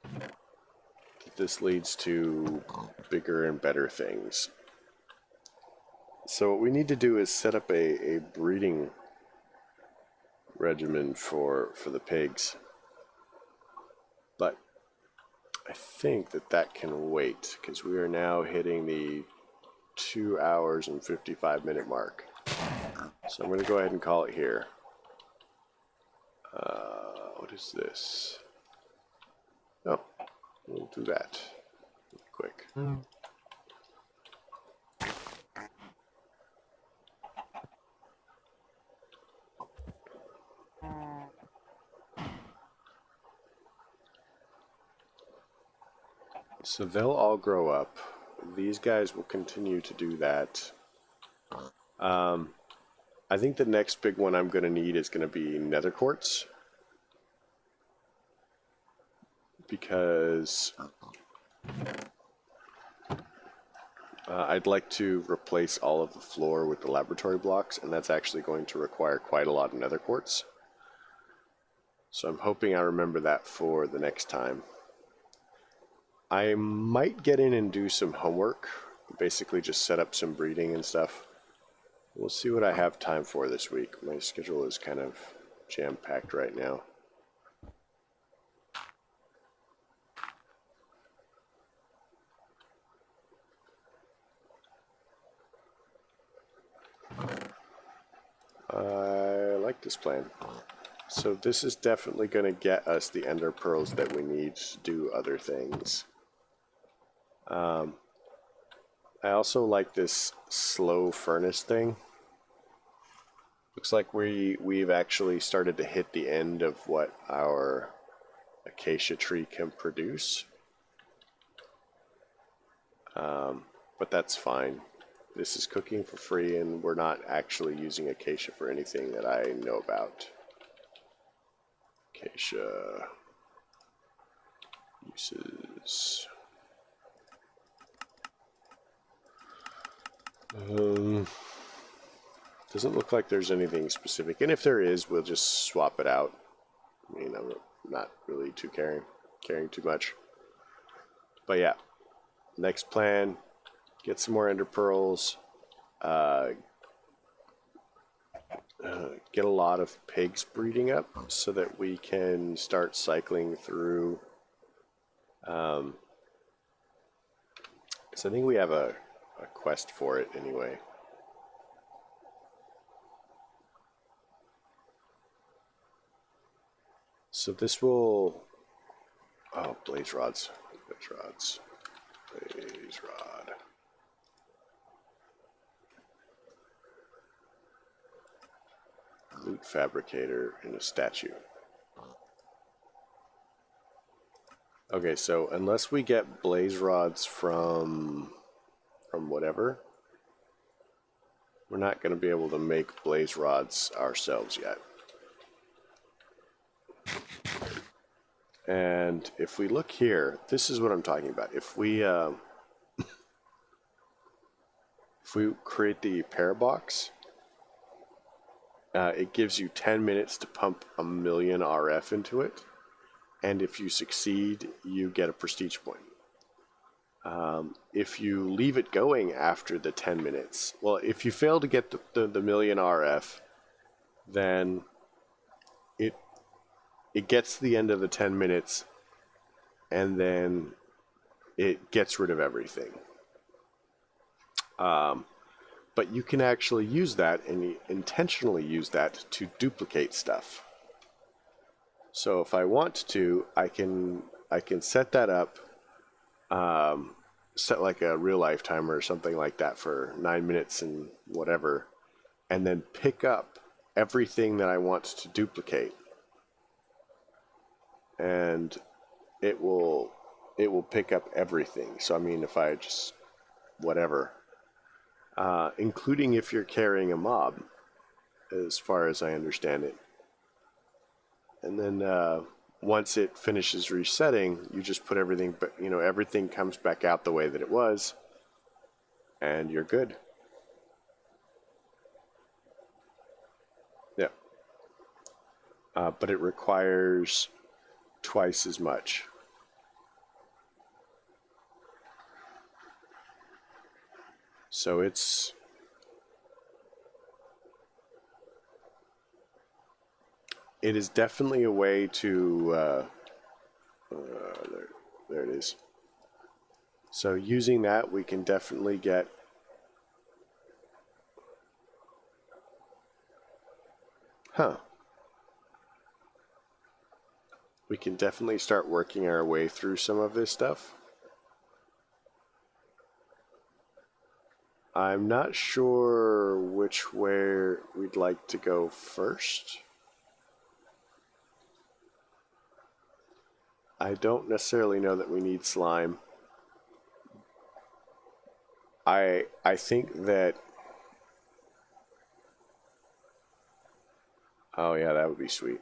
that this leads to bigger and better things. So what we need to do is set up a breeding regimen for the pigs. But I think that can wait, because we are now hitting the 2 hours and 55-minute mark. So I'm going to go ahead and call it here. What is this? Oh, we'll do that quick. So they'll all grow up. These guys will continue to do that. I think the next big one I'm going to need is going to be nether quartz. Because I'd like to replace all of the floor with the laboratory blocks, and that's actually going to require quite a lot of nether quartz. So I'm hoping I remember that for the next time. I might get in and do some homework, basically just set up some breeding and stuff. We'll see what I have time for this week. My schedule is kind of jam-packed right now. I like this plan. So this is definitely going to get us the ender pearls that we need to do other things. I also like this slow furnace thing. Looks like we've actually started to hit the end of what our acacia tree can produce. But that's fine. This is cooking for free, and we're not actually using acacia for anything that I know about. Acacia uses. Doesn't look like there's anything specific, and if there is, we'll just swap it out. I mean, I'm not really too caring too much. But yeah, next plan: get some more ender pearls. Get a lot of pigs breeding up so that we can start cycling through. Because I think we have a quest for it anyway. So this will... Oh, blaze rods. Blaze rods. Blaze rod. Loot fabricator and a statue. Okay, so unless we get blaze rods from whatever, we're not going to be able to make blaze rods ourselves yet. And if we look here, this is what I'm talking about. If we create the parabox, it gives you 10 minutes to pump 1,000,000 RF into it. And if you succeed, you get a prestige point. If you leave it going after the 10 minutes, well, if you fail to get the 1,000,000 RF, then it gets to the end of the 10 minutes, and then it gets rid of everything. But you can actually use that, and intentionally use that to duplicate stuff. So if I want to, I can set that up, set like a real life timer or something like that for 9 minutes and whatever, and then pick up everything that I want to duplicate, and it will pick up everything. So I mean, if I just whatever, including if you're carrying a mob, as far as I understand it. And then once it finishes resetting, you just put everything, but everything comes back out the way that it was, and you're good. Yeah. But it requires twice as much. So it is definitely a way to, there it is. So using that, we can definitely get we can definitely start working our way through some of this stuff. I'm not sure which way we'd like to go first. I don't necessarily know that we need slime. I think that... Oh yeah, that would be sweet.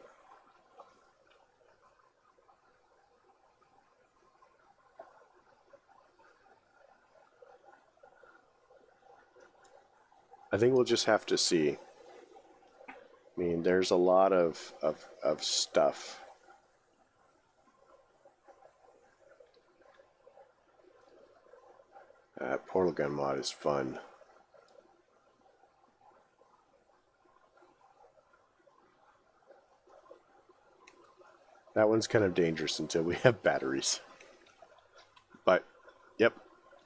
I think we'll just have to see. I mean, there's a lot of stuff. Portal gun mod is fun. That one's kind of dangerous until we have batteries. But, yep,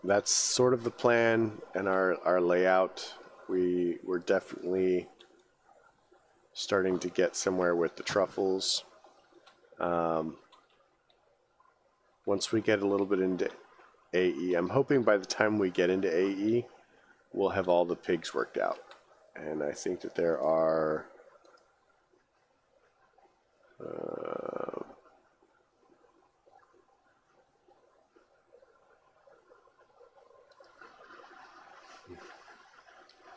that's sort of the plan and our layout. We're definitely starting to get somewhere with the truffles. Once we get a little bit into AE, I'm hoping by the time we get into AE, we'll have all the pigs worked out. And I think that there are...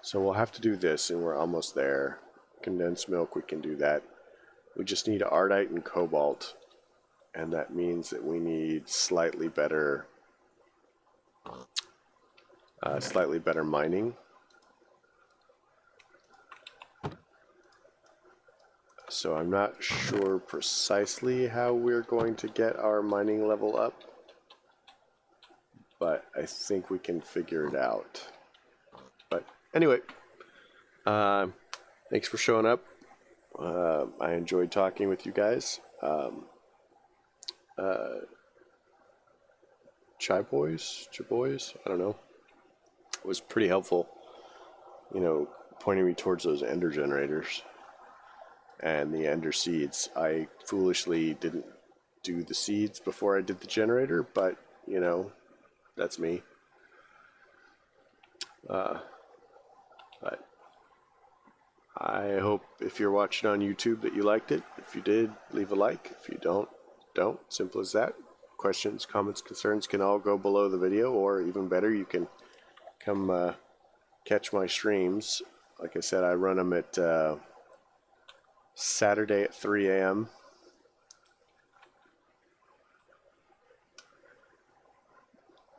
So we'll have to do this, and we're almost there. Condensed milk, we can do that. We just need Ardite and Cobalt, and that means that we need slightly better mining. So I'm not sure precisely how we're going to get our mining level up, but I think we can figure it out. But anyway, thanks for showing up. I enjoyed talking with you guys. Chai boys, I don't know. It was pretty helpful, pointing me towards those ender generators and the ender seeds. I foolishly didn't do the seeds before I did the generator, but that's me. But I hope if you're watching on YouTube that you liked it. If you did, leave a like. If you don't. Simple as that. Questions, comments, concerns can all go below the video, or even better, you can come catch my streams. Like I said, I run them at Saturday at 3 a.m.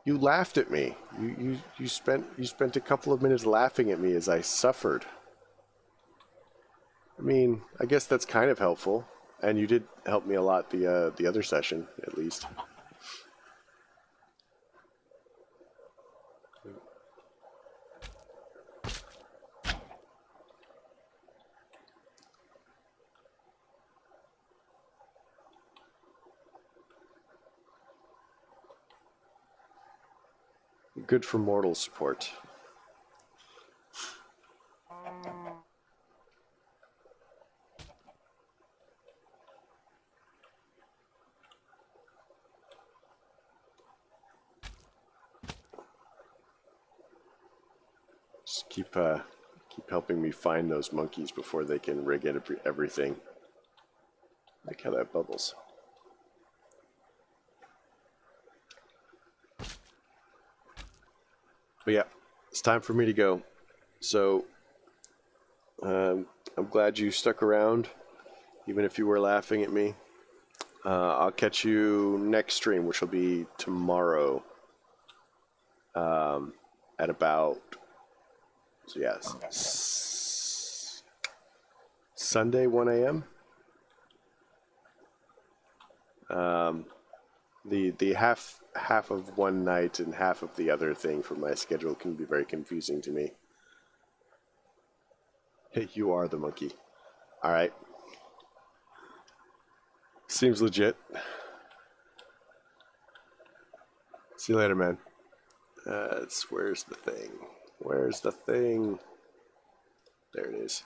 You laughed at me. You spent a couple of minutes laughing at me as I suffered. I mean, I guess that's kind of helpful, and you did help me a lot the other session, at least. Good for mortal support. Just keep helping me find those monkeys before they can rig everything. Like how that bubbles. But yeah, it's time for me to go. So I'm glad you stuck around, even if you were laughing at me. I'll catch you next stream, which will be tomorrow at about, so yeah, Sunday 1 a.m. The half of one night and half of the other thing for my schedule can be very confusing to me. Hey, you are the monkey. All right. Seems legit. See you later, man. Where's the thing? Where's the thing? There it is.